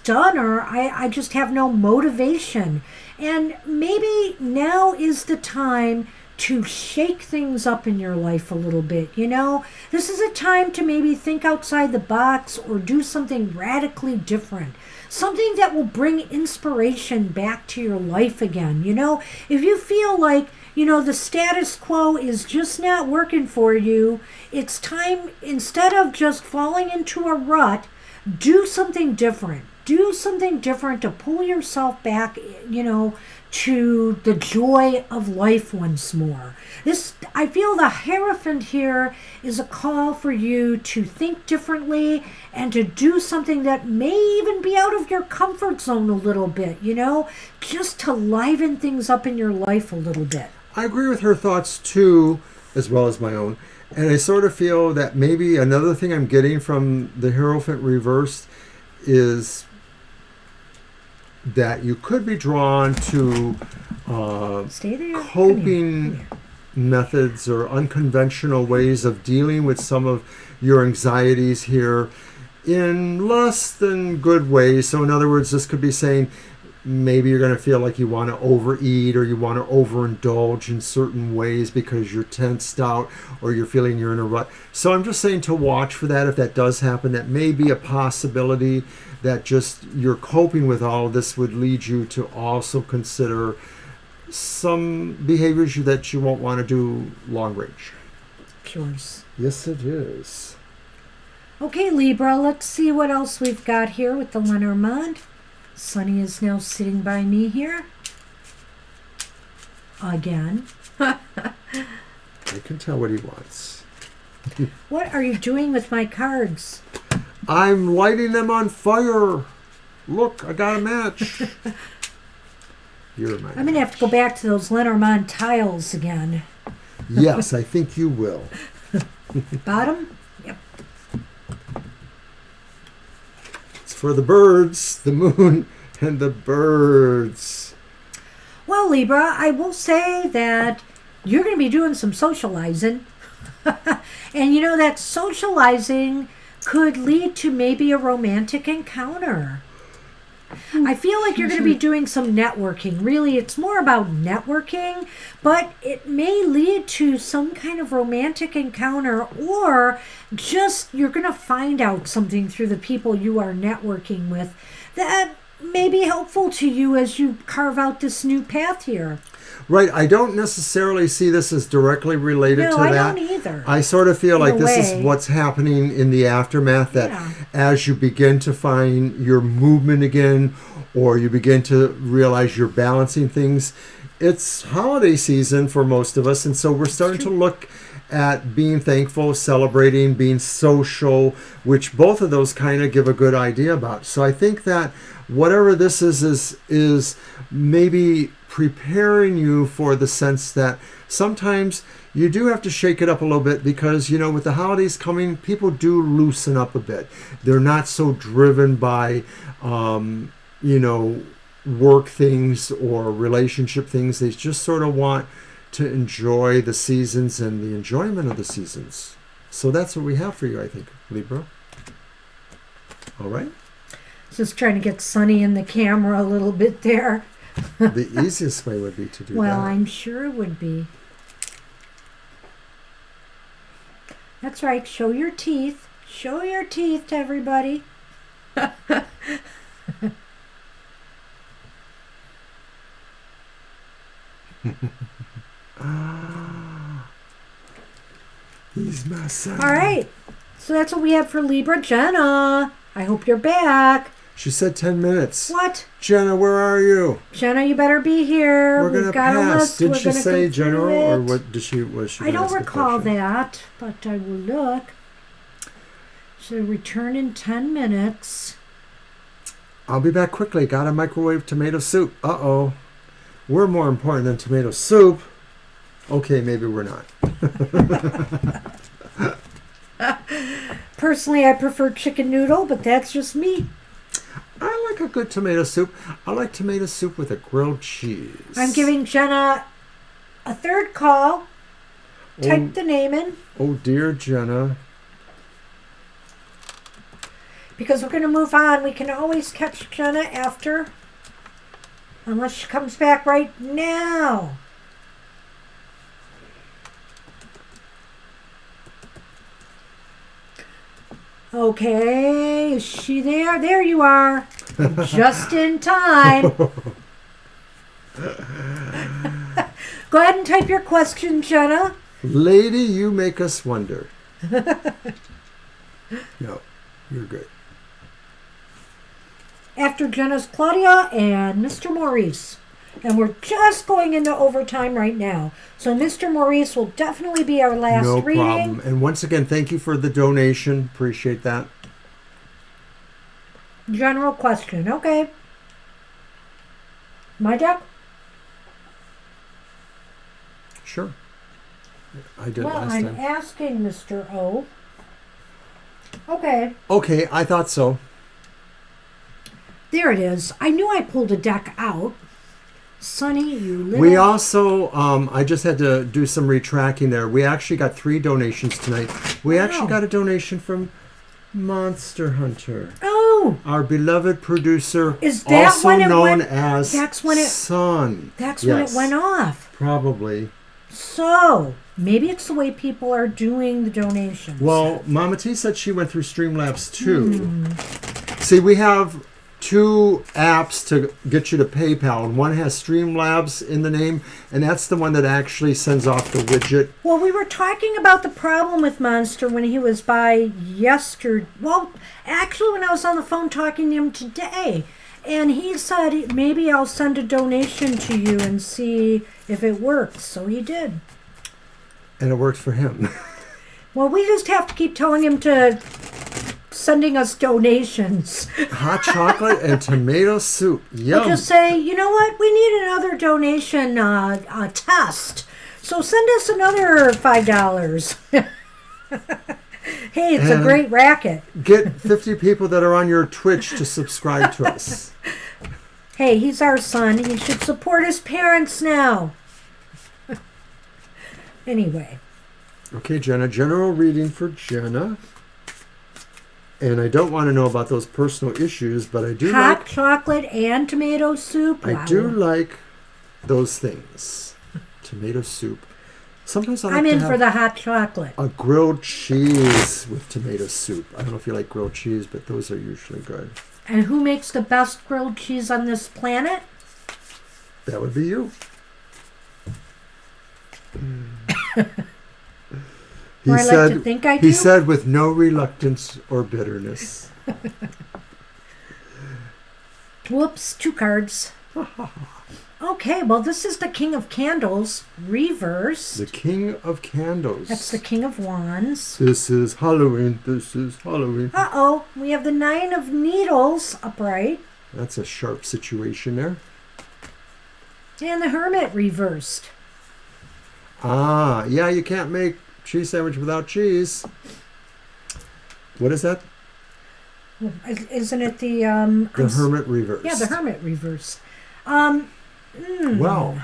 Speaker 1: done, or I just have no motivation. And maybe now is the time to shake things up in your life a little bit. This is a time to maybe think outside the box, or do something radically different, something that will bring inspiration back to your life again. If you feel like the status quo is just not working for you, it's time, instead of just falling into a rut, do something different. Do something different to pull yourself back, to the joy of life once more. I feel the Hierophant here is a call for you to think differently and to do something that may even be out of your comfort zone a little bit, just to liven things up in your life a little bit.
Speaker 2: I agree with her thoughts too, as well as my own. And I sort of feel that maybe another thing I'm getting from the Hierophant reversed is that you could be drawn to
Speaker 1: Stay there.
Speaker 2: coping methods or unconventional ways of dealing with some of your anxieties here in less than good ways. So in other words, this could be saying maybe you're going to feel like you want to overeat or you want to overindulge in certain ways because you're tensed out or you're feeling you're in a rut. So I'm just saying to watch for that. If that does happen, that may be a possibility that just you're coping with all of this would lead you to also consider some behaviors that you won't want to do long range.
Speaker 1: Yours.
Speaker 2: Yes, it is.
Speaker 1: Okay, Libra, let's see what else we've got here with the Lenormand. Sunny is now sitting by me here. Again.
Speaker 2: I can tell what he wants.
Speaker 1: What are you doing with my cards?
Speaker 2: I'm lighting them on fire. Look, I got a match. You're my
Speaker 1: I'm going to have to go back to those Lenormand tiles again.
Speaker 2: Yes, I think you will.
Speaker 1: Bottom? Yep.
Speaker 2: It's for the birds, the moon, and the birds.
Speaker 1: Well, Libra, I will say that you're going to be doing some socializing. And you know that socializing could lead to maybe a romantic encounter. I feel like you're going to be doing some networking. Really, it's more about networking, but it may lead to some kind of romantic encounter, or just you're going to find out something through the people you are networking with that may be helpful to you as you carve out this new path here.
Speaker 2: Right, I don't necessarily see this as directly related to that.
Speaker 1: No, I don't either.
Speaker 2: I sort of feel like
Speaker 1: In a
Speaker 2: this
Speaker 1: way.
Speaker 2: is what's happening in the aftermath, that
Speaker 1: Yeah.
Speaker 2: as you begin to find your movement again, or you begin to realize you're balancing things, it's holiday season for most of us, and so we're starting to look at being thankful, celebrating, being social, which both of those kind of give a good idea about. So I think that whatever this is maybe preparing you for the sense that sometimes you do have to shake it up a little bit, because, you know, with the holidays coming, people do loosen up a bit. They're not so driven by, you know, work things or relationship things. They just sort of want to enjoy the seasons and the enjoyment of the seasons. So that's what we have for you, I think, Libra. All right.
Speaker 1: Just trying to get Sunny in the camera a little bit there.
Speaker 2: The easiest way would be to do
Speaker 1: Well,
Speaker 2: that.
Speaker 1: I'm sure it would be. That's right. Show your teeth. Show your teeth to everybody.
Speaker 2: He's my son.
Speaker 1: All right. So that's what we have for Libra. Jenna, I hope you're back.
Speaker 2: She said 10 minutes.
Speaker 1: What?
Speaker 2: Jenna, where are you?
Speaker 1: Jenna, you better be here.
Speaker 2: We're
Speaker 1: We've
Speaker 2: gonna
Speaker 1: got a
Speaker 2: pass.
Speaker 1: list.
Speaker 2: Did
Speaker 1: We're
Speaker 2: she
Speaker 1: gonna
Speaker 2: say
Speaker 1: go through
Speaker 2: general,
Speaker 1: it.
Speaker 2: or what? Was she?
Speaker 1: I
Speaker 2: gonna
Speaker 1: don't
Speaker 2: ask a
Speaker 1: recall
Speaker 2: question?
Speaker 1: that, but I will look. So return in 10 minutes.
Speaker 2: I'll be back quickly. Got a microwave tomato soup. Uh-oh. We're more important than tomato soup. Okay, maybe we're not.
Speaker 1: Personally, I prefer chicken noodle, but that's just me.
Speaker 2: I like a good tomato soup. I like tomato soup with a grilled cheese.
Speaker 1: I'm giving Jenna a third call. Type the name in,
Speaker 2: Oh, dear Jenna.
Speaker 1: because we're going to move on. We can always catch Jenna after, unless she comes back right now. Okay, is she there? There you are. Just in time. Go ahead and type your question, Jenna.
Speaker 2: Lady, you make us wonder. No, you're good.
Speaker 1: After Jenna's Claudia and Mr. Maurice. And we're just going into overtime right now. So Mr. Maurice will definitely be our last
Speaker 2: No
Speaker 1: reading.
Speaker 2: problem. And once again, thank you for the donation. Appreciate that.
Speaker 1: General question. Okay. My deck?
Speaker 2: Sure. I did
Speaker 1: Well,
Speaker 2: last
Speaker 1: I'm
Speaker 2: time.
Speaker 1: asking Mr. O. Okay.
Speaker 2: Okay, I thought so.
Speaker 1: There it is. I knew I pulled a deck out. Sonny, you little...
Speaker 2: We also, I just had to do some retracking there. We actually got 3 donations tonight. We actually
Speaker 1: Wow.
Speaker 2: got a donation from Monster Hunter.
Speaker 1: Oh,
Speaker 2: Our beloved producer,
Speaker 1: is that
Speaker 2: also
Speaker 1: when it
Speaker 2: known
Speaker 1: went?
Speaker 2: as
Speaker 1: That's when it.
Speaker 2: Sun.
Speaker 1: That's when it
Speaker 2: Yes,
Speaker 1: went off.
Speaker 2: Probably.
Speaker 1: So maybe it's the way people are doing the donations.
Speaker 2: Well, Mama T said she went through Streamlabs too. See, we have two apps to get you to PayPal, and one has Streamlabs in the name, and that's the one that actually sends off the widget.
Speaker 1: Well, we were talking about the problem with Monster when he was by yesterday. Well, actually, when I was on the phone talking to him today, and he said maybe I'll send a donation to you and see if it works. So he did.
Speaker 2: And it worked for him.
Speaker 1: Well, we just have to keep telling him to sending us donations.
Speaker 2: Hot chocolate and tomato soup. Yum.
Speaker 1: We'll just say, you know what? We need another donation test. So send us another $5. Hey, it's a great racket.
Speaker 2: Get 50 people that are on your Twitch to subscribe to us.
Speaker 1: Hey, he's our son. He should support his parents now. Anyway.
Speaker 2: Okay, Jenna. General reading for Jenna. And I don't want to know about those personal issues, but I do
Speaker 1: Hot chocolate and tomato soup.
Speaker 2: I do like those things. Tomato soup. Sometimes I like
Speaker 1: I'm
Speaker 2: to
Speaker 1: in
Speaker 2: have
Speaker 1: for the hot chocolate.
Speaker 2: a grilled cheese with tomato soup. I don't know if you like grilled cheese, but those are usually good.
Speaker 1: And who makes the best grilled cheese on this planet?
Speaker 2: That would be you.
Speaker 1: Or I like to think I do.
Speaker 2: He said with no reluctance or bitterness.
Speaker 1: Whoops, 2 cards. Okay, well, this is the King of Candles, reversed.
Speaker 2: The King of Candles.
Speaker 1: That's the King of Wands.
Speaker 2: This is Halloween. This is Halloween.
Speaker 1: Uh-oh, we have the 9 of Needles upright.
Speaker 2: That's a sharp situation there.
Speaker 1: And the Hermit reversed.
Speaker 2: Ah, yeah, you can't make cheese sandwich without cheese. What is that?
Speaker 1: Isn't it the...
Speaker 2: The Hermit reversed.
Speaker 1: Yeah, the Hermit reversed.
Speaker 2: Wow.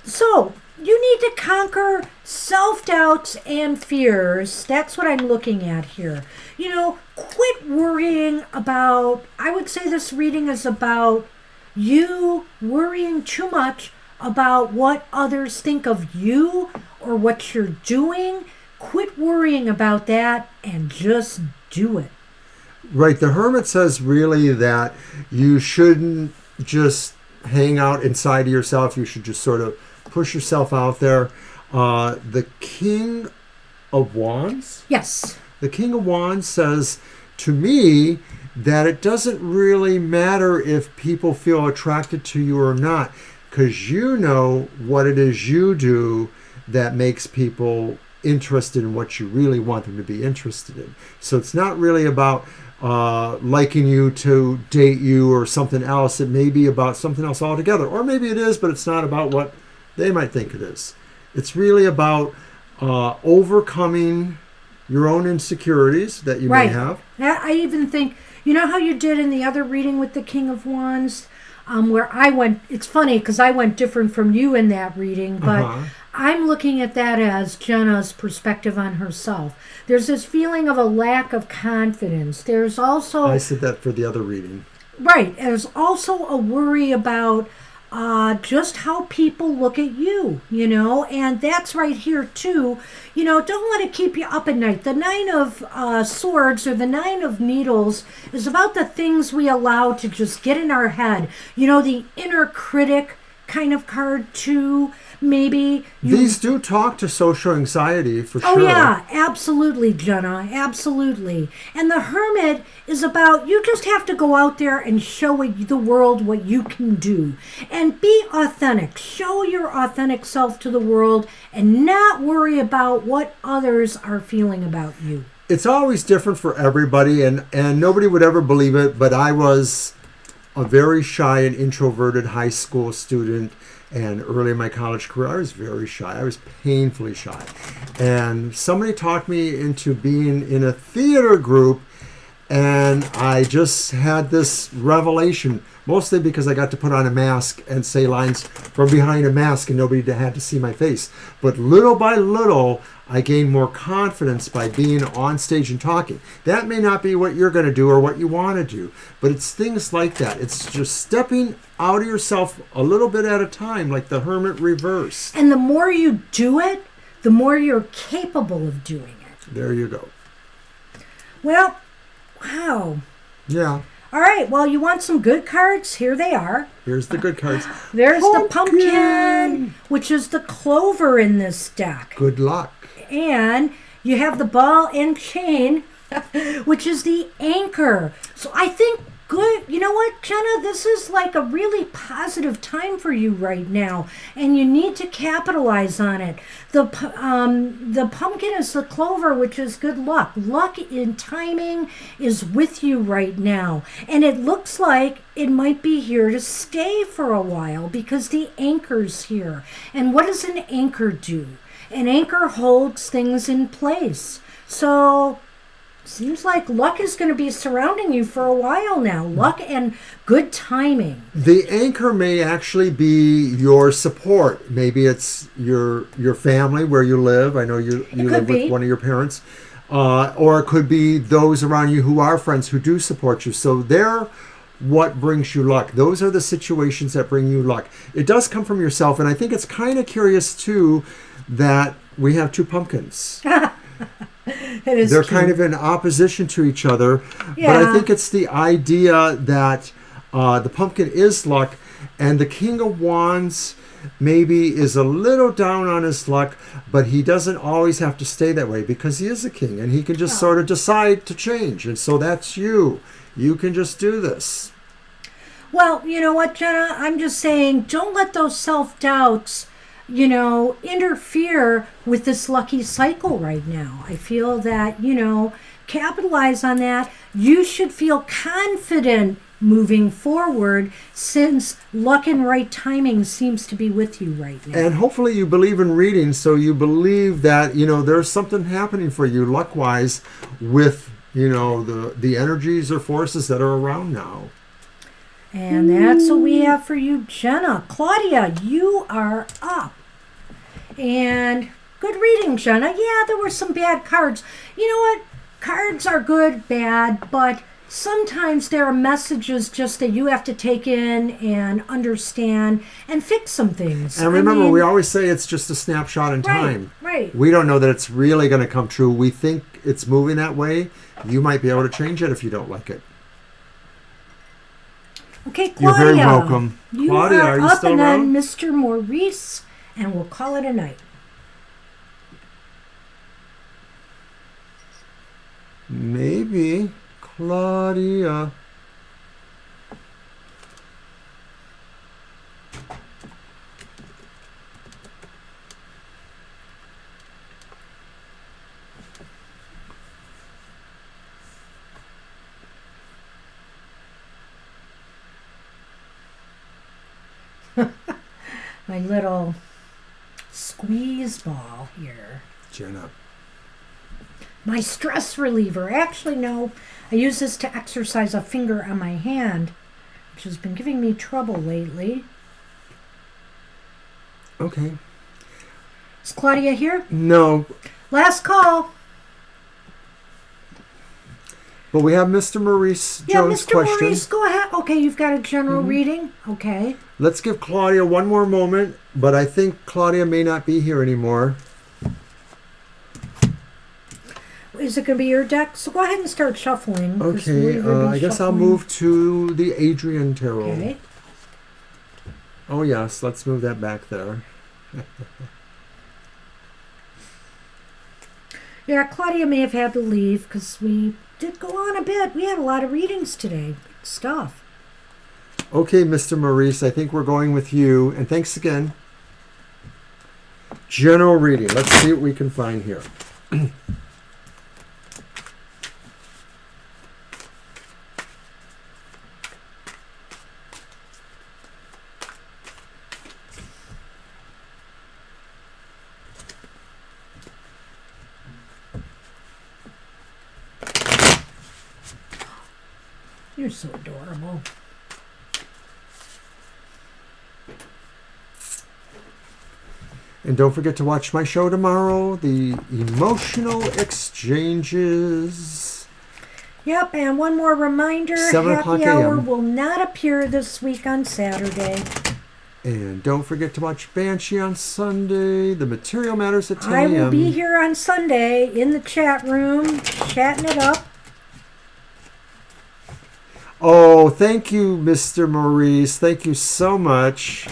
Speaker 1: So, you need to conquer self-doubts and fears. That's what I'm looking at here. You know, quit worrying about... I would say this reading is about you worrying too much about what others think of you or what you're doing. Quit worrying about that and just do it.
Speaker 2: Right. The Hermit says really that you shouldn't just hang out inside of yourself. You should just sort of push yourself out there. The King of Wands?
Speaker 1: Yes.
Speaker 2: The King of Wands says to me that it doesn't really matter if people feel attracted to you or not, because you know what it is you do that makes people interested in what you really want them to be interested in. So it's not really about liking you to date you or something else. It may be about something else altogether. Or maybe it is, but it's not about what they might think it is. It's really about overcoming your own insecurities that you may have.
Speaker 1: I even think, you know how you did in the other reading with the King of Wands? Where I went, it's funny because I went different from you in that reading, but I'm looking at that as Jenna's perspective on herself. There's this feeling of a lack of confidence. There's also...
Speaker 2: I said that for the other reading.
Speaker 1: Right. There's also a worry about just how people look at you, you know, and that's right here too. You know, don't let it keep you up at night. The 9 of Swords or the 9 of Needles is about the things we allow to just get in our head. You know, the inner critic kind of card too. Maybe
Speaker 2: these do talk to social anxiety for sure.
Speaker 1: Oh yeah, absolutely, Jenna, absolutely. And the Hermit is about you just have to go out there and show the world what you can do and be authentic. Show your authentic self to the world and not worry about what others are feeling about you.
Speaker 2: It's always different for everybody, and nobody would ever believe it, but I was a very shy and introverted high school student. And early in my college career, I was very shy. I was painfully shy. And somebody talked me into being in a theater group. And I just had this revelation, mostly because I got to put on a mask and say lines from behind a mask and nobody had to see my face. But little by little, I gained more confidence by being on stage and talking. That may not be what you're going to do or what you want to do, but it's things like that. It's just stepping out of yourself a little bit at a time, like the hermit reverse.
Speaker 1: And the more you do it, the more you're capable of doing it.
Speaker 2: There you go.
Speaker 1: Well, wow.
Speaker 2: Yeah.
Speaker 1: All right, well, you want some good cards? Here they are.
Speaker 2: Here's the good cards.
Speaker 1: There's the pumpkin, which is the clover in this deck.
Speaker 2: Good luck.
Speaker 1: And you have the ball and chain, which is the anchor. So I think good. You know what, Jenna? This is like a really positive time for you right now, and you need to capitalize on it. The pumpkin is the clover, which is good luck. Luck in timing is with you right now, and it looks like it might be here to stay for a while because the anchor's here. And what does an anchor do? An anchor holds things in place. So seems like luck is going to be surrounding you for a while now. Luck and good timing.
Speaker 2: The anchor may actually be your support. Maybe it's your family where you live. I know you live with one of your parents. Or it could be those around you who are friends who do support you. So they're what brings you luck. Those are the situations that bring you luck. It does come from yourself. And I think it's kind of curious, too, that we have two pumpkins. They're kind of in opposition to each other.
Speaker 1: Yeah.
Speaker 2: But I think it's the idea that the pumpkin is luck, and the King of Wands maybe is a little down on his luck, but he doesn't always have to stay that way because he is a king, and he can just sort of decide to change. And so that's you. You can just do this.
Speaker 1: Well, you know what, Jenna? I'm just saying, don't let those self-doubts, interfere with this lucky cycle right now. I feel that, capitalize on that. You should feel confident moving forward since luck and right timing seems to be with you right now.
Speaker 2: And hopefully you believe in reading, so you believe that, there's something happening for you luck-wise with, the energies or forces that are around now.
Speaker 1: And that's what we have for you, Jenna. Claudia, you are up. And good reading, Jenna. Yeah, there were some bad cards. You know what? Cards are good, bad, but sometimes there are messages just that you have to take in and understand and fix some things.
Speaker 2: And remember, we always say it's just a snapshot in time.
Speaker 1: Right.
Speaker 2: We don't know that it's really going to come true. We think it's moving that way. You might be able to change it if you don't like it.
Speaker 1: Okay, Claudia.
Speaker 2: You're very welcome. Claudia, are you still around?
Speaker 1: And then Mr. Maurice, and we'll call it a night.
Speaker 2: Maybe. Claudia.
Speaker 1: My little squeeze ball here.
Speaker 2: Jenna.
Speaker 1: My stress reliever. Actually, no. I use this to exercise a finger on my hand, which has been giving me trouble lately.
Speaker 2: Okay.
Speaker 1: Is Claudia here?
Speaker 2: No.
Speaker 1: Last call.
Speaker 2: But we have Mr. Maurice Jones'
Speaker 1: Mr.
Speaker 2: question.
Speaker 1: Maurice, go ahead. Okay, you've got a general reading. Okay.
Speaker 2: Let's give Claudia one more moment, but I think Claudia may not be here anymore.
Speaker 1: Is it going to be your deck? So go ahead and start shuffling.
Speaker 2: Okay, I guess I'll move to the Adrian Tarot.
Speaker 1: Okay.
Speaker 2: Oh yes, let's move that back there.
Speaker 1: Yeah, Claudia may have had to leave because we did go on a bit. We had a lot of readings today. Good stuff.
Speaker 2: Okay, Mr. Maurice, I think we're going with you. And thanks again. General reading. Let's see what we can find here.
Speaker 1: You're so adorable.
Speaker 2: And don't forget to watch my show tomorrow, The Emotional Exchanges.
Speaker 1: Yep, and one more reminder,
Speaker 2: 7 o'clock
Speaker 1: Happy Hour
Speaker 2: a.m.
Speaker 1: will not appear this week on Saturday.
Speaker 2: And don't forget to watch Banshee on Sunday. The material matters at 10 a.m.
Speaker 1: I will be here on Sunday in the chat room, chatting it up.
Speaker 2: Oh, thank you, Mr. Maurice. Thank you so much.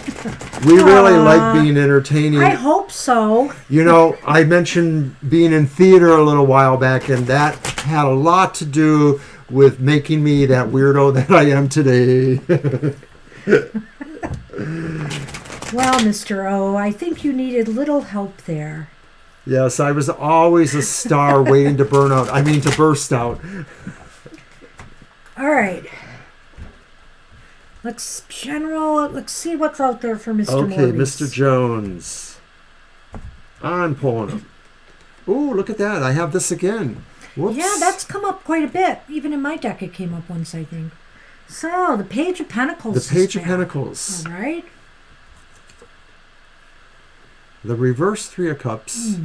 Speaker 2: We really like being entertaining.
Speaker 1: I hope so.
Speaker 2: You know, I mentioned being in theater a little while back, and that had a lot to do with making me that weirdo that I am today.
Speaker 1: Well, Mr. O, I think you needed little help there.
Speaker 2: Yes, I was always a star waiting to burst out.
Speaker 1: All right. Let's see what's out there for Mr.
Speaker 2: Okay,
Speaker 1: Maurice.
Speaker 2: Mr. Jones. I'm pulling him. Ooh, look at that. I have this again. Whoops.
Speaker 1: Yeah, that's come up quite a bit. Even in my deck it came up once, I think. So, the Page of Pentacles.
Speaker 2: The Page
Speaker 1: is
Speaker 2: of
Speaker 1: back.
Speaker 2: Pentacles.
Speaker 1: All right.
Speaker 2: The reverse Three of Cups.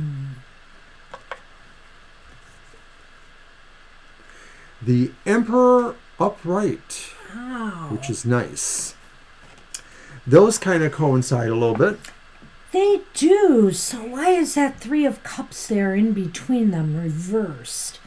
Speaker 2: The Emperor upright,
Speaker 1: Wow.
Speaker 2: which is nice. Those kind of coincide a little bit.
Speaker 1: They do. So why is that Three of Cups there in between them reversed?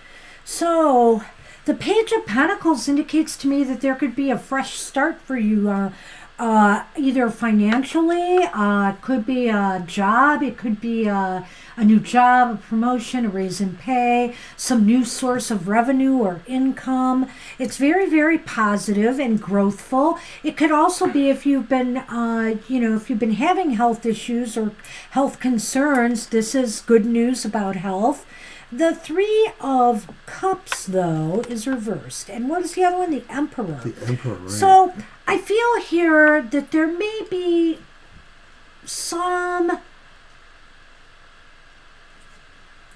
Speaker 1: So the Page of Pentacles indicates to me that there could be a fresh start for you, either financially, it could be a job, it could be a new job, a promotion, a raise in pay, some new source of revenue or income. It's very, very positive and growthful. It could also be if you've been, if you've been having health issues or health concerns, this is good news about health. The Three of Cups, though, is reversed. And what is the other one? The Emperor.
Speaker 2: The Emperor, right.
Speaker 1: So I feel here that there may be some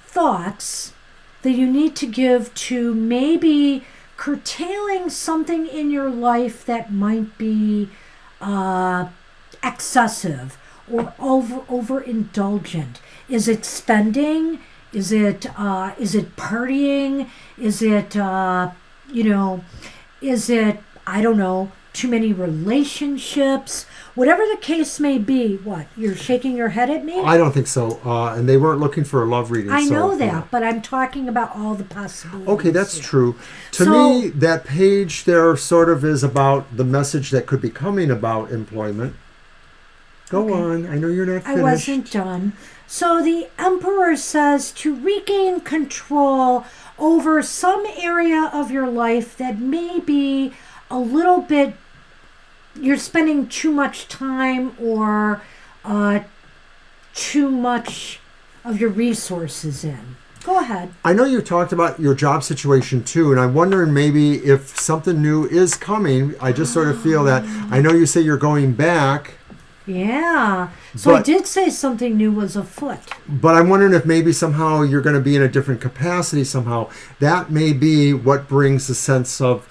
Speaker 1: thoughts that you need to give to maybe curtailing something in your life that might be excessive or overindulgent. Is it spending? Is it partying? Is it I don't know, too many relationships? Whatever the case may be. What, you're shaking your head at me?
Speaker 2: I don't think so. And they weren't looking for a love reading.
Speaker 1: I know
Speaker 2: so,
Speaker 1: that,
Speaker 2: yeah.
Speaker 1: but I'm talking about all the possibilities.
Speaker 2: Okay, that's
Speaker 1: here.
Speaker 2: true. To
Speaker 1: So-
Speaker 2: me, that page there sort of is about the message that could be coming about employment. Go on. I know you're not finished.
Speaker 1: I wasn't done. So the Emperor says to regain control over some area of your life that may be a little bit, you're spending too much time or too much of your resources in. Go ahead.
Speaker 2: I know you talked about your job situation too, and I'm wondering maybe if something new is coming. I just sort of feel that. I know you say you're going back.
Speaker 1: Yeah. So I
Speaker 2: But-
Speaker 1: did say something new was afoot.
Speaker 2: But I'm wondering if maybe somehow you're going to be in a different capacity somehow. That may be what brings a sense of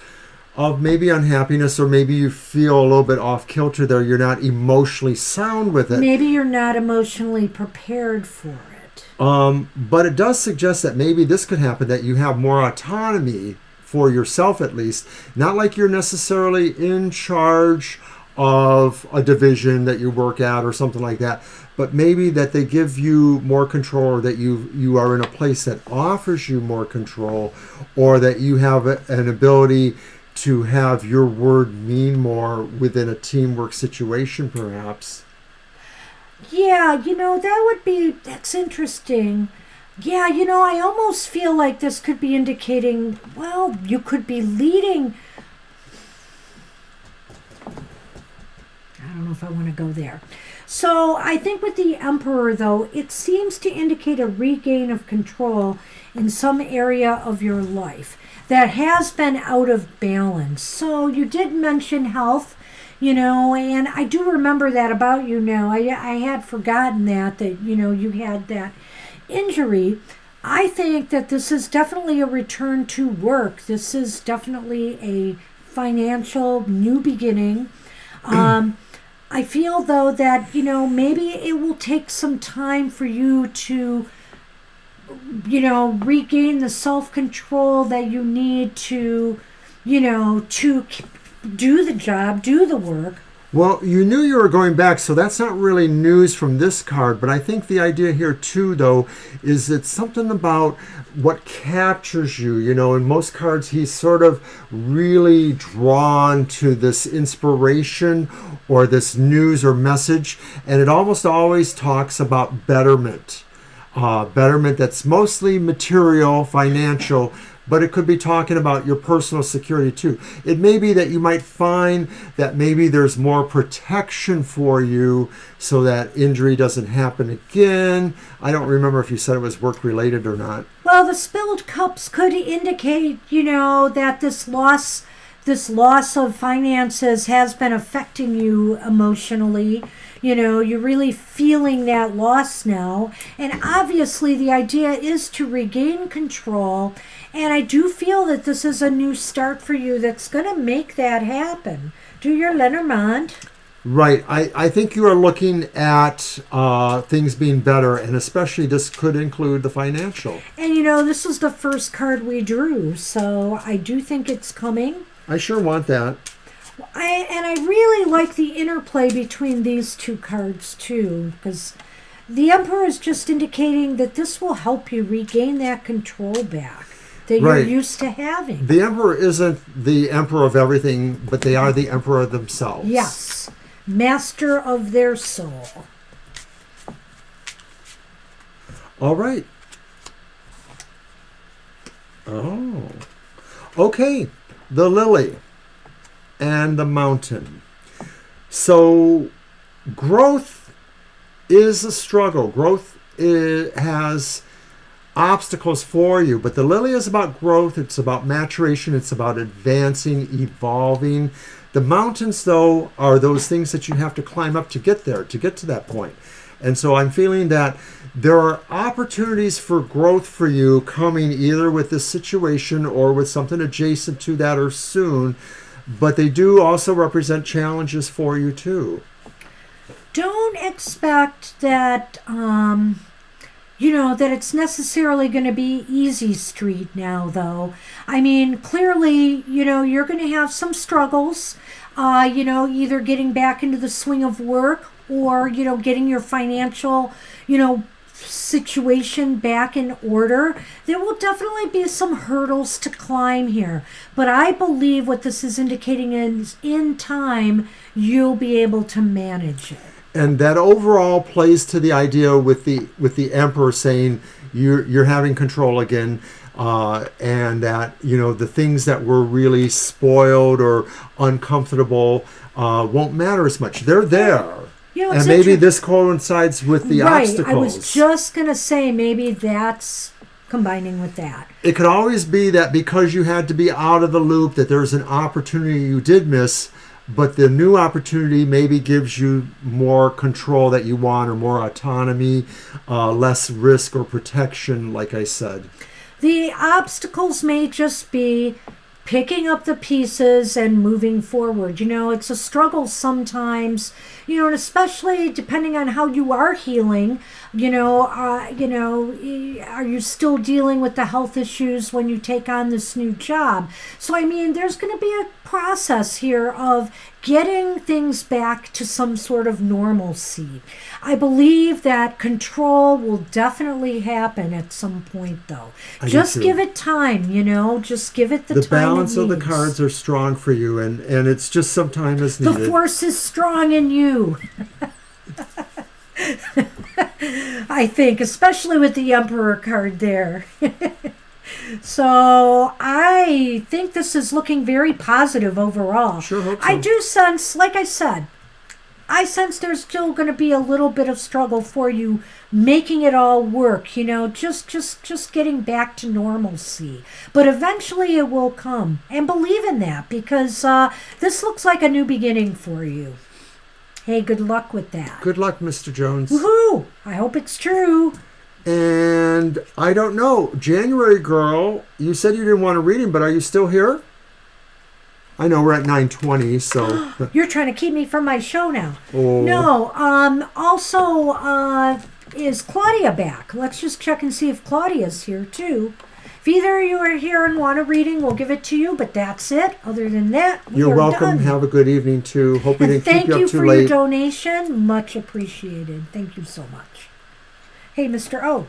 Speaker 2: maybe unhappiness, or maybe you feel a little bit off kilter there. You're not emotionally sound with it.
Speaker 1: Maybe you're not emotionally prepared for it.
Speaker 2: But it does suggest that maybe this could happen, that you have more autonomy for yourself at least. Not like you're necessarily in charge of a division that you work at or something like that, but maybe that they give you more control, or that you are in a place that offers you more control, or that you have an ability to have your word mean more within a teamwork situation perhaps.
Speaker 1: Yeah, that's interesting. Yeah, I almost feel like this could be indicating, well, you could be leading. I don't know if I want to go there. So I think with the Emperor, though, it seems to indicate a regain of control in some area of your life that has been out of balance. So you did mention health, and I do remember that about you now. I had forgotten that you had that injury. I think that this is definitely a return to work. This is definitely a financial new beginning. I feel, though, that, maybe it will take some time for you to, regain the self-control that you need to, to do the job, do the work.
Speaker 2: Well, you knew you were going back, so that's not really news from this card. But I think the idea here, too, though, is it's something about what captures you. In most cards, he's sort of really drawn to this inspiration or this news or message. And it almost always talks about betterment. Betterment that's mostly material, financial, but it could be talking about your personal security too. It may be that you might find that maybe there's more protection for you so that injury doesn't happen again. I don't remember if you said it was work related or not.
Speaker 1: Well, the spilled cups could indicate, that this loss of finances has been affecting you emotionally. You're really feeling that loss now. And obviously the idea is to regain control. And I do feel that this is a new start for you that's going to make that happen. Do your Lenormand.
Speaker 2: Right. I think you are looking at things being better, and especially this could include the financial.
Speaker 1: And this is the first card we drew, so I do think it's coming.
Speaker 2: I sure want that.
Speaker 1: I really like the interplay between these two cards too, because the Emperor is just indicating that this will help you regain that control back that you're used to having.
Speaker 2: The Emperor isn't the Emperor of everything, but they are the Emperor themselves.
Speaker 1: Yes. Master of their soul.
Speaker 2: All right. Oh. Okay. The Lily and the Mountain. So growth is a struggle. Growth has obstacles for you, but the Lily is about growth. It's about maturation. It's about advancing, evolving. The mountains, though, are those things that you have to climb up to get there, to get to that point. And so I'm feeling that there are opportunities for growth for you coming either with this situation or with something adjacent to that or soon, but they do also represent challenges for you too.
Speaker 1: Don't expect that, that it's necessarily going to be easy street now, though. I mean, clearly, you're going to have some struggles, either getting back into the swing of work or, getting your financial, situation back in order. There will definitely be some hurdles to climb here. But I believe what this is indicating is in time, you'll be able to manage it.
Speaker 2: And that overall plays to the idea with the Emperor saying you're having control again, and that the things that were really spoiled or uncomfortable won't matter as much. They're there, and maybe this coincides with the obstacles.
Speaker 1: I was just gonna say maybe that's combining with that.
Speaker 2: It could always be that because you had to be out of the loop, that there's an opportunity you did miss. But the new opportunity maybe gives you more control that you want, or more autonomy, less risk or protection, like I said.
Speaker 1: The obstacles may just be picking up the pieces and moving forward. It's a struggle sometimes, and especially depending on how you are healing, are you still dealing with the health issues when you take on this new job? So, I mean, there's going to be a process here of getting things back to some sort of normalcy. I believe that control will definitely happen at some point, though. Just give it time, just give it the time.
Speaker 2: The balance of the cards are strong for you, and it's just some time is needed.
Speaker 1: The force is strong in you. I think, especially with the Emperor card there. So I think this is looking very positive overall.
Speaker 2: Sure hope so.
Speaker 1: I do sense, like I said, there's still going to be a little bit of struggle for you making it all work, just getting back to normalcy. But eventually it will come. And believe in that, because this looks like a new beginning for you. Hey, good luck with that.
Speaker 2: Good luck, Mr. Jones.
Speaker 1: Woohoo! I hope it's true.
Speaker 2: And I don't know, January girl, you said you didn't want a reading, but are you still here? I know we're at 9:20, so.
Speaker 1: You're trying to keep me from my show now.
Speaker 2: Oh.
Speaker 1: No. Also, is Claudia back? Let's just check and see if Claudia's here too. If either of you are here and want a reading, we'll give it to you. But that's it. Other than that,
Speaker 2: You're welcome.
Speaker 1: Done.
Speaker 2: Have a good evening too. Hope we
Speaker 1: And
Speaker 2: didn't keep
Speaker 1: thank
Speaker 2: you
Speaker 1: you
Speaker 2: up too
Speaker 1: for
Speaker 2: late.
Speaker 1: your donation. Much appreciated. Thank you so much. Hey, Mr. O.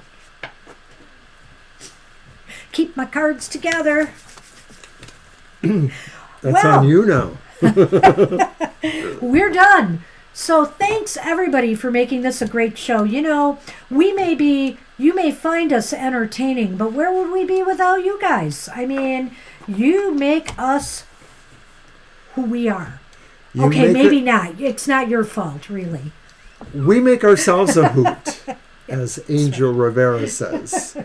Speaker 1: Keep my cards together.
Speaker 2: That's on you now.
Speaker 1: We're done. So thanks everybody for making this a great show. You know, you may find us entertaining, but where would we be without you guys? I mean, you make us who we are. Okay, maybe not. It's not your fault, really.
Speaker 2: We make ourselves a hoot, as Angel Rivera says.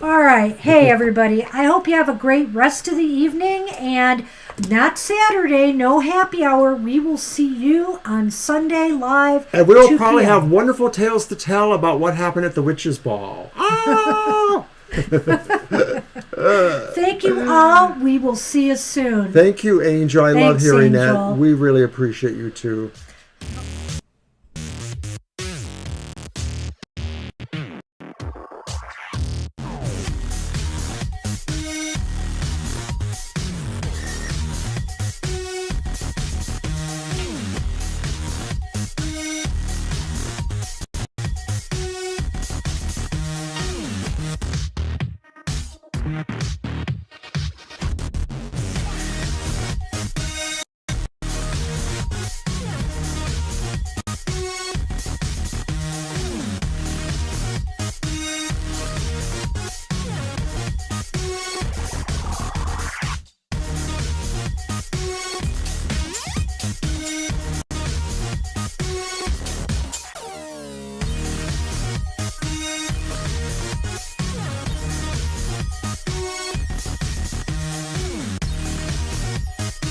Speaker 1: All right. Hey, everybody. I hope you have a great rest of the evening. And not Saturday, no happy hour. We will see you on Sunday live.
Speaker 2: And we'll
Speaker 1: 2
Speaker 2: probably
Speaker 1: p.m.
Speaker 2: have wonderful tales to tell about what happened at the witch's ball. Oh!
Speaker 1: Thank you all. We will see you soon.
Speaker 2: Thank you, Angel. I love
Speaker 1: Thanks,
Speaker 2: hearing
Speaker 1: Angel.
Speaker 2: that. We really appreciate you too.